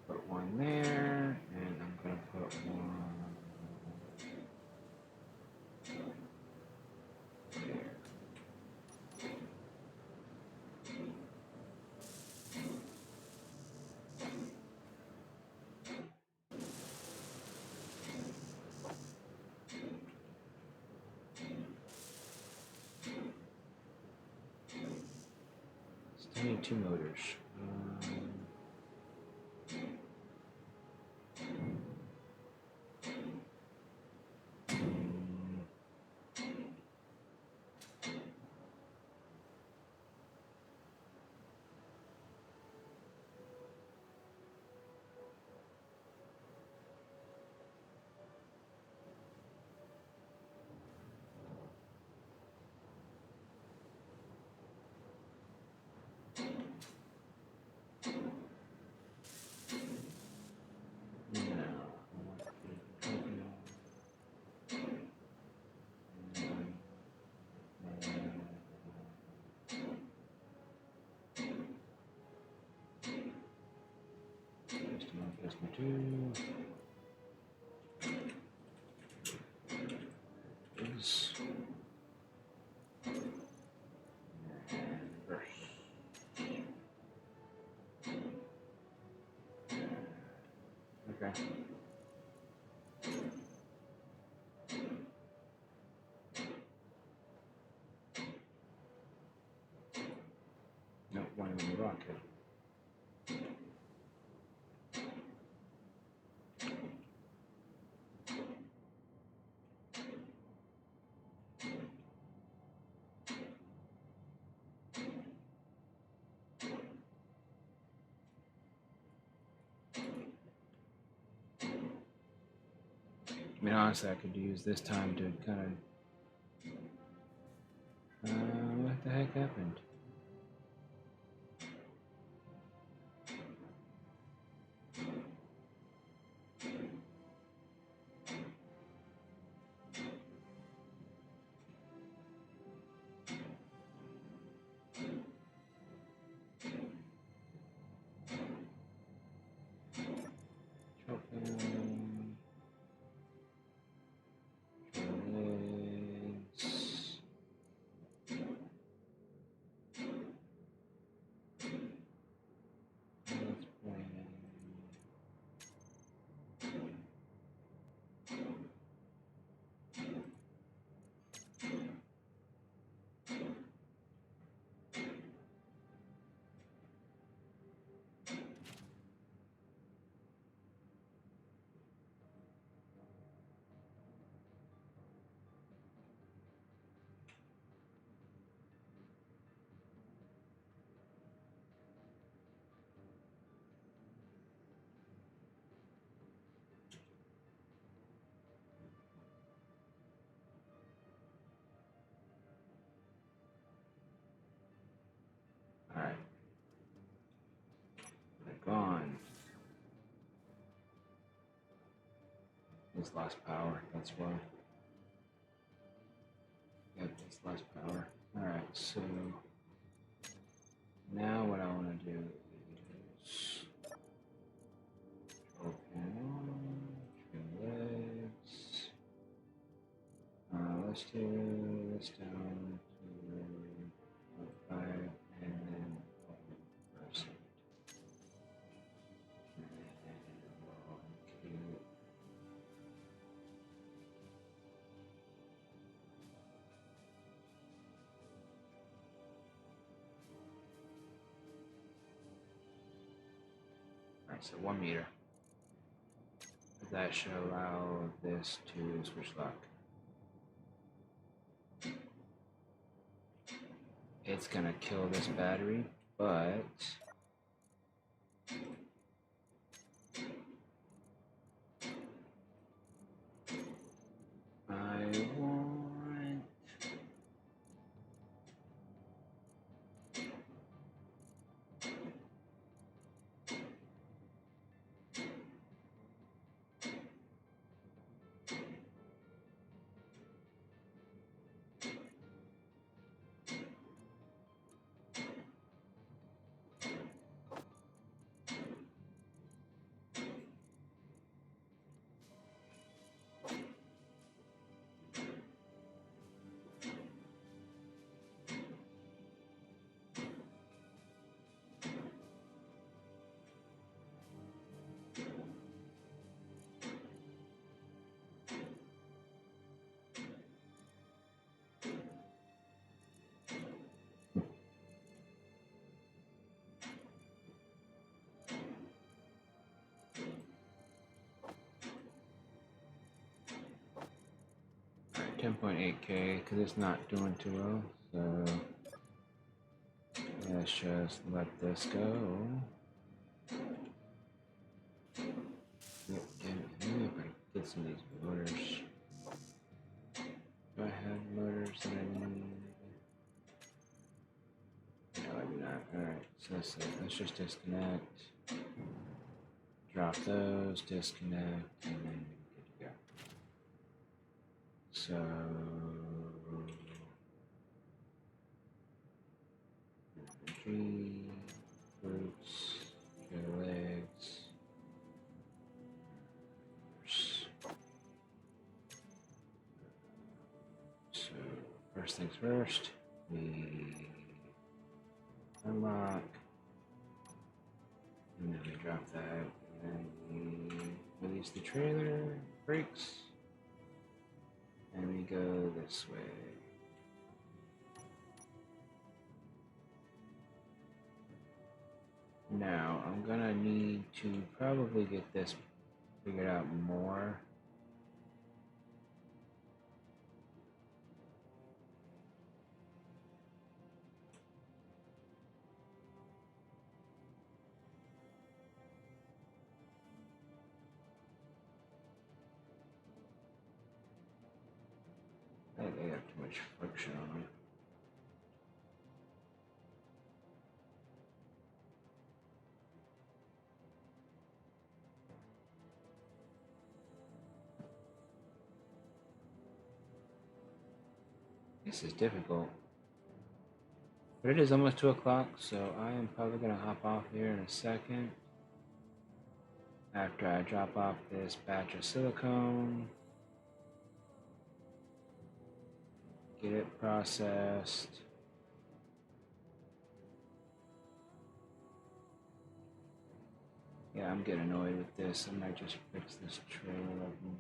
Put one there, and I'm gonna put one there. Still need two motors. Piston two. Is reverse. Okay. No, one in the rocket. I mean, honestly, I could use this time to kind of. What the heck happened? Alright. They're gone. It's lost power, that's why. Yep, it's lost power. Alright, so now what I want to do is control panel, trim legs. Let's do this down to 5 and then 1%. Alright, so 1 meter. That should allow this to switch lock. It's gonna kill this battery, but I want Alright, 10.8K because it's not doing too well. So let's just let this go. Yep, maybe if I get some of these motors. Do I have motors that I need? No, I do not. Alright, so let's just disconnect. Drop those, disconnect, and then good to go. So tree, roots, your legs. So first things first, we unlock, and then we drop that, and then we release the trailer, brakes, and we go this way. Now, I'm gonna need to probably get this figured out more. they have too much friction on them. This is difficult. But it is almost 2 o'clock, so I am probably going to hop off here in a second. After I drop off this batch of silicone. Get it processed. Yeah, I'm getting annoyed with this. I might just fix this trailer of them.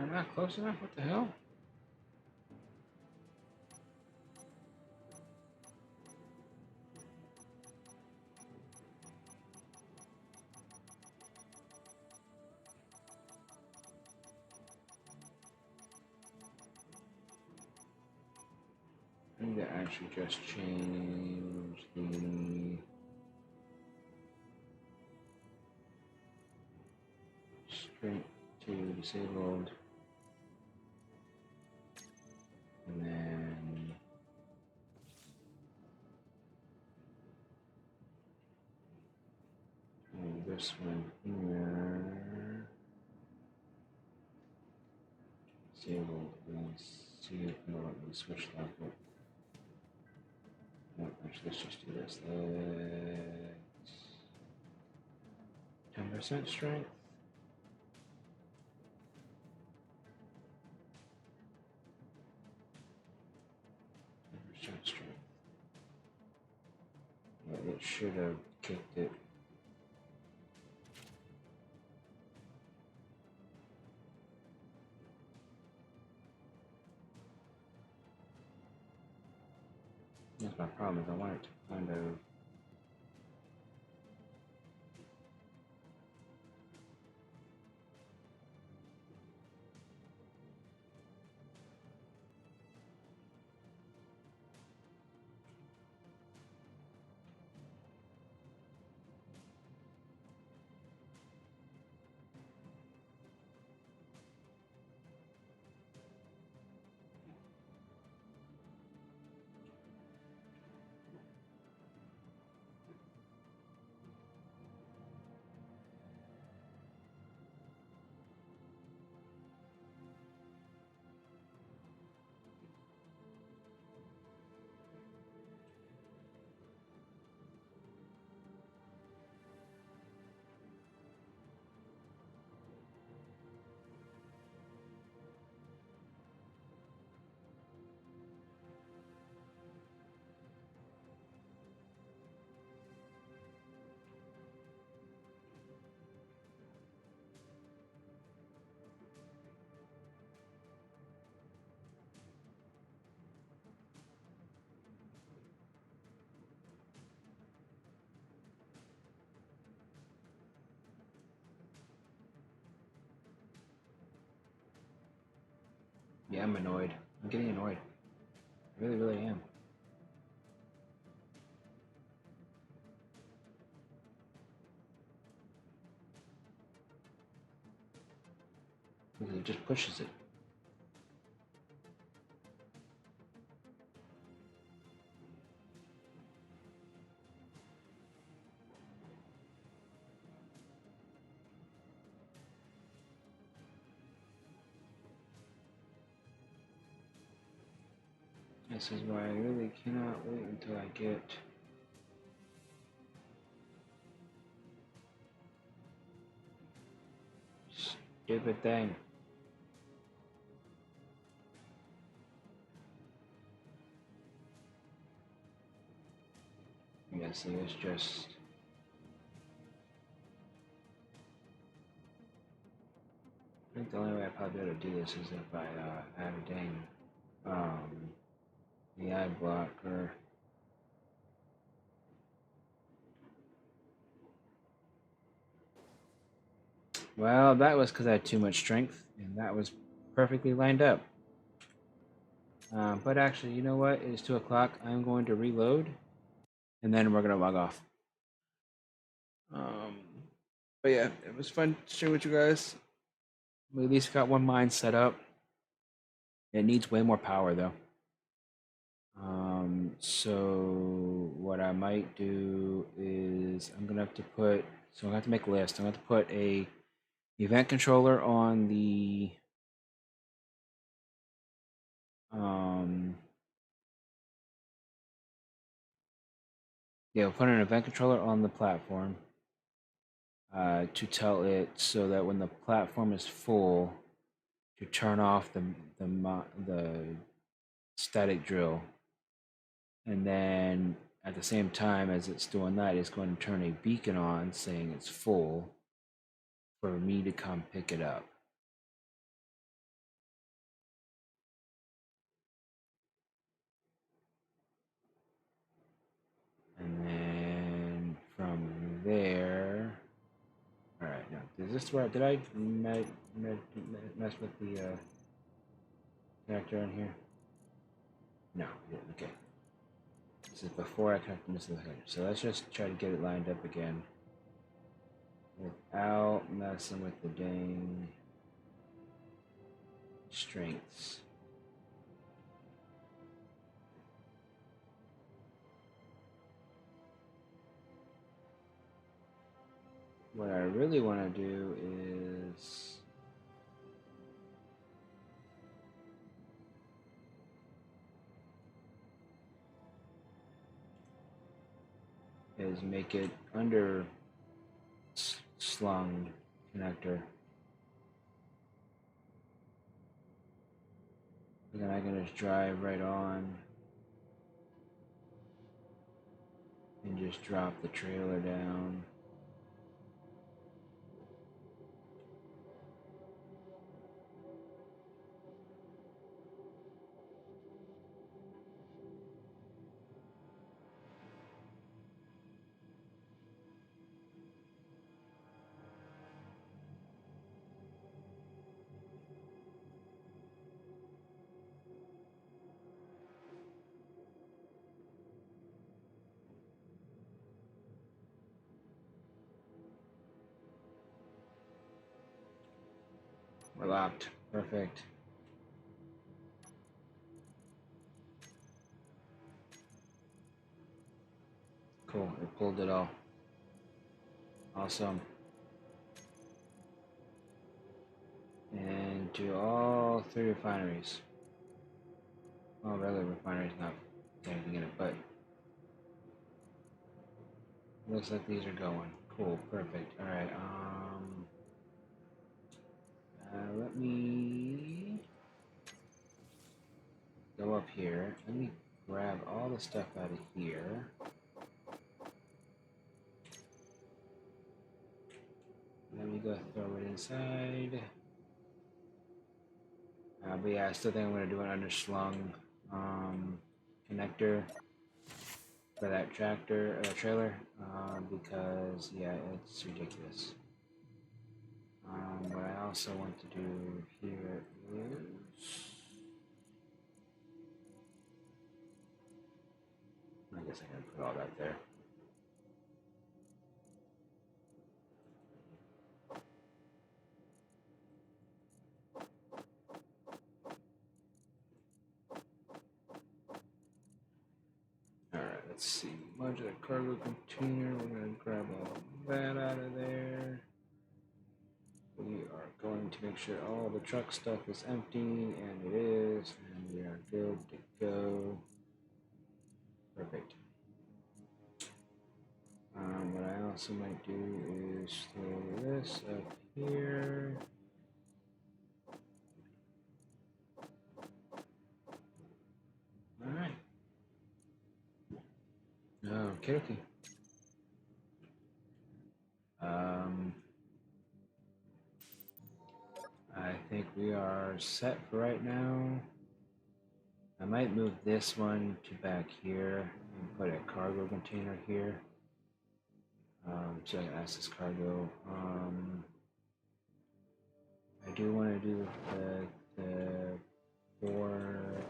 I'm not close enough? What the hell? I need to actually just change the strength to disabled. And then this one here. Disabled. Let's see if it'll let me switch lock it. No, actually, let's just do this. Let's 10% strength. Strength. Yeah, it should have kicked it. That's my problem, is I want it to kind of yeah, I'm annoyed. I'm getting annoyed. I really, really am. Because it just pushes it. This is why I really cannot wait until I get stupid thing. Yeah, see, it's just I think the only way I probably be able to do this is if I add a dang AI blocker. Well, that was because I had too much strength, and that was perfectly lined up. But actually, you know what? It is 2 o'clock. I'm going to reload, and then we're going to log off. Um, but yeah, it was fun sharing with you guys. We at least got one mine set up. It needs way more power, though. So what I might do is I'm gonna have to put. So I'm gonna have to make a list. I'm gonna have to put a event controller on the yeah, we'll put an event controller on the platform to tell it so that when the platform is full, to turn off the static drill, and then at the same time as it's doing that, it's going to turn a beacon on saying it's full for me to come pick it up. And then from there, all right. Now, is this where did I mess with the connector on here? No, I didn't. Okay. This is before I connect this to the connector. So let's just try to get it lined up again without messing with the dang strengths. What I really want to do is make it under slung connector. And then I can just drive right on and just drop the trailer down. We're locked. Perfect. Cool. It pulled it all. Awesome. And to all 3 refineries. Well, rather refineries not anything in it, but looks like these are going. Cool. Perfect. All right. Let me go up here. Let me grab all the stuff out of here. Let me go throw it inside. But yeah, I still think I'm going to do an underslung connector for that trailer, because yeah, it's ridiculous. What I also want to do here is, I guess I can put all that there. Alright, let's see. Modular cargo container. We're going to grab all that out of there. We are going checking to make sure all the truck stuff is empty, and it is, and we are good to go. Perfect. What I also might do is throw this up here. Alright. Okay, okay. I think we are set for right now. I might move this one to back here and put a cargo container here. So I can access cargo. I do want to do the 4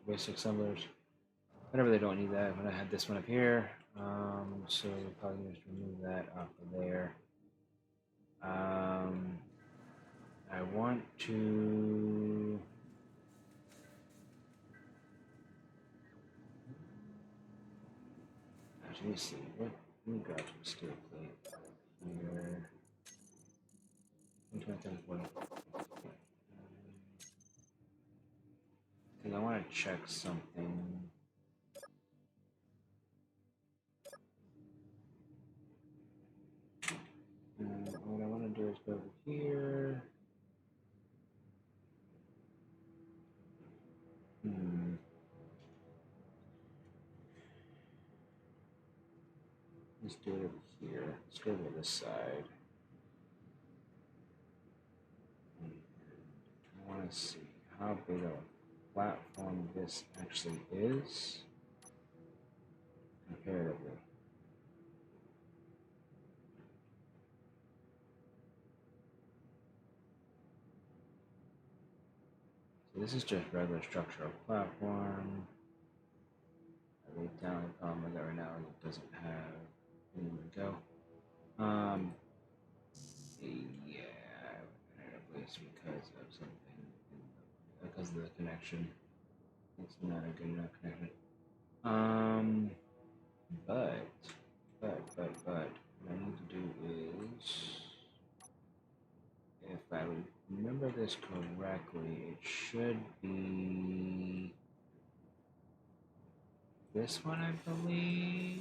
basic assemblers. Whatever, they don't need that. But I had this one up here. So we're probably going to remove that off of there. I want to. Actually, let's see. Let me grab some steel plate here. 20, because I want to check something. What I want to do is go over here. Let's do it over here. Let's go to this side. I want to see how big of a platform this actually is comparatively. So this is just regular structural platform. The only problem with it right now is it doesn't have anywhere to go. Yeah, I believe it's because of something, because of the connection. It's not a good enough connection. But what I need to do is, if I remember this correctly, it should be this one, I believe.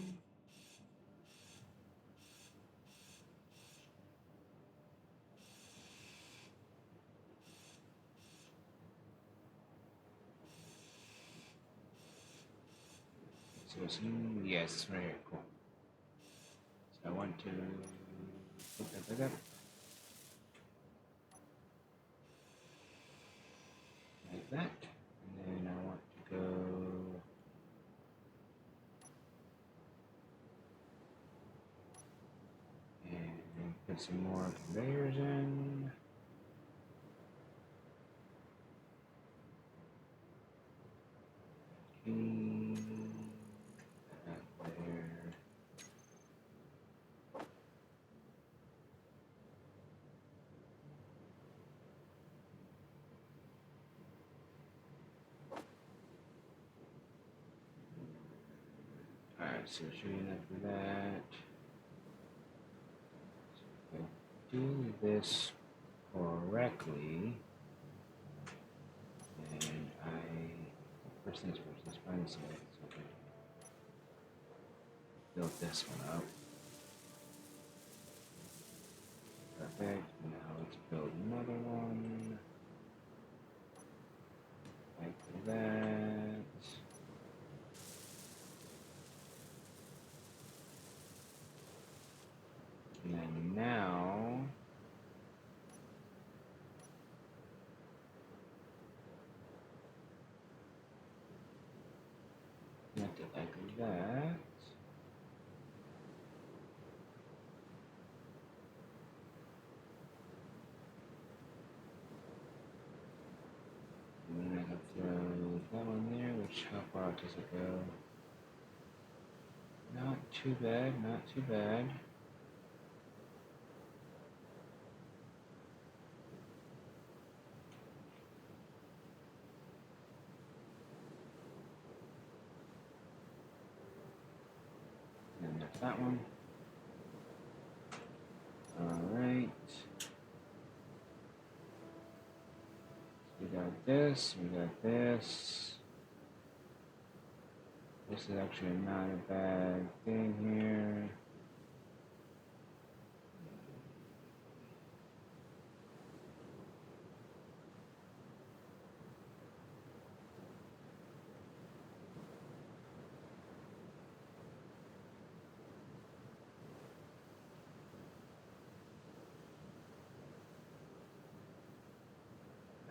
So it's, yes, right here, cool. So I want to put that back up. Like that. And then I want to go and put some more conveyors in. There. Alright, so showing up for that. So if I do this correctly, and first things first, let's find some way so I can build this one up. Perfect. Now let's build another one. Like that. And then now connect it like that. And then I have to throw that one there, which how far out does it go? Not too bad, not too bad. And there's that one. Alright. got this, we got this. This is actually not a bad thing here.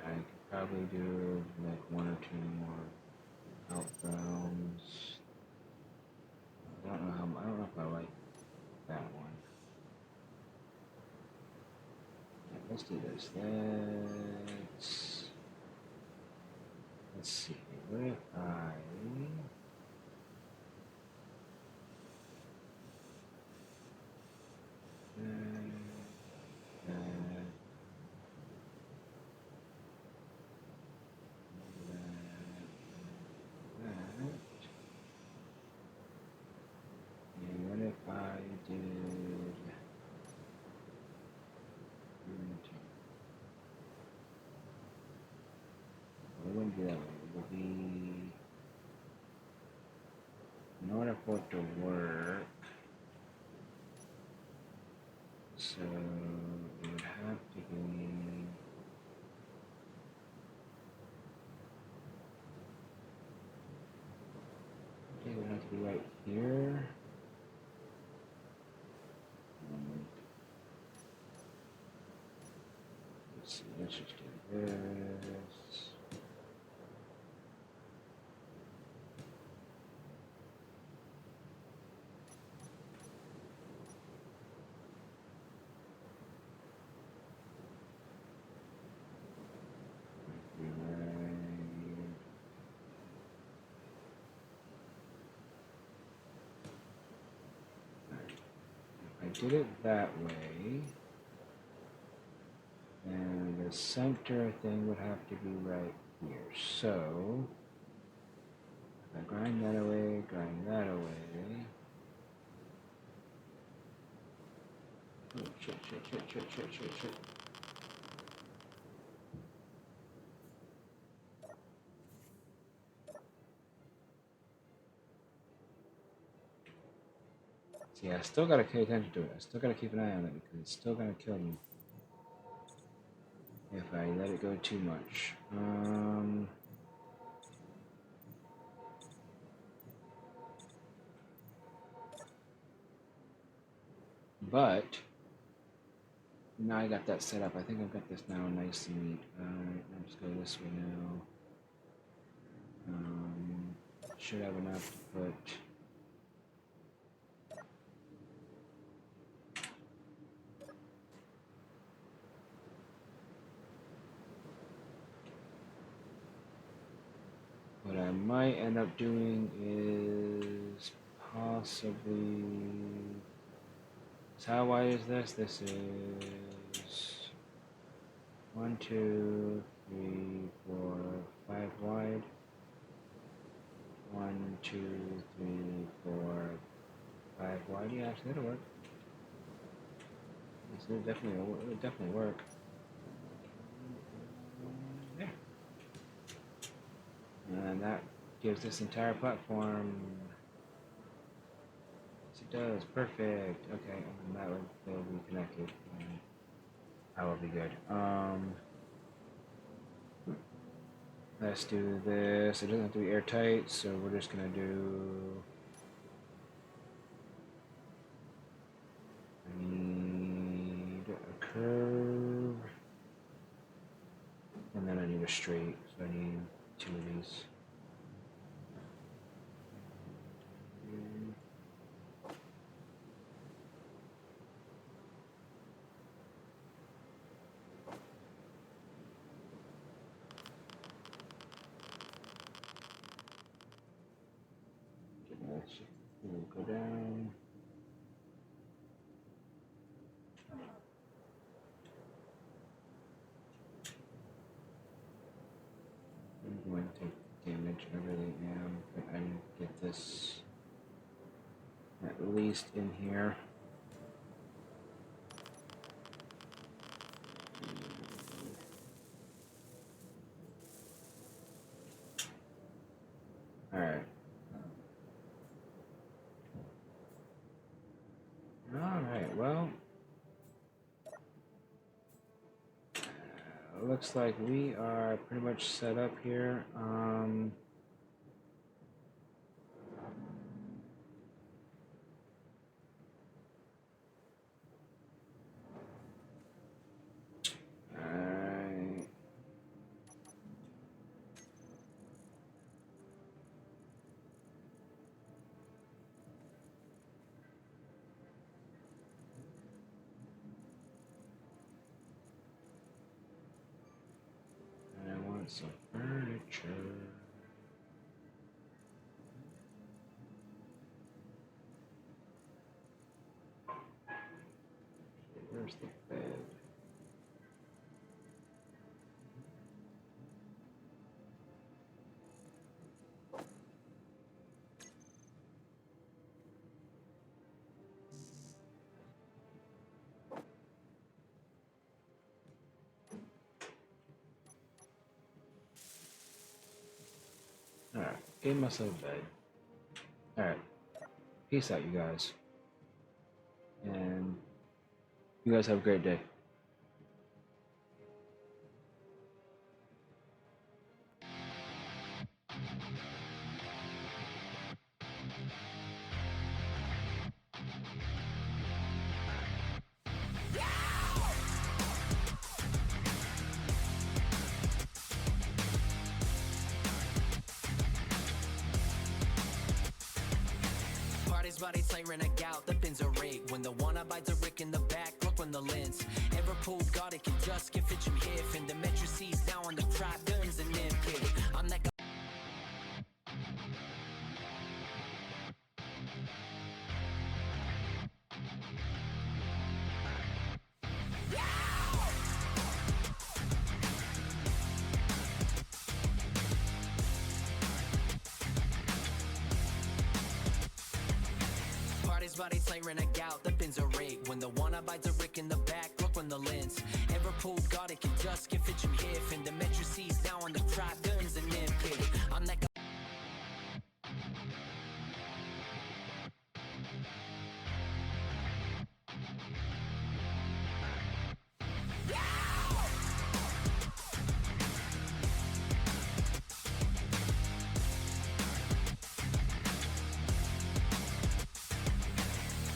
I could probably do like one or two more outbounds. I don't know if I like that one. Yeah, let's do this. Let's see. What if I uh, and what if I did it wouldn't be that way. It would be in order for it to work. So it would have to be. It would have to be right here. Let's see. Let's just do this. I did it that way, and the center thing would have to be right here. So, if I grind that away, grind that away. Oh, shit. See, I still gotta pay attention to it. I still gotta keep an eye on it because it's still gonna kill me if I let it go too much. But now I got that set up. I think I've got this now nice and neat. Alright, let's go this way now. Should have enough to put. What I might end up doing is possibly. So how wide is this? This is 1, 2, 3, 4, 5 wide. 1, 2, 3, 4, 5 wide. Yeah, actually that'll work. It'll definitely work. Yeah. And that gives this entire platform. Yes, it does. Perfect. Okay, and that would they'll be connected. And that will be good. Let's do this. It doesn't have to be airtight, so we're just gonna do. I need a curve, and then I need a straight. So I need 2 of these. We'll go down. I'm going to take damage and everything now, but I need to get this at least in here. it looks like we are pretty much set up here. Alright. And I want some furniture. Where's the bed? Alright, gave myself a bed. Alright, peace out, you guys. And you guys have a great day. Party's body siren a gout, the pins are rigged. When the one abides a rick in the back, look when the lens. Ever pulled God, it can just get fit you here. Fin the metro seas down on the trap guns and then pit. I'm that guy. Party's body siren a gout, the pins are rigged. When the one abides a rick in the back, look when the lens. Ever pulled God, it can just get fit you here. Fin the metro seas down on the trap guns and then pit. I'm that guy.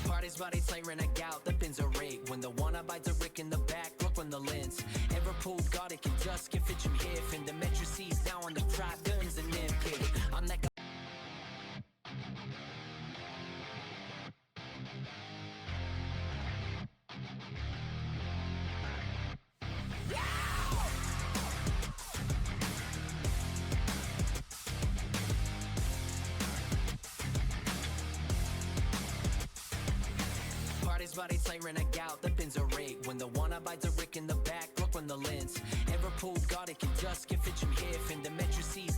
Party's body siren a gout, the pins are rigged. When the one abides a rick in the back, look when the lens. Ever pulled God, it can just get fit you here. Fin the metro seas down on the trap guns and then pit. I'm that guy. Party's body siren a gout, the pins are rigged. When the one abides a rick in the back, look when the lens. Ever pulled God, it can just get fit you here. Fin the metro seas